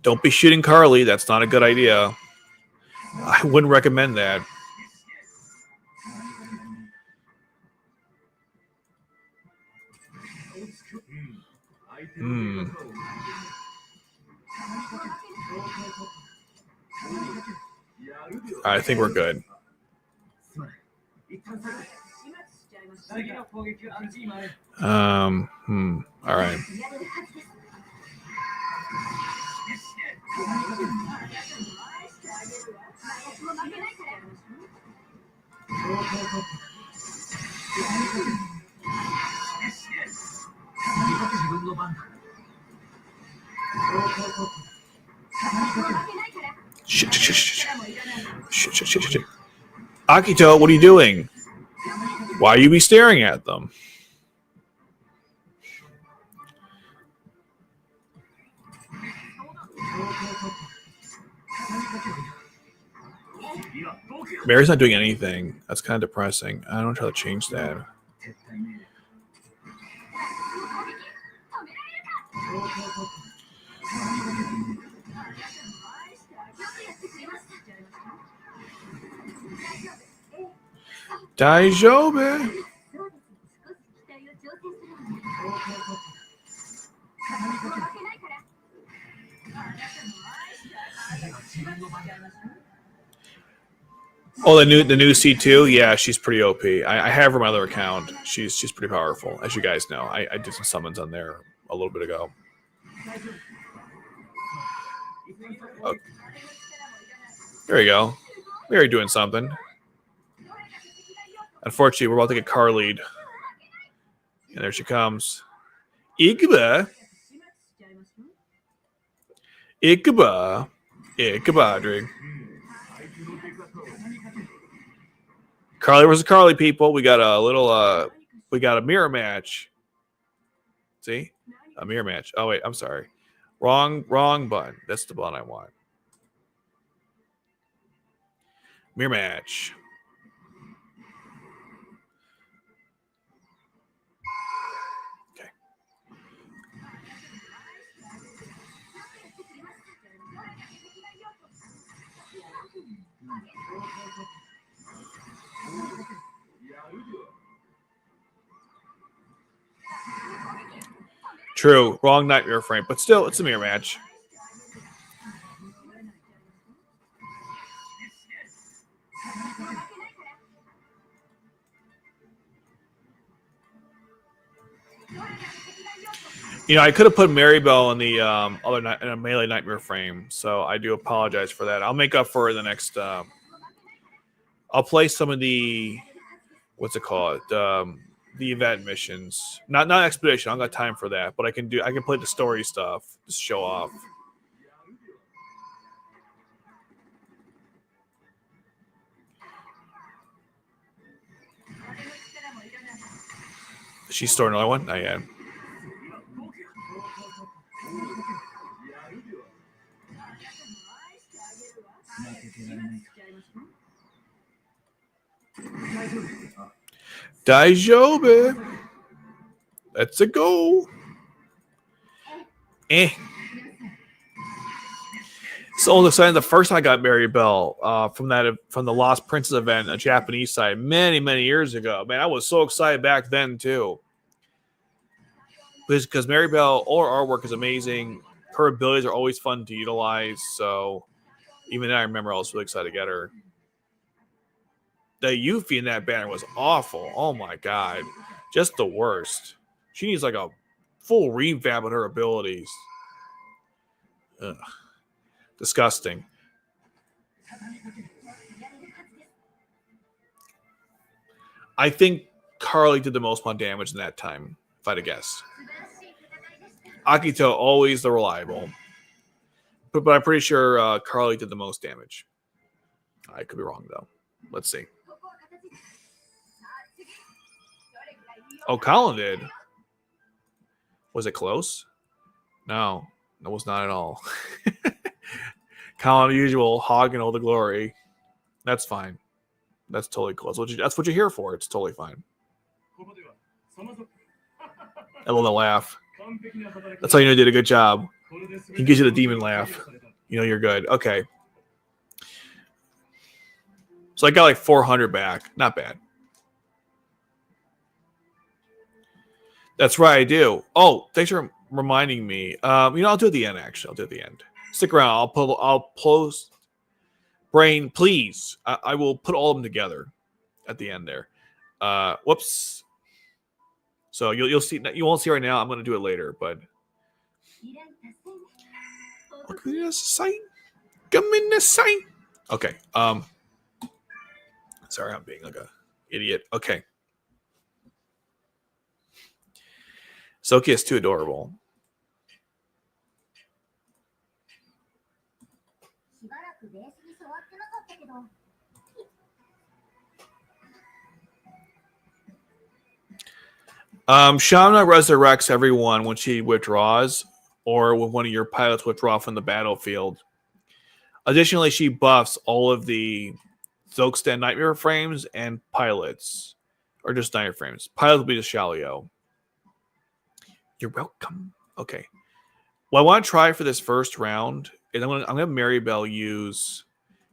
Don't be shooting Carly. That's not a good idea. I wouldn't recommend that. I think we're good. All right. Shit. Akito, what are you doing? Why are you be staring at them? Mary's not doing anything. That's kind of depressing. I don't try to change that. Daijoubu. Oh, the new C2, yeah, she's pretty OP. I have her on my other account. She's pretty powerful, as you guys know. I did some summons on there a little bit ago. Oh. There you go. Mary doing something. Unfortunately, we're about to get Carlied. And there she comes. Igba. Igba. Drink. Carly versus Carly, people. We got a little we got a mirror match. See? A mirror match. Oh wait, I'm sorry. Wrong button. That's the button I want. Mirror match. Okay. True. Wrong nightmare frame, but still, it's a mirror match. You know, I could have put Marrybell in the other in a melee nightmare frame, so I do apologize for that. I'll make up for it in the next. I'll play some of the what's it called? The event missions, not expedition. I don't got time for that, but I can play the story stuff, just show off. Is she storing another one? Not yet. Daijoubu. Let's go. So excited. The first time I got Marrybell from the Lost Princess event, a Japanese side, many years ago. Man, I was so excited back then too. Because Marrybell or artwork is amazing. Her abilities are always fun to utilize. So even then, I remember I was really excited to get her. The Yuffie in that banner was awful. Oh my god. Just the worst. She needs like a full revamp of her abilities. Ugh. Disgusting. I think Carly did the most amount of damage in that time, if I had to guess. Akito, always the reliable. But I'm pretty sure Carly did the most damage. I could be wrong, though. Let's see. Oh, Kallen did. Was it close? No, it was not at all. Kallen, usual, hogging all the glory. That's fine. That's totally cool. That's what you're here for. It's totally fine. A little laugh. That's how you know you did a good job. He gives you the demon laugh. You know you're good. Okay. So I got like 400 back. Not bad. That's right, I do. Oh, thanks for reminding me. I'll do it at the end, actually. I'll do it at the end. Stick around. I'll post. Brain, please. I will put all of them together at the end there. Whoops. So you'll see. You won't see right now. I'm going to do it later, but. Okay. Sorry, I'm being like a idiot. Okay. Sokkia is too adorable. Shamna resurrects everyone when she withdraws or when one of your pilots withdraw from the battlefield. Additionally, she buffs all of the Sokkia Nightmare frames and pilots. Or just Nightmare frames. Pilots will be just Shalio. You're welcome. Okay. What I want to try for this first round is I'm gonna Marrybell use.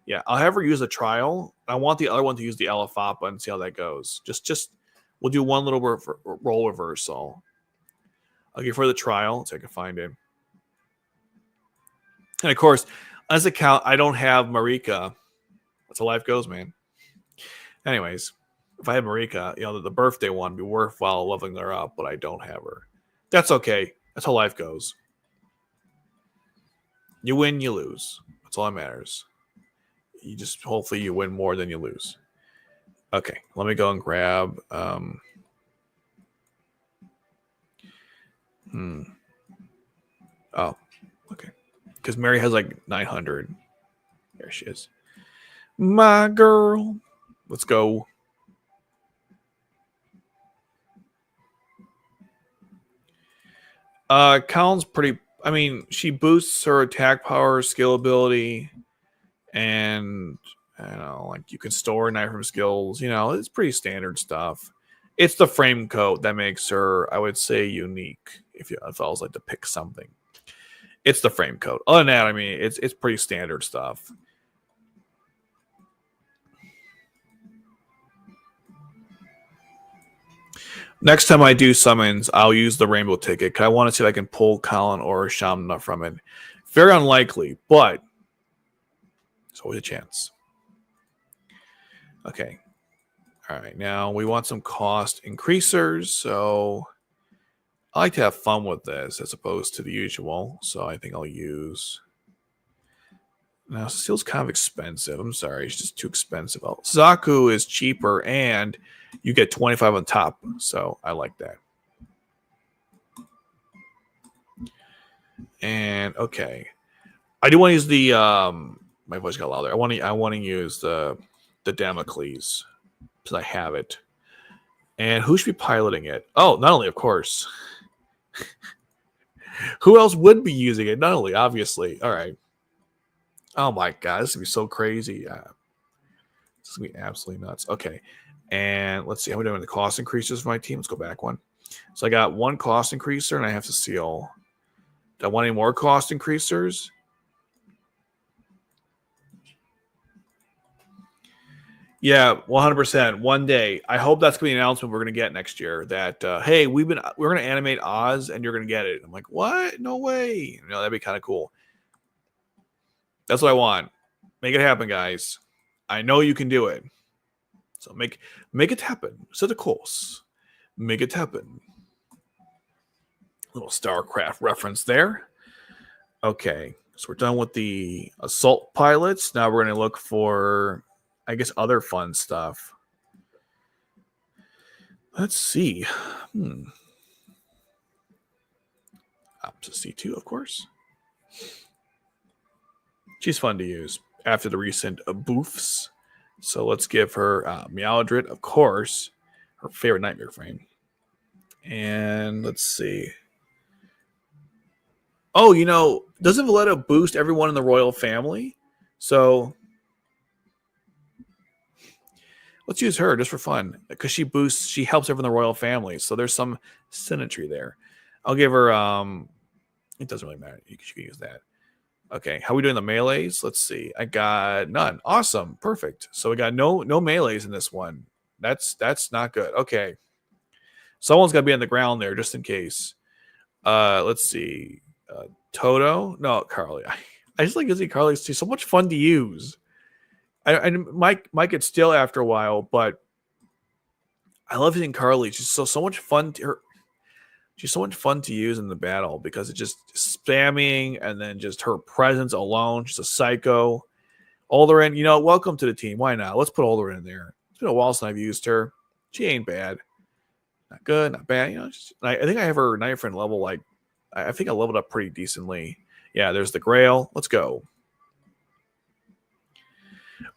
Yeah, I'll have her use a trial. I want the other one to use the Alifapa and see how that goes. Just we'll do one little role reversal. I'll give her the trial so I can find it. And of course, as a count, I don't have Marika. That's how life goes, man. Anyways, if I had Marika, the birthday one would be worthwhile leveling her up, but I don't have her. That's okay. That's how life goes. You win, you lose. That's all that matters. You just hopefully you win more than you lose. Okay, let me go and grab. Oh, okay. Because Mary has like 900. There she is. My girl. Let's go. Kallen's pretty. I mean, she boosts her attack power, skill ability, and like you can store knife from skills. It's pretty standard stuff. It's the frame coat that makes her, I would say, unique. If I was like to pick something, it's the frame coat. Other than that, I mean, it's pretty standard stuff. Next time I do summons, I'll use the rainbow ticket because I want to see if I can pull Kallen or Shamna from it. Very unlikely, but it's always a chance. Okay. All right. Now we want some cost increasers. So I like to have fun with this as opposed to the usual. So I think I'll use. Now, Cecile's kind of expensive. I'm sorry. It's just too expensive. Zaku is cheaper and you get 25 on top. So I like that. And okay. I do want to use the my voice got louder. I want to use the Damocles because I have it. And who should be piloting it? Oh, Nunnally, of course. Who else would be using it? Nunnally, obviously. All right. Oh my god, this is gonna be so crazy. This is gonna be absolutely nuts. Okay. And let's see how we're doing the cost increases for my team. Let's go back one. So I got one cost increaser and I have to seal. Do I want any more cost increasers? Yeah, 100%. One day. I hope that's gonna be an announcement we're gonna get next year. That hey, we're gonna animate Oz and you're gonna get it. I'm like, what? No way. That'd be kind of cool. That's what I want. Make it happen, guys. I know you can do it. So make it happen. Set a course. Make it happen. Little StarCraft reference there. Okay, so we're done with the assault pilots. Now we're going to look for, I guess, other fun stuff. Let's see. Up to C2, of course. She's fun to use after the recent boofs. So let's give her Meowdrit, of course, her favorite nightmare frame. And let's see. Oh, doesn't Valletta boost everyone in the royal family? So let's use her just for fun because she helps everyone in the royal family. So there's some symmetry there. I'll give her, it doesn't really matter. You can use that. Okay, how are we doing the melees? Let's see. I got none. Awesome. Perfect. So we got no melees in this one. That's not good. Okay. Someone's got to be on the ground there just in case. Let's see. Toto? No, Carly. I just like to see Carly. She's so much fun to use. I might get still after a while, but I love using Carly. She's so much fun to her. She's so much fun to use in the battle because it's just spamming and then just her presence alone. She's a psycho. Oldrin, welcome to the team. Why not? Let's put Oldrin in there. It's been a while since I've used her. She ain't bad. Not good, not bad. I think I have her Night Friend level, like, I think I leveled up pretty decently. Yeah, there's the Grail. Let's go.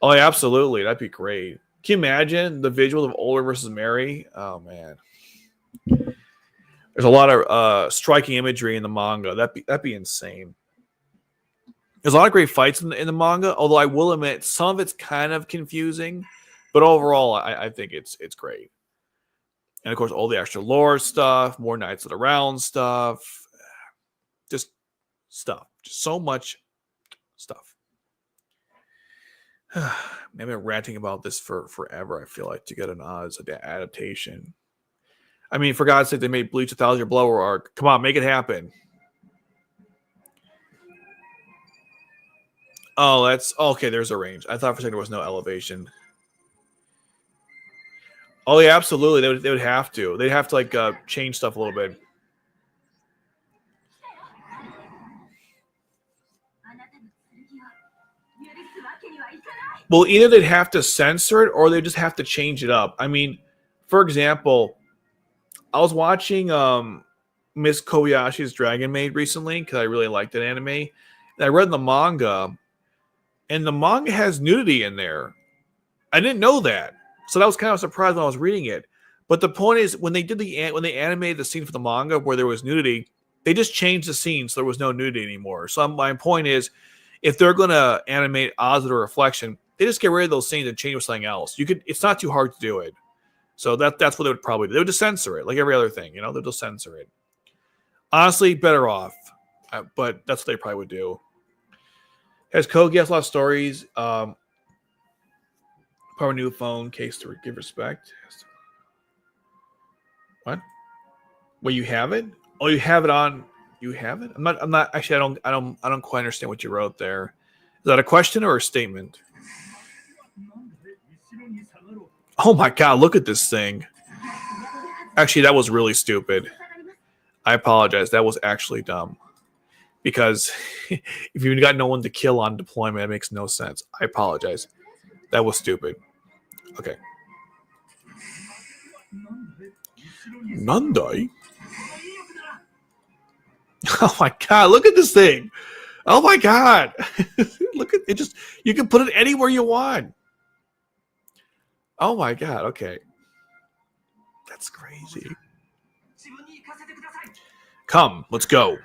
Oh, yeah, absolutely. That'd be great. Can you imagine the visual of Oldrin versus Mary? Oh, man. There's a lot of striking imagery in the manga. That'd be insane. There's a lot of great fights in the manga, although I will admit some of it's kind of confusing. But overall, I think it's great. And of course, all the extra lore stuff, more Knights of the Round stuff, just stuff. Just so much stuff. Maybe I'm ranting about this for forever. I feel like to get an Oz adaptation. I mean, for God's sake, they made Bleach 1,000-Year Blower arc. Come on, make it happen. Oh, that's okay. There's a range. I thought for a second there was no elevation. Oh yeah, absolutely. They would have to. They'd have to like change stuff a little bit. Well, either they'd have to censor it or they just have to change it up. I mean, for example, I was watching Miss Kobayashi's Dragon Maid recently because I really liked that anime. And I read the manga, and the manga has nudity in there. I didn't know that. So that was kind of surprised when I was reading it. But the point is, when they animated the scene for the manga where there was nudity, they just changed the scene so there was no nudity anymore. So my point is, if they're going to animate Oz or Reflection, they just get rid of those scenes and change with something else. It's not too hard to do it. So that's what they would probably do. They would just censor it, like every other thing. They'll just censor it. Honestly, better off. But that's what they probably would do. Has Kogi has a lot of stories. Power new phone case to give respect. What? Well, you have it? Oh, you have it on. You have it? I'm not actually. I don't quite understand what you wrote there. Is that a question or a statement? Oh my god! Look at this thing. Actually, that was really stupid. I apologize. That was actually dumb. Because if you've got no one to kill on deployment, it makes no sense. I apologize. That was stupid. Okay. Nandai? Oh my god, look at this thing. Oh my god. Look at it, just you can put it anywhere you want. Oh my god, okay. That's crazy. Come, let's go.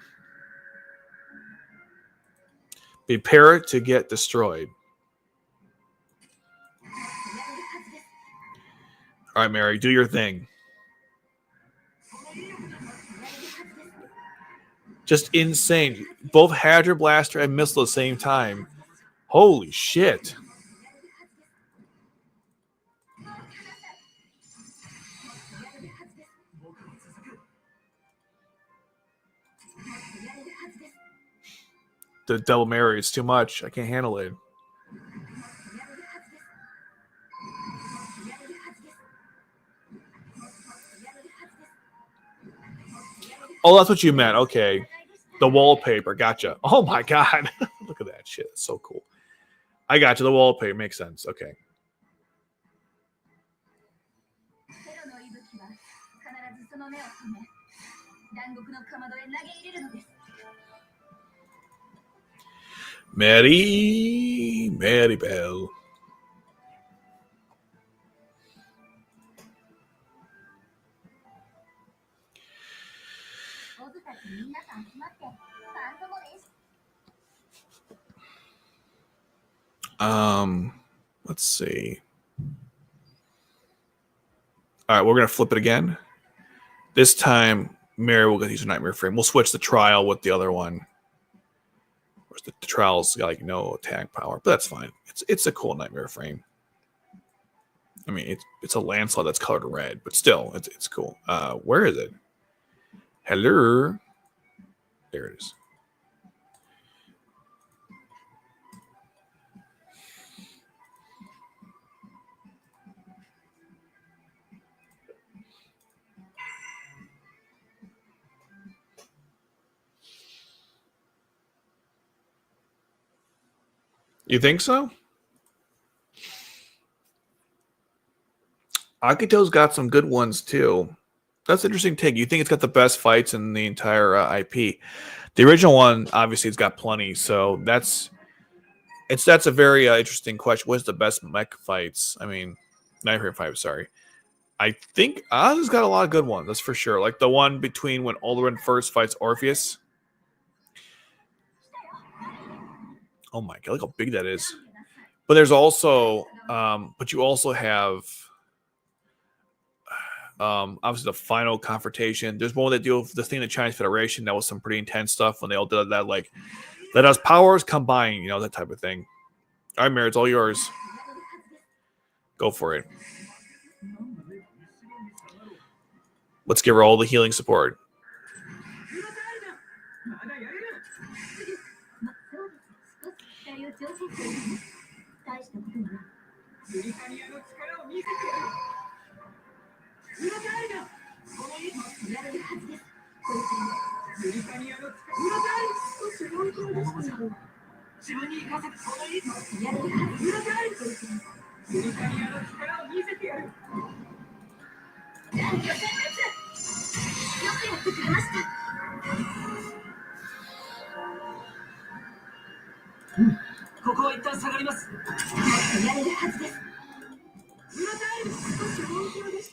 Prepare to get destroyed. All right, Mary, do your thing. Just insane. Both Hadra Blaster and Missile at the same time. Holy shit. The Devil Mary is too much. I can't handle it. Oh, that's what you meant. Okay. The wallpaper. Gotcha. Oh my god. Look at that shit. It's so cool. I got you. The wallpaper makes sense. Okay. Marrybell. Let's see. All right, we're gonna flip it again. This time, Mary will get to use a nightmare frame. We'll switch the trial with the other one. The trial's got like no attack power, but that's fine. It's a cool nightmare frame. I mean, it's a Lancelot that's colored red, but still, it's cool. Where is it? Hello. There it is. You think so? Akito's got some good ones too. That's an interesting take. You think it's got the best fights in the entire IP? The original one, obviously, it's got plenty. So that's a very interesting question. What's the best mech fights? I mean, Nightmare fights. Sorry, I think Oz has got a lot of good ones. That's for sure. Like the one between when Oldrin first fights Orpheus. Oh my god, look how big that is. But there's also, but you also have, obviously the final confrontation. There's one that deal with the thing in the Chinese Federation. That was some pretty intense stuff when they all did that, like, let us powers combine, you know, that type of thing. All right, Mary, it's all yours. Go for it. Let's give her all the healing support.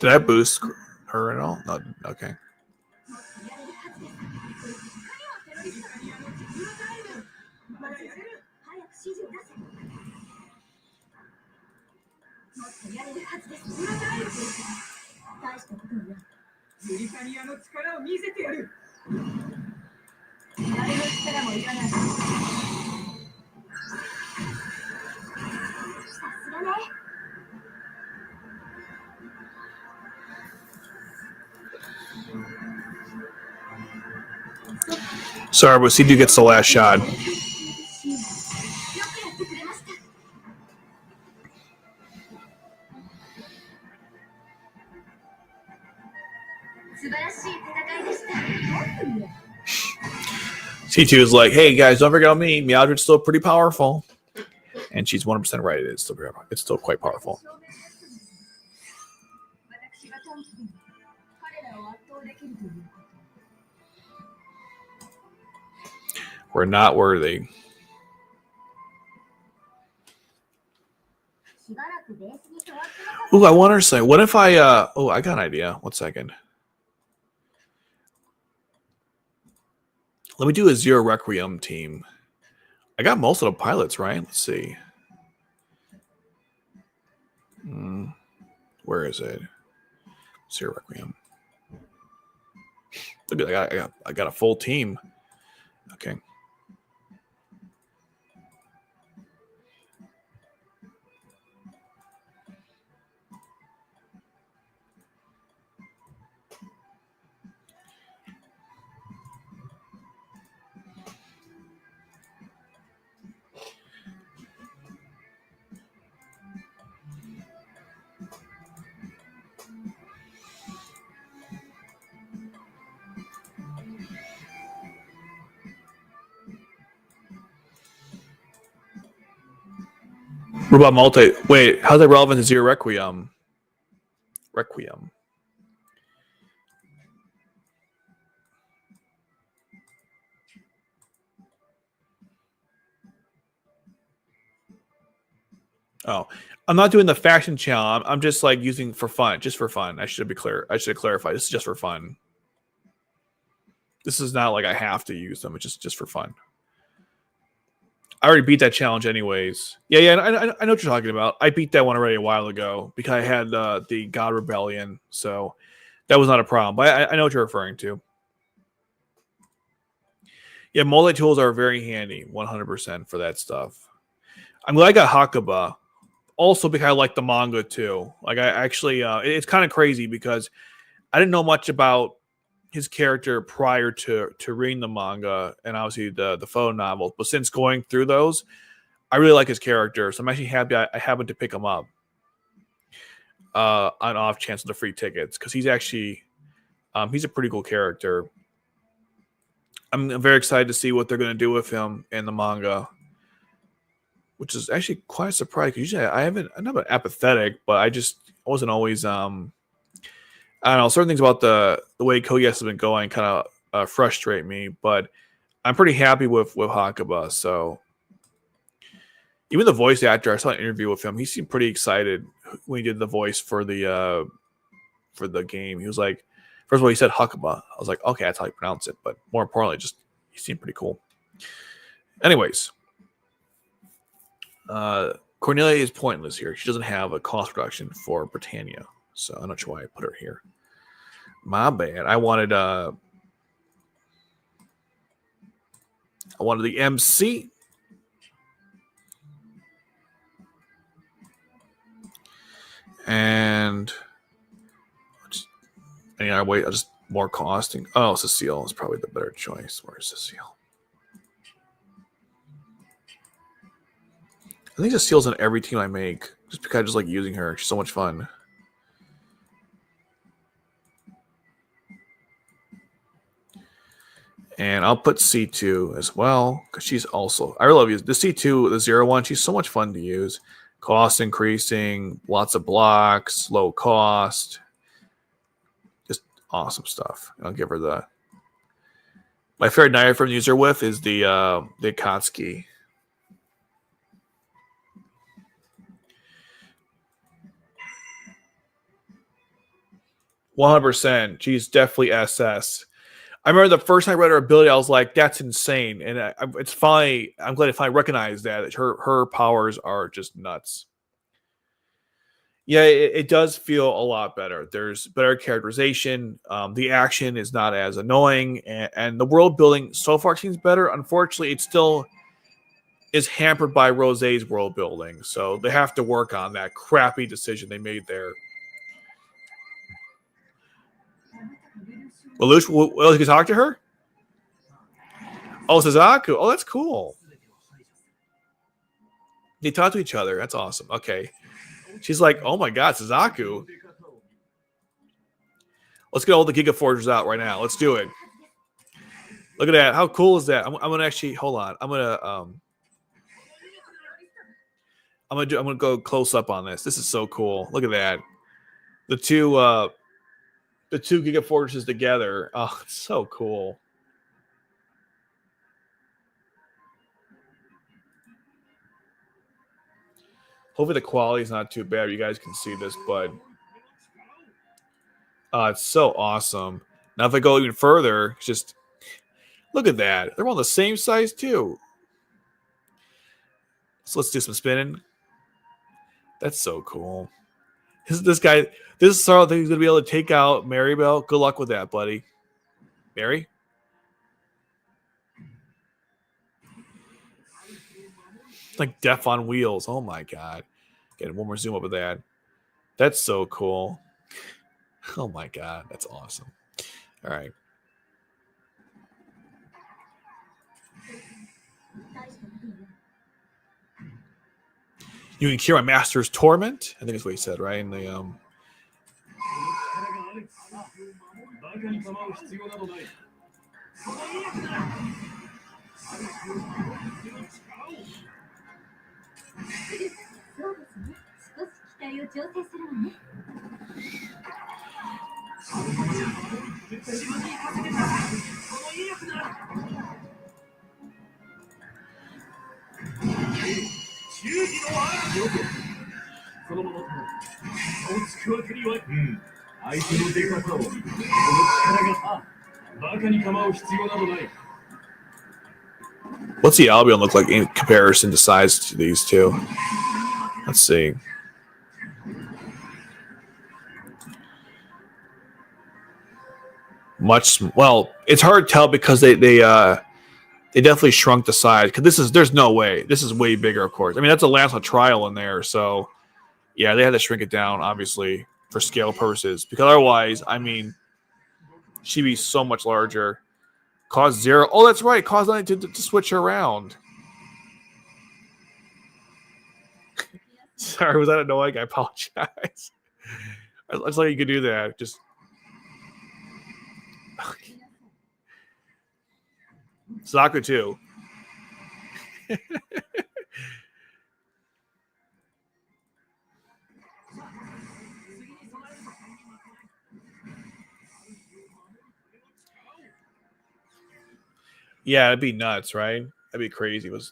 Did I boost her at all? No, okay. Sorry, but C2 gets the last shot. C2 is like, hey guys, don't forget about me. Meowdred's still pretty powerful. And she's 100% right. It's still quite powerful. We're not worthy. Ooh, I want her to say, what if I, I got an idea. 1 second. Let me do a Zero Requiem team. I got most of the pilots, right? Let's see. Where is it? Zero Requiem. Look at that. I got a full team. Okay. What about multi? Wait, how's that relevant to Zero Requiem? Requiem. Oh, I'm not doing the fashion challenge. I'm just like using for fun, just for fun. I should be clear. I should clarify. This is just for fun. This is not like I have to use them. It's just for fun. I already beat that challenge anyways. Yeah. I know what you're talking about. I beat that one already a while ago because I had the God Rebellion, so that was not a problem. But I know what you're referring to. Yeah, multi-tools are very handy, 100% for that stuff. I'm glad I got Hakuba. Also because I like the manga too. Like I actually, it's kind of crazy because I didn't know much about his character prior to reading the manga and obviously the photo novels. But since going through those, I really like his character. So I'm actually happy I happened to pick him up on off chance of the free tickets because he's actually he's a pretty cool character. I'm very excited to see what they're going to do with him in the manga, which is actually quite a surprise because usually I'm not apathetic, but I wasn't always I don't know, certain things about the way Koyes has been going kind of frustrate me, but I'm pretty happy with Hakuba. So even the voice actor, I saw an interview with him. He seemed pretty excited when he did the voice for the game. He was like, first of all, he said Hakuba. I was like, okay, that's how you pronounce it. But more importantly, just he seemed pretty cool. Anyways, Cornelia is pointless here. She doesn't have a cost reduction for Britannia, so I'm not sure why I put her here. My bad. I wanted the MC. And wait, I'll just more costing. Oh, Cecile is probably the better choice. Where's Cecile? I think Cecile's on every team I make, just because I just like using her. She's so much fun. And I'll put C2 as well, because she's also, I really love using the C2, the 0-1. She's so much fun to use. Cost increasing, lots of blocks, low cost. Just awesome stuff. I'll give her the. My favorite knife from user with is the Akatsuki. 100%. She's definitely SS. I remember the first time I read her ability, I was like, "That's insane!" And it's finally, I'm glad to finally recognize that her powers are just nuts. Yeah, it does feel a lot better. There's better characterization. The action is not as annoying, and the world building so far seems better. Unfortunately, it still is hampered by Rosé's world building, so they have to work on that crappy decision they made there. Lelouch, you can talk to her? Oh, Suzaku. Oh, that's cool. They talk to each other. That's awesome. Okay. She's like, oh my God, Suzaku. Let's get all the Gigaforgers out right now. Let's do it. Look at that. How cool is that? I'm gonna actually hold on. I'm gonna go close up on this. This is so cool. Look at that. The two Gigaforges together. Oh, it's so cool. Hopefully the quality is not too bad. You guys can see this, but it's so awesome. Now, if I go even further, just look at that. They're all the same size too. So let's do some spinning. That's so cool. This guy, this Sorrow thing is going to be able to take out Marrybell. Good luck with that, buddy. Mary? Like Death on Wheels. Oh my God. Get one more zoom up of that. That's so cool. Oh my God. That's awesome. All right. You can cure my master's torment. I think that's what he said, right? In the What's the Albion look like in comparison to size to these two? Let's see. Well, it's hard to tell because they definitely shrunk the size, because there's no way. This is way bigger, of course. I mean, that's a Lancelot trial in there, so yeah, they had to shrink it down, obviously, for scale purposes, because otherwise, I mean, she'd be so much larger. Cause 0. Oh, that's right. Cause 9 to switch her around. Sorry, was that annoying? I apologize. I just thought you could do that. Just Sokka too. Yeah, it'd be nuts, right? That'd be crazy. It was.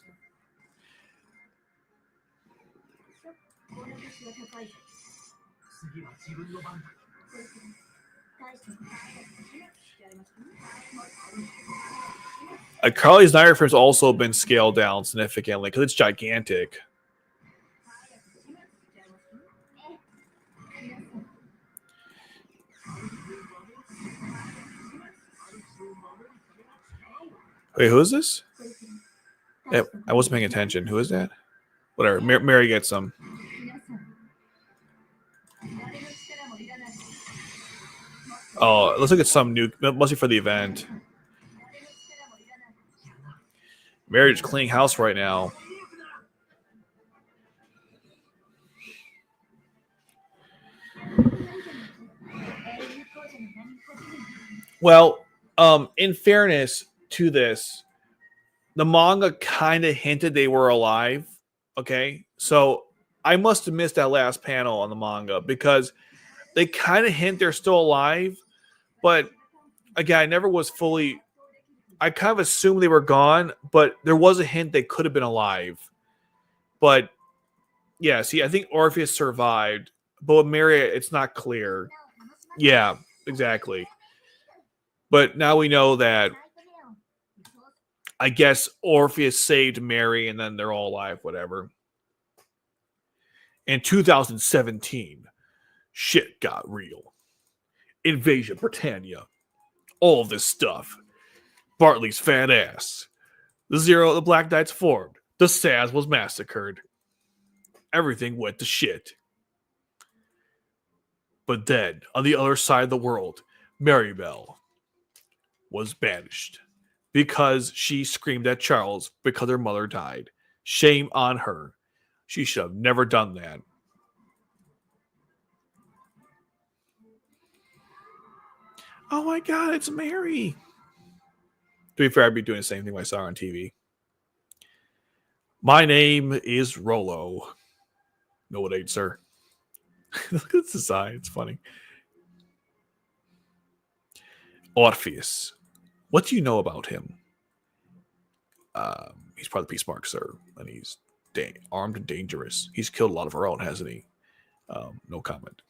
Carly's Nightframe's also been scaled down significantly because it's gigantic. Wait, who is this? I wasn't paying attention. Who is that? Whatever. Mary gets some. Oh, let's look at some new. Mostly for the event. Mary's cleaning house right now. Well, in fairness to this, the manga kind of hinted they were alive. Okay, so I must have missed that last panel on the manga because they kind of hint they're still alive, but again, I never was fully. I kind of assumed they were gone, but there was a hint they could have been alive. But yeah, see, I think Orpheus survived, but with Mary, it's not clear. Yeah, exactly. But now we know that I guess Orpheus saved Mary and then they're all alive, whatever. In 2017, shit got real. Invasion Britannia. All of this stuff. Bartley's fat ass. The Black Knights formed. The Saz was massacred. Everything went to shit. But then, on the other side of the world, Marrybell was banished because she screamed at Charles because her mother died. Shame on her. She should have never done that. Oh my god, it's Mary. To be fair, I'd be doing the same thing I saw on TV. My name is Rolo. No, it ain't, sir. Look at the side. It's funny. Orpheus. What do you know about him? He's part of the Peace Mark, sir. And he's armed and dangerous. He's killed a lot of our own, hasn't he? No comment.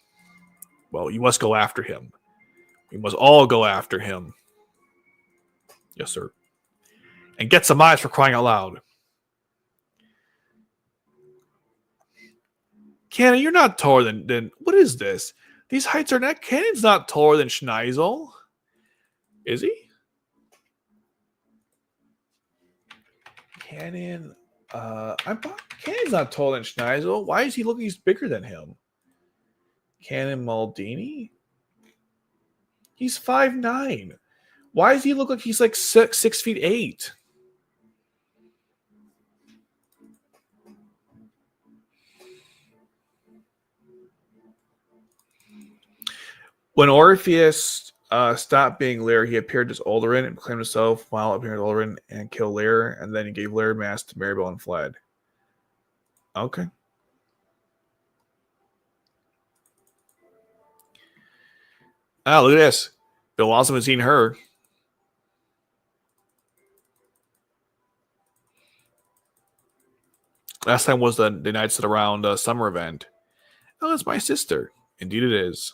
Well, you must go after him. We must all go after him. Yes, sir. And get some eyes for crying out loud. Cannon, you're not taller than what is this? These heights are not. Cannon's not taller than Schneisel. Is he? Cannon. Cannon's not taller than Schneisel. Why is he looking? He's bigger than him. Cannon Maldini. He's 5'9". Why does he look like he's like 6'8"? When Orpheus stopped being Lear, he appeared as Oldrin and proclaimed himself while appearing as Oldrin and killed Lear, and then he gave Lear mask to Marrybell and fled. Okay. Oh, look at this. Bill Awesome has seen her. Last time was the Nights at Around summer event. Oh, that's my sister. Indeed it is.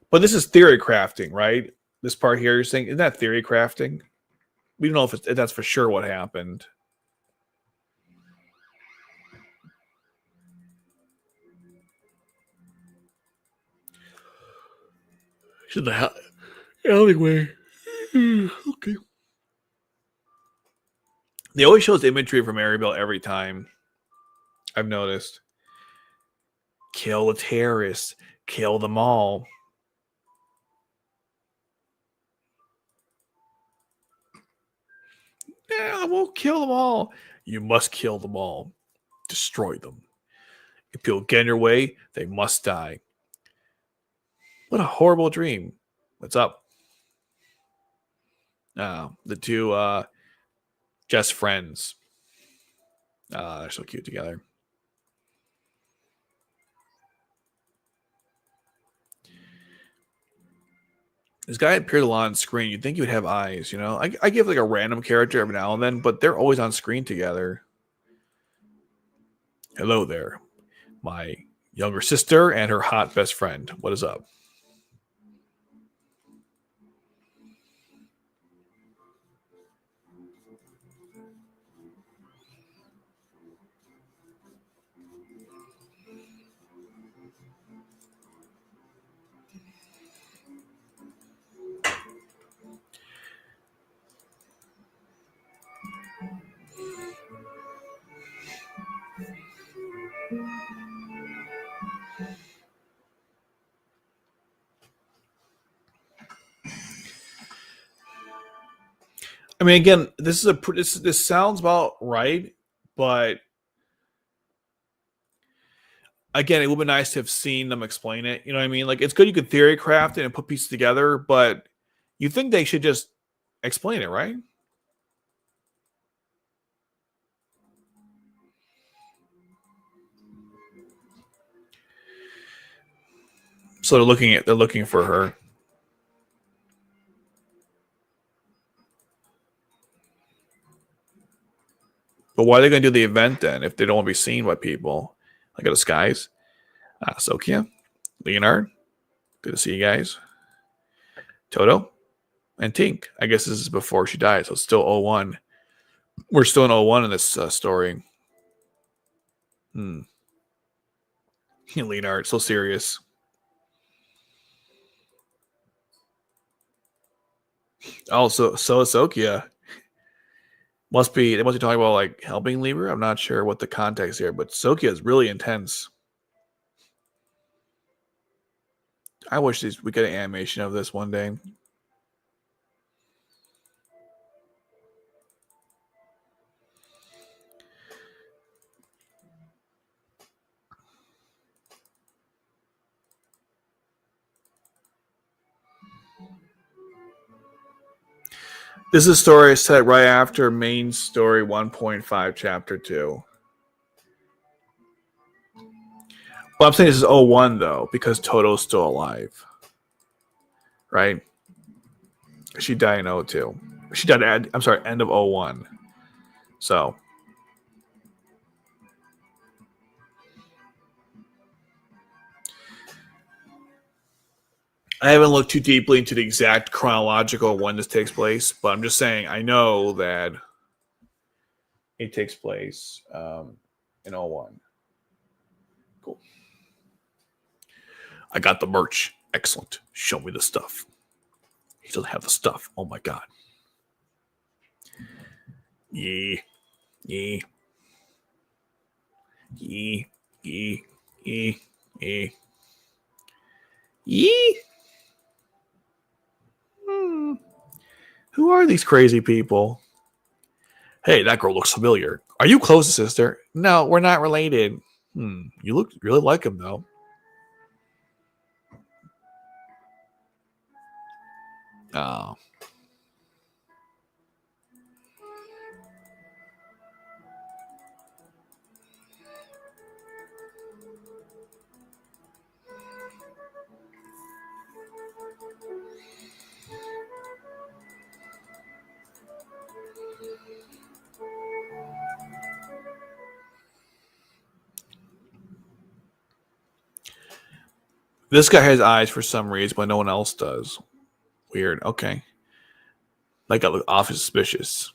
But this is theory crafting, right? This part here, you're saying, isn't that theory crafting? We don't know if that's for sure what happened. Should the alleyway. Okay. They always show imagery from Marrybell every time. I've noticed. Kill the terrorists. Kill them all. Yeah, I won't kill them all. You must kill them all. Destroy them. If people get in your way, they must die. What a horrible dream. What's up? The two just friends. They're so cute together. This guy appeared a lot on screen. You'd think he would have eyes, you know? I give like a random character every now and then, but they're always on screen together. Hello there. My younger sister and her hot best friend. What is up? I mean, again, this sounds about right, but again, it would be nice to have seen them explain it. You know what I mean? Like, it's good you could theory craft it and put pieces together, but you think they should just explain it, right? So they're looking for her. But why are they going to do the event then if they don't want to be seen by people? Like a disguise? Sokkia, Leonard, good to see you guys. Toto, and Tink. I guess this is before she died, so it's still 01. We're still in 01 in this story. Leonard, so serious. Oh, so is Sokkia. They must be talking about like helping Libra. I'm not sure what the context here, but Sokkia is really intense. I wish we get an animation of this one day. This is a story set right after main story 1.5 chapter 2. Well, I'm saying this is 01 though, because Toto's still alive. Right? She died in 02. She died end of 01. So I haven't looked too deeply into the exact chronological when this takes place, but I'm just saying I know that it takes place in 01. Cool. I got the merch. Excellent. Show me the stuff. He doesn't have the stuff. Oh my god. Yeah. Yeah. Yeah. Yeah. Yeah. Yeah. Yeah. Who are these crazy people? Hey, that girl looks familiar. Are you close, sister? No, we're not related. You look really like him, though. Oh. This guy has eyes for some reason, but no one else does. Weird. Okay. Like I look awfully suspicious.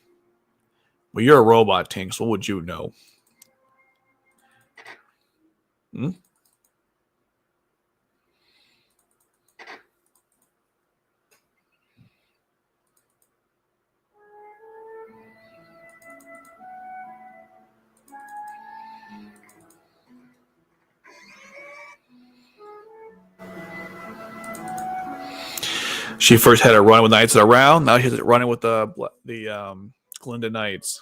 Well, you're a robot, Tink, so what would you know? She first had a run with Knights around. Now she's running with the Glinda Knights.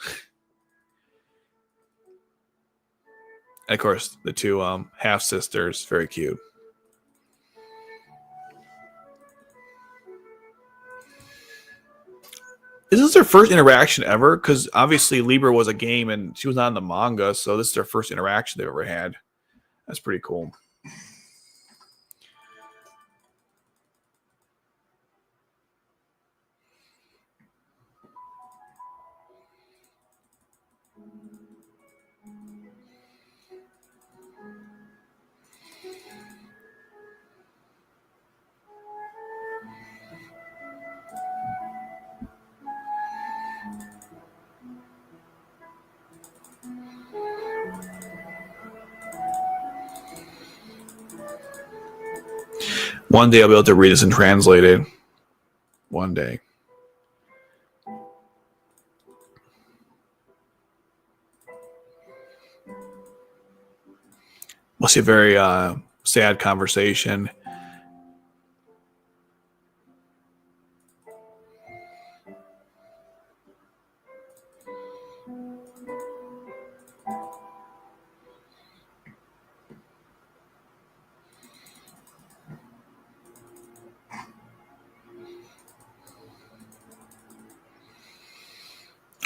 And of course, the two half sisters. Very cute. Is this their first interaction ever? Because obviously Libra was a game and she was not in the manga, so this is their first interaction they've ever had. That's pretty cool. One day I'll be able to read this and translate it. One day. Must be a very sad conversation.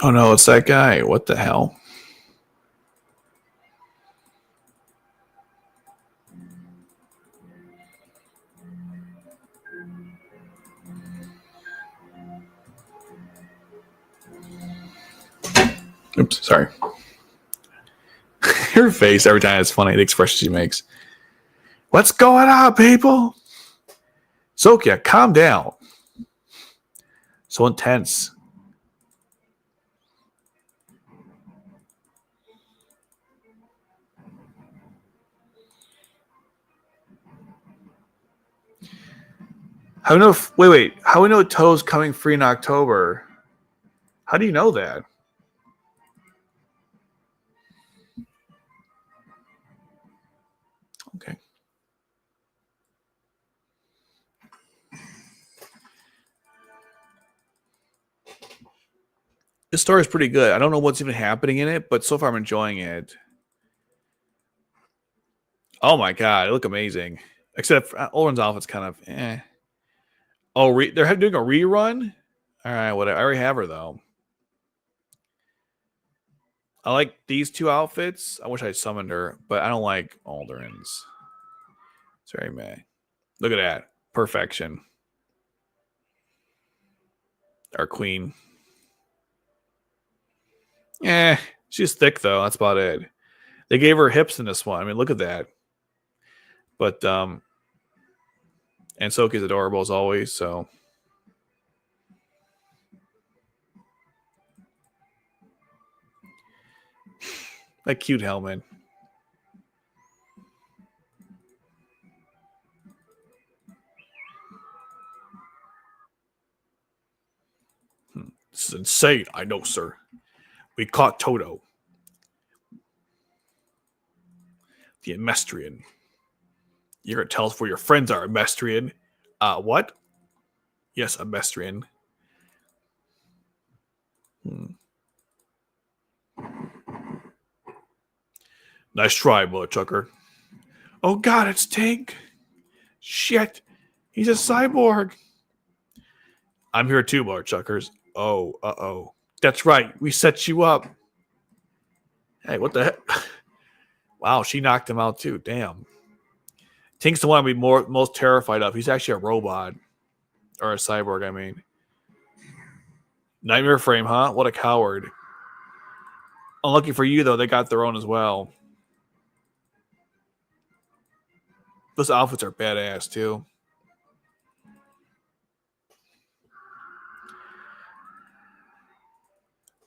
Oh no, it's that guy. What the hell? Oops, sorry. Her face every time is funny, the expression she makes. What's going on, people? Sokkia, calm down. So intense. How do we know? Wait. How do we know Toe's coming free in October? How do you know that? Okay. This story is pretty good. I don't know what's even happening in it, but so far I'm enjoying it. Oh my god, it look amazing. Except Oldrin's outfit's kind of eh. Oh, they're doing a rerun? All right, whatever. I already have her, though. I like these two outfits. I wish I summoned her, but I don't like Oldrin's. It's very meh. Look at that. Perfection. Our queen. She's thick, though. That's about it. They gave her hips in this one. I mean, look at that. But, and Sokkia's adorable as always, so. That cute helmet. This is insane. I know, sir. We caught Toto. The Emestrian. You're going to tell us where your friends are, Emestrian. What? Yes, Emestrian. Nice try, Bloodchucker. Oh god, it's Tank. Shit. He's a cyborg. I'm here too, Bloodchuckers. Oh, uh-oh. That's right. We set you up. Hey, what the heck? Wow, she knocked him out too. Damn. Tank's the one I'd be most terrified of. He's actually a robot. Or a cyborg, I mean. Nightmare frame, huh? What a coward. Unlucky for you, though, they got their own as well. Those outfits are badass, too.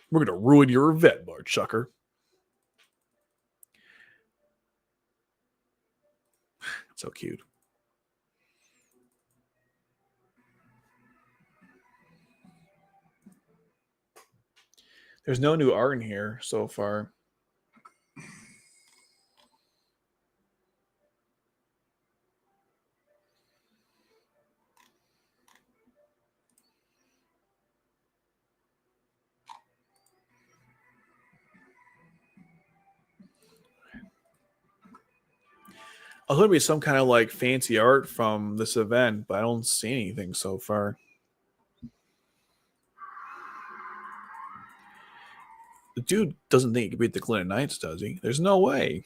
We're going to ruin your event, Bloodchucker. So cute. There's no new art in here so far. There's going to be some kind of like fancy art from this event, but I don't see anything so far. The dude doesn't think he can beat the Glinda Knights, does he? There's no way.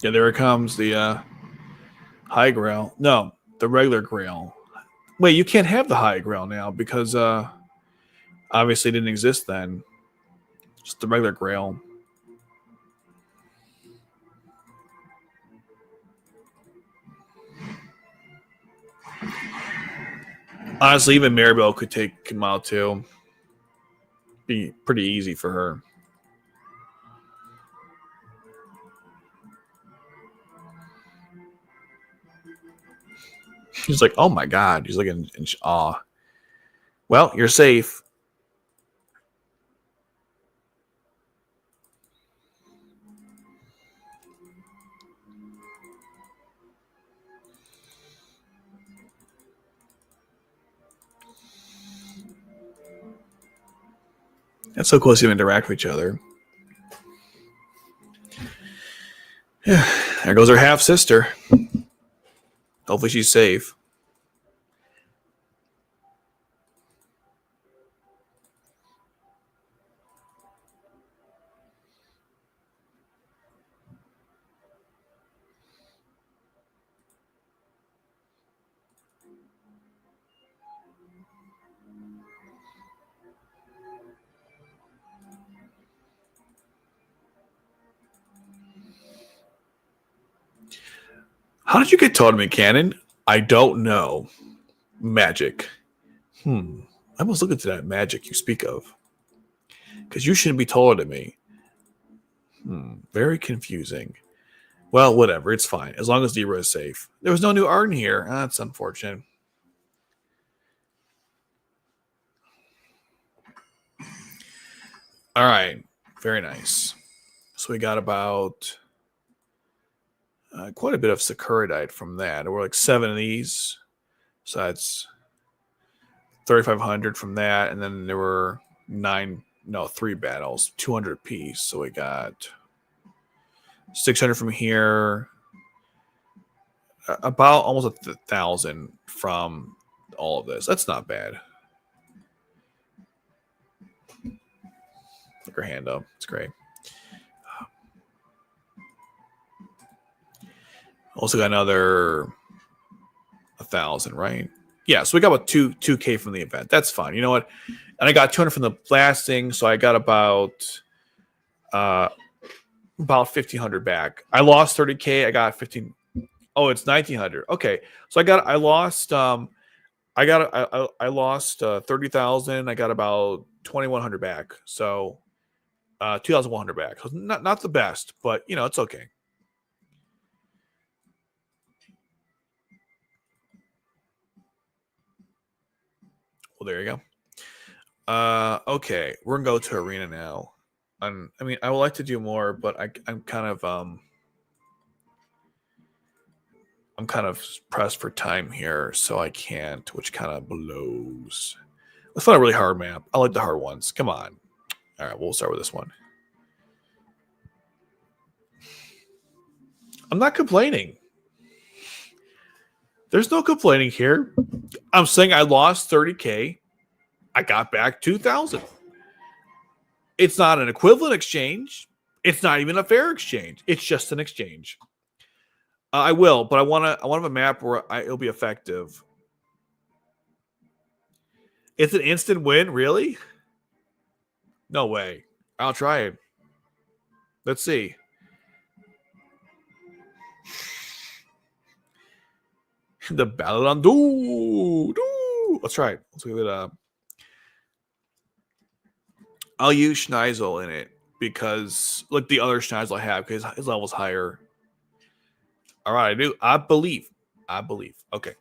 Yeah, there it comes, the high grail. No, the regular grail. Wait, you can't have the high grail now because obviously it didn't exist then. Just the regular grail. Honestly, even Marrybell could take him out too. Be pretty easy for her. He's like, oh my god. He's like in awe. Well, you're safe. That's so close to interact with each other. There goes her half sister. Hopefully she's safe. How did you get totem cannon? I don't know. Magic. I must look into that magic you speak of. Because you shouldn't be taller than me. Very confusing. Well, whatever. It's fine. As long as Libra is safe. There was no new art in here. That's unfortunate. All right. Very nice. So we got about quite a bit of Sakuradite from that. There were like 7 of these. So that's 3,500 from that. And then there were 3 battles, 200 apiece. So we got 600 from here. About almost 1,000 from all of this. That's not bad. Look her hand up. It's great. Also got another 1,000, right? Yeah, so we got about 2K from the event. That's fine. You know what? And I got 200 from the blasting, so I got about 1,500 back. I lost 30K. I got 15. Oh, it's 1,900. Okay, so I lost 30,000. I got about 2,100 back. So 2,100 back. So not the best, but you know it's okay. Well, there you go. Okay, we're gonna go to arena now. I mean, I would like to do more, but I'm kind of pressed for time here, so I can't, which kind of blows. Let's find a really hard map. I like the hard ones. Come on. All right, we'll start with this one. I'm not complaining. There's no complaining here. I'm saying I lost 30K. I got back 2,000. It's not an equivalent exchange. It's not even a fair exchange. It's just an exchange. I will, but I want to have a map where it'll be effective. It's an instant win, really? No way. I'll try it. Let's see. The Battle on Do. Let's try it. Let's give it a. I'll use Schneisel in it because look, the other Schneisel I have because his level's higher. All right, I do. I believe. Okay.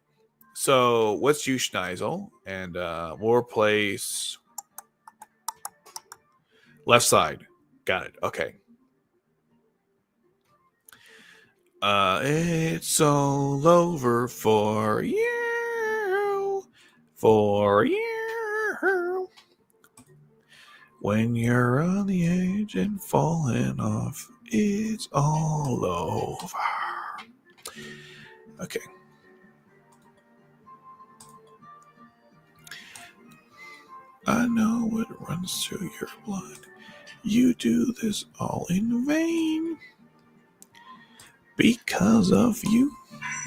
So let's use Schneisel and we'll replace left side. Got it. Okay. It's all over for you. For you. When you're on the edge and falling off, it's all over. Okay. I know it runs through your blood. You do this all in vain. Because of you,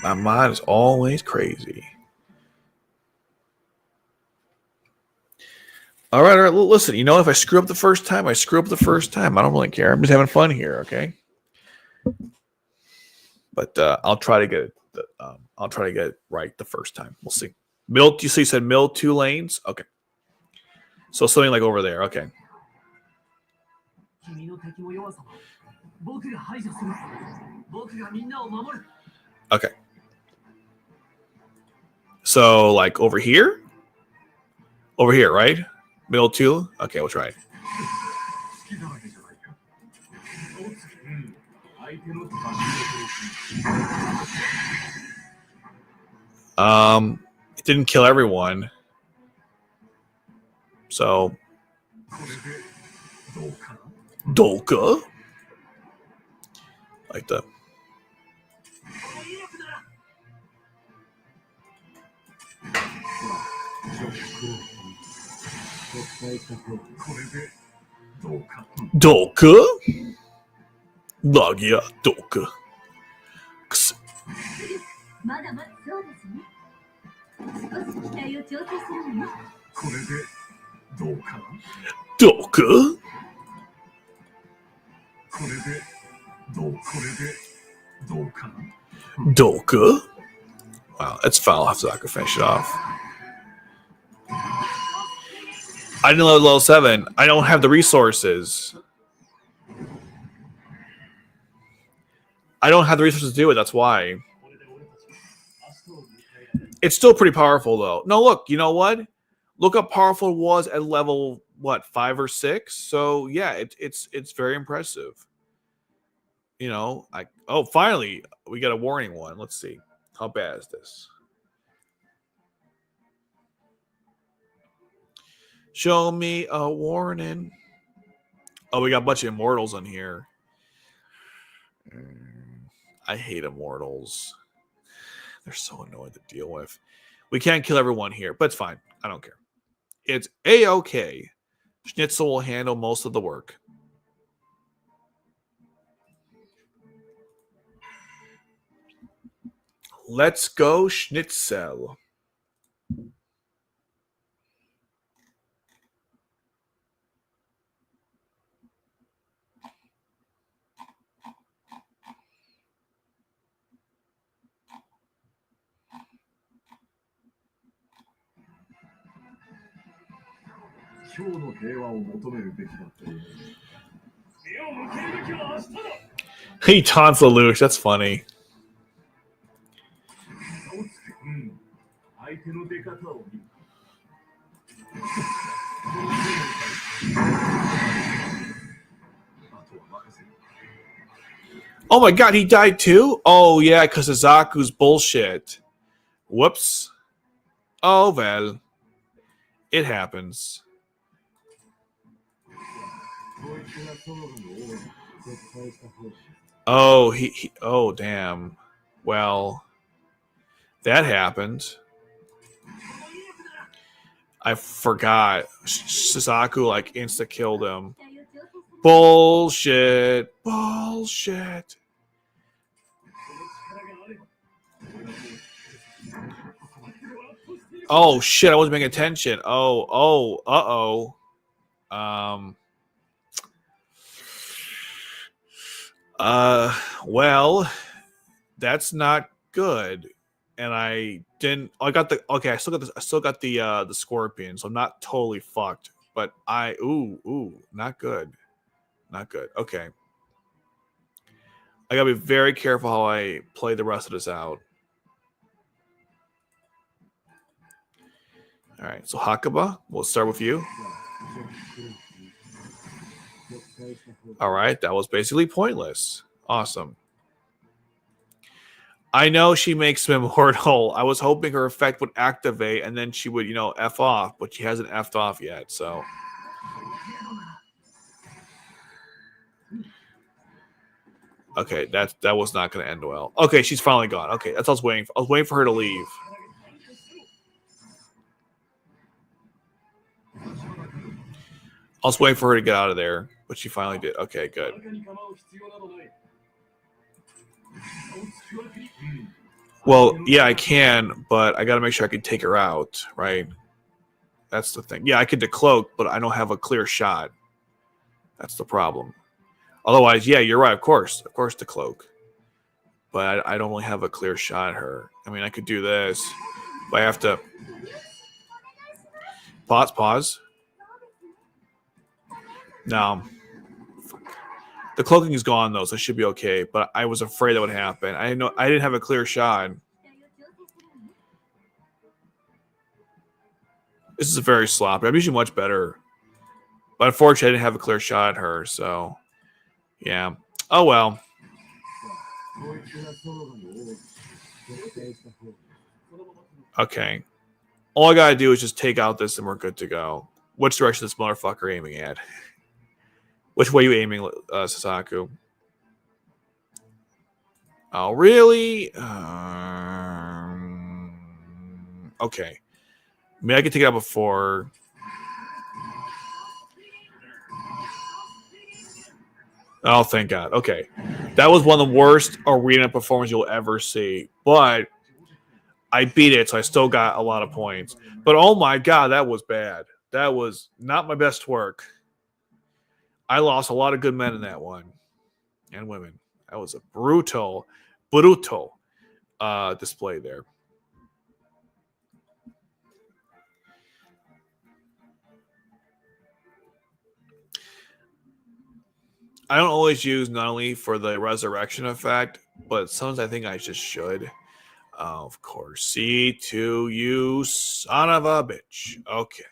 my mind is always crazy. All right. Listen, you know, if I screw up the first time, I screw up the first time. I don't really care. I'm just having fun here, okay? But I'll try to get it. I'll try to get it right the first time. We'll see. Middle. You said middle 2 lanes. Okay. So something like over there. Okay. Okay. So like over here? Over here, right? Middle 2? Okay, we'll try it. It didn't kill everyone. So Dolka. Like the Doka? Lagia Doka. Doka? Doka? Wow, that's foul. I'll have to finish it off. I didn't load level 7. I don't have the resources. I don't have the resources to do it. That's why. It's still pretty powerful, though. No, look. You know what? Look how powerful it was at level, 5 or 6? So, yeah, it's very impressive. You know, finally, we got a warning one. Let's see. How bad is this? Show me a warning. Oh, we got a bunch of immortals on here. I hate immortals. They're so annoying to deal with. We can't kill everyone here, but it's fine. I don't care. It's A-okay. Schnitzel will handle most of the work. Let's go, Schnitzel. He taunts Lelouch. That's funny. Oh my god, he died too? Oh yeah, because of Zaku's bullshit. Whoops. Oh well. It happens. Oh, oh damn. Well, that happened. I forgot. Suzaku insta killed him. Bullshit. Bullshit. Oh shit, I wasn't paying attention. Uh-oh. Well, that's not good. And I didn't. I got the. Okay, I still got this. I still got the scorpion, so I'm not totally fucked. But not good, not good. Okay, I gotta be very careful how I play the rest of this out. All right, so Hakuba, we'll start with you. All right, that was basically pointless. Awesome. I know she makes him immortal. I was hoping her effect would activate and then she would, F off, but she hasn't F'd off yet, so. Okay, that was not going to end well. Okay, she's finally gone. Okay, that's what I was waiting for. I was waiting for her to leave. I was waiting for her to get out of there, but she finally did. Okay, good. Well, yeah, I can, but I got to make sure I can take her out, right? That's the thing. Yeah, I could decloak, but I don't have a clear shot. That's the problem. Otherwise, yeah, you're right. Of course, decloak. But I don't really have a clear shot at her. I mean, I could do this, but I have to pause. No. The cloaking is gone though, so it should be okay. But I was afraid that would happen. I didn't have a clear shot. This is very sloppy. I'm usually much better. But unfortunately, I didn't have a clear shot at her, so yeah. Oh well. Okay. All I gotta do is just take out this and we're good to go. Which direction is this motherfucker aiming at? Which way are you aiming, Suzaku? Oh, really? Okay. I mean, I could take it out before. Oh, thank God. Okay. That was one of the worst arena performances you'll ever see. But I beat it, so I still got a lot of points. But oh my God, that was bad. That was not my best work. I lost a lot of good men in that one. And women. That was a brutal display there. I don't always use not only for the resurrection effect, but sometimes I think I just should. Of course. C2, you son of a bitch. Okay.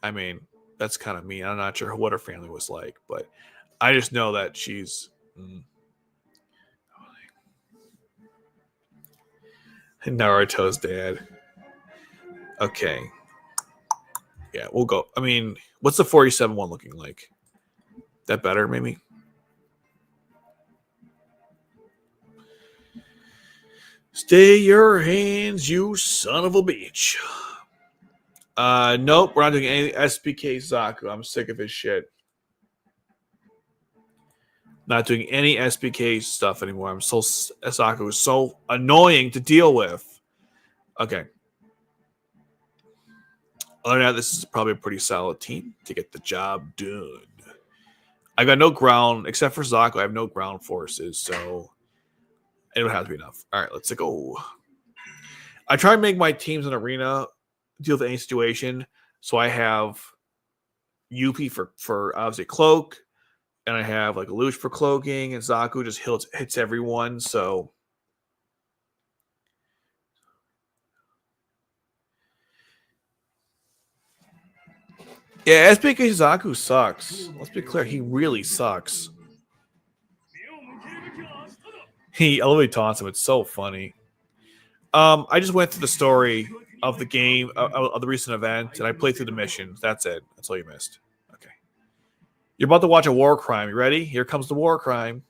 I mean, that's kind of mean. I'm not sure what her family was like, but I just know that she's. Naruto's dad. Okay. Yeah, we'll go. I mean, what's the 47 one looking like? That better, maybe? Stay your hands, you son of a bitch. Nope, we're not doing any SBK Zaku. I'm sick of his shit. Not doing any SBK stuff anymore. Zaku is so annoying to deal with. Okay. Other than that, this is probably a pretty solid team to get the job done. I got no ground, except for Zaku, I have no ground forces, so it would have to be enough. All right, let's go. I try and make my teams in arena deal with any situation. So I have Yuppie for obviously cloak, and I have like Lelouch for cloaking, and Zaku just hits everyone. So yeah, SPK Zaku sucks. Let's be clear, he really sucks. He literally taunts him. It's so funny. I just went through the story of the game of the recent event, and I played through the missions. That's it. That's all you missed. Okay. You're about to watch a war crime. You ready? Here comes the war crime.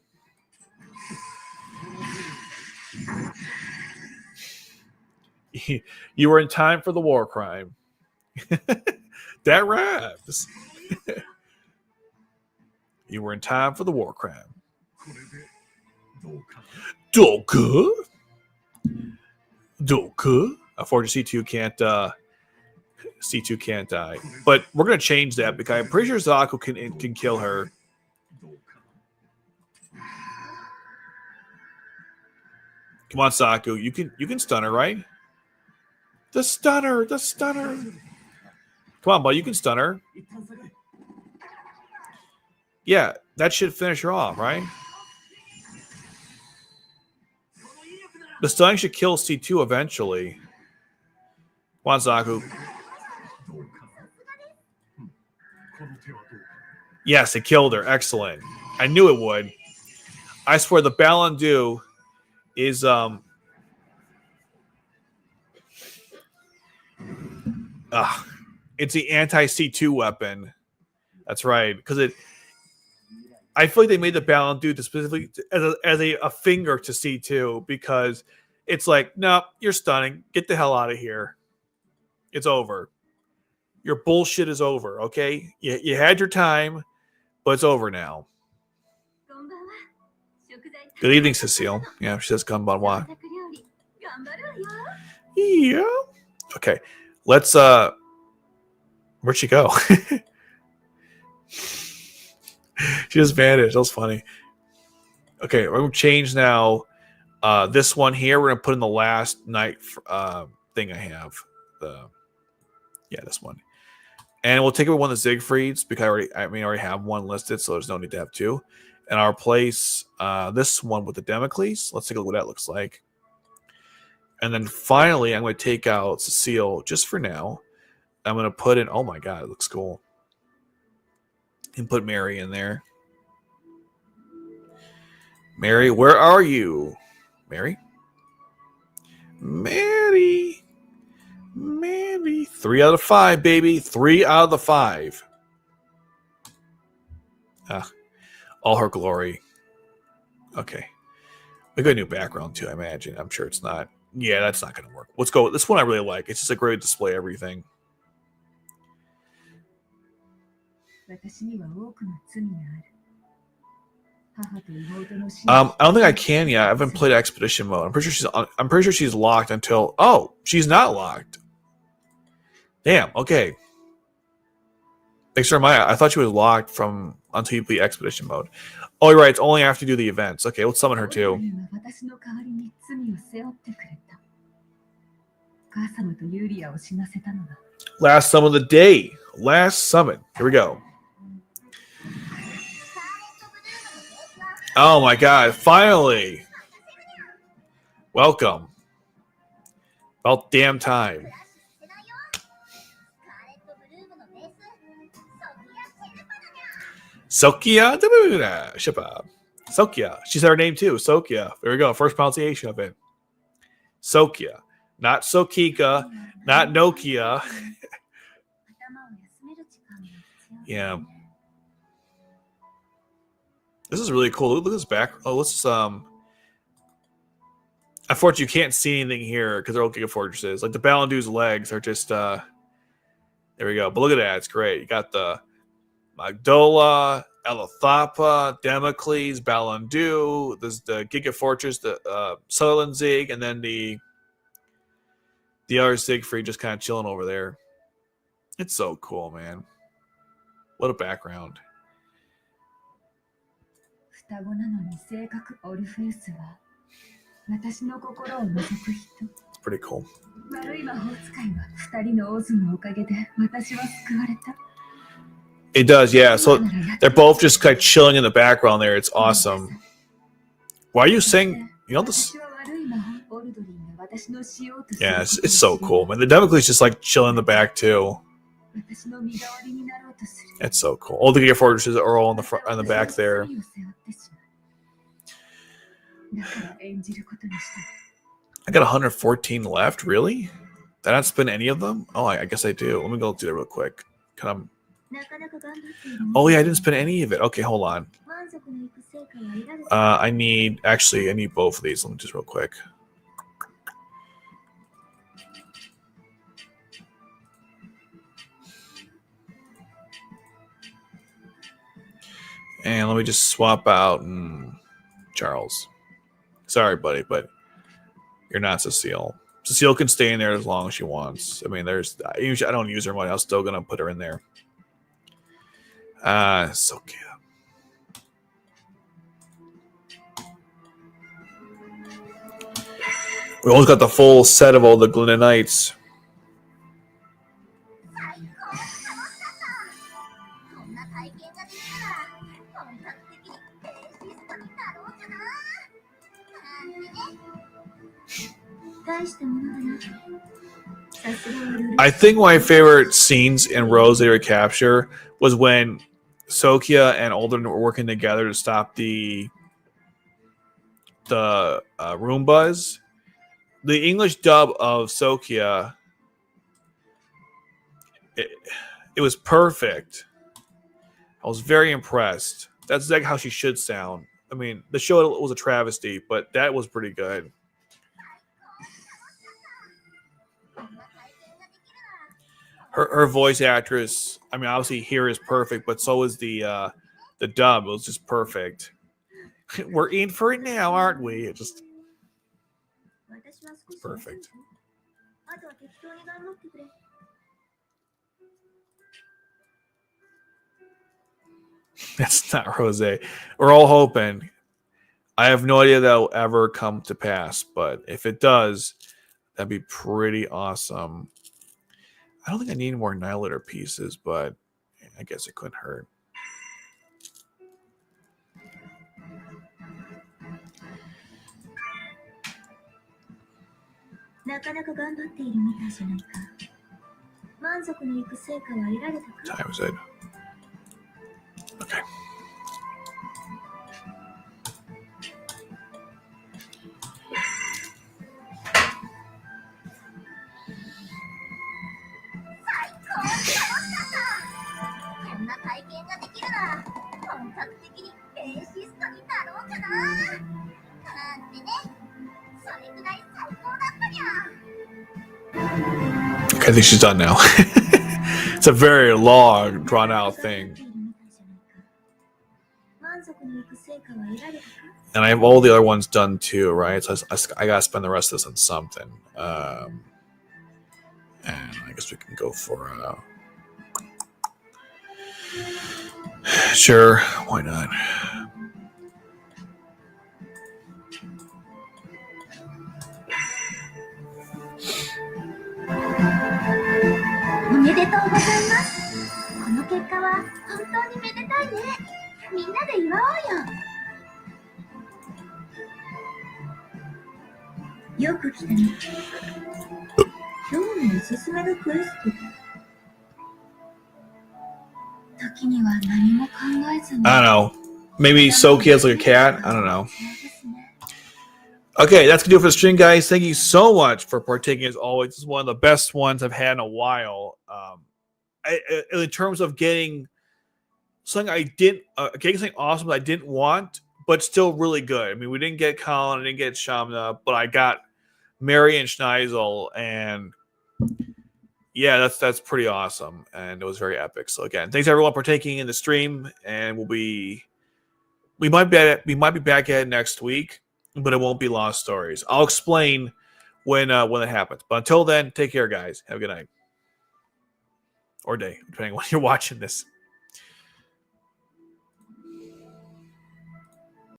You were in time for the war crime. That rhymes. You were in time for the war crime. Doka. Unfortunately, C2 can't die. But we're gonna change that because I'm pretty sure Zaku can kill her. Come on, Zaku. You can stun her, right? The stunner. Come on, bud. You can stun her. Yeah, that should finish her off, right? The stunning should kill C2 eventually. Come on, Zaku. Yes, it killed her. Excellent. I knew it would. I swear the Balandu is it's the anti-C2 weapon. That's right. Because I feel like they made the Balandu specifically as a finger to C2 because it's like, no, you're stunning. Get the hell out of here. It's over. Your bullshit is over, okay? You had your time, but it's over now. Good evening, Cecile. Yeah, she says konbanwa. Yeah. Okay. Let's where'd she go? She just vanished. That was funny. Okay, we're gonna change now. This one here, we're gonna put in the last night thing I have. This one. And we'll take away one of the Siegfrieds because I already have one listed, so there's no need to have two. And I'll replace this one with the Damocles. Let's take a look what that looks like. And then finally, I'm going to take out Cecile just for now. I'm going to put in, oh my God, it looks cool. And put Mary in there. Mary, where are you? Mary? Mary. 3 out of 5, baby. 3 out of the 5. All her glory. Okay. We got a new background too, I imagine. I'm sure it's not. Yeah, that's not going to work. Let's go. This one I really like. It's just a great display everything. I don't think I can yet. I haven't played expedition mode. I'm pretty sure she's locked until. Oh, she's not locked. Damn. Okay. Thanks for reminding. I thought she was locked from until you play expedition mode. Oh, you're right. It's only after you do the events. Okay, let's summon her too. Last summon of the day. Last summon. Here we go. Oh my god, finally! Welcome. About damn time. Sokkia? Shippa. Sokkia. She said her name too. Sokkia. There we go. First pronunciation of it. Sokkia. Not Sokika. Not Nokia. Yeah. This is really cool. Look at this back. Oh, let's unfortunately, you can't see anything here because they're all Giga Fortresses. Like the Balandu's legs are just there we go. But look at that, it's great. You got the Magdola, Elithapa, Democles, Balandu. There's the Giga Fortress, the Sutherland Zig, and then the other Siegfried just kind of chilling over there. It's so cool, man. What a background. It's pretty cool. It does, yeah. So they're both just kind of chilling in the background there. It's awesome. Why are you saying, you know, this? Yeah, it's so cool, man. The Democles just like chilling in the back too. It's so cool. All the Giga Fortresses are all on the front, on the back there. I got 114 left. Really? Did I not spend any of them? Oh, I guess I do. Let me go do that real quick. Oh yeah, I didn't spend any of it. Okay, hold on. I need both of these. Let me just real quick. And let me just swap out Charles. Sorry, buddy, but you're not Cecile. Cecile can stay in there as long as she wants. I mean, I don't use her much. I'm still gonna put her in there. So cute. We almost got the full set of all the Glinda Knights. I think my favorite scenes in Rose Recapture was when Sokkia and Oldrin were working together to stop the Roombas. The English dub of Sokkia, it was perfect. I was very impressed. That's like how she should sound. I mean, the show was a travesty, but that was pretty good. Her voice actress, I mean, obviously here is perfect, but so is the dub. It was just perfect. We're in for it now, aren't we? It just perfect. That's not Rose. We're all hoping. I have no idea that'll ever come to pass, but if it does, that'd be pretty awesome. I don't think I need more Annihilator pieces, but I guess it couldn't hurt. Time is it? Okay. I think she's done now. It's a very long, drawn-out thing. And I have all the other ones done too, right? So I gotta spend the rest of this on something. And I guess we can go for sure, why not? I don't know. Maybe Sokkia is like a cat. I don't know. Okay, that's gonna do it for the stream, guys. Thank you so much for partaking as always. This is one of the best ones I've had in a while. In terms of getting something getting something awesome that I didn't want, but still really good. I mean, we didn't get Kallen, I didn't get Shamna, but I got Mary and Schneisel, and yeah, that's pretty awesome, and it was very epic. So again, thanks everyone for taking in the stream, and we might be back at it next week, but it won't be Lost Stories. I'll explain when it happens. But until then, take care, guys. Have a good night or day, depending on when you're watching this.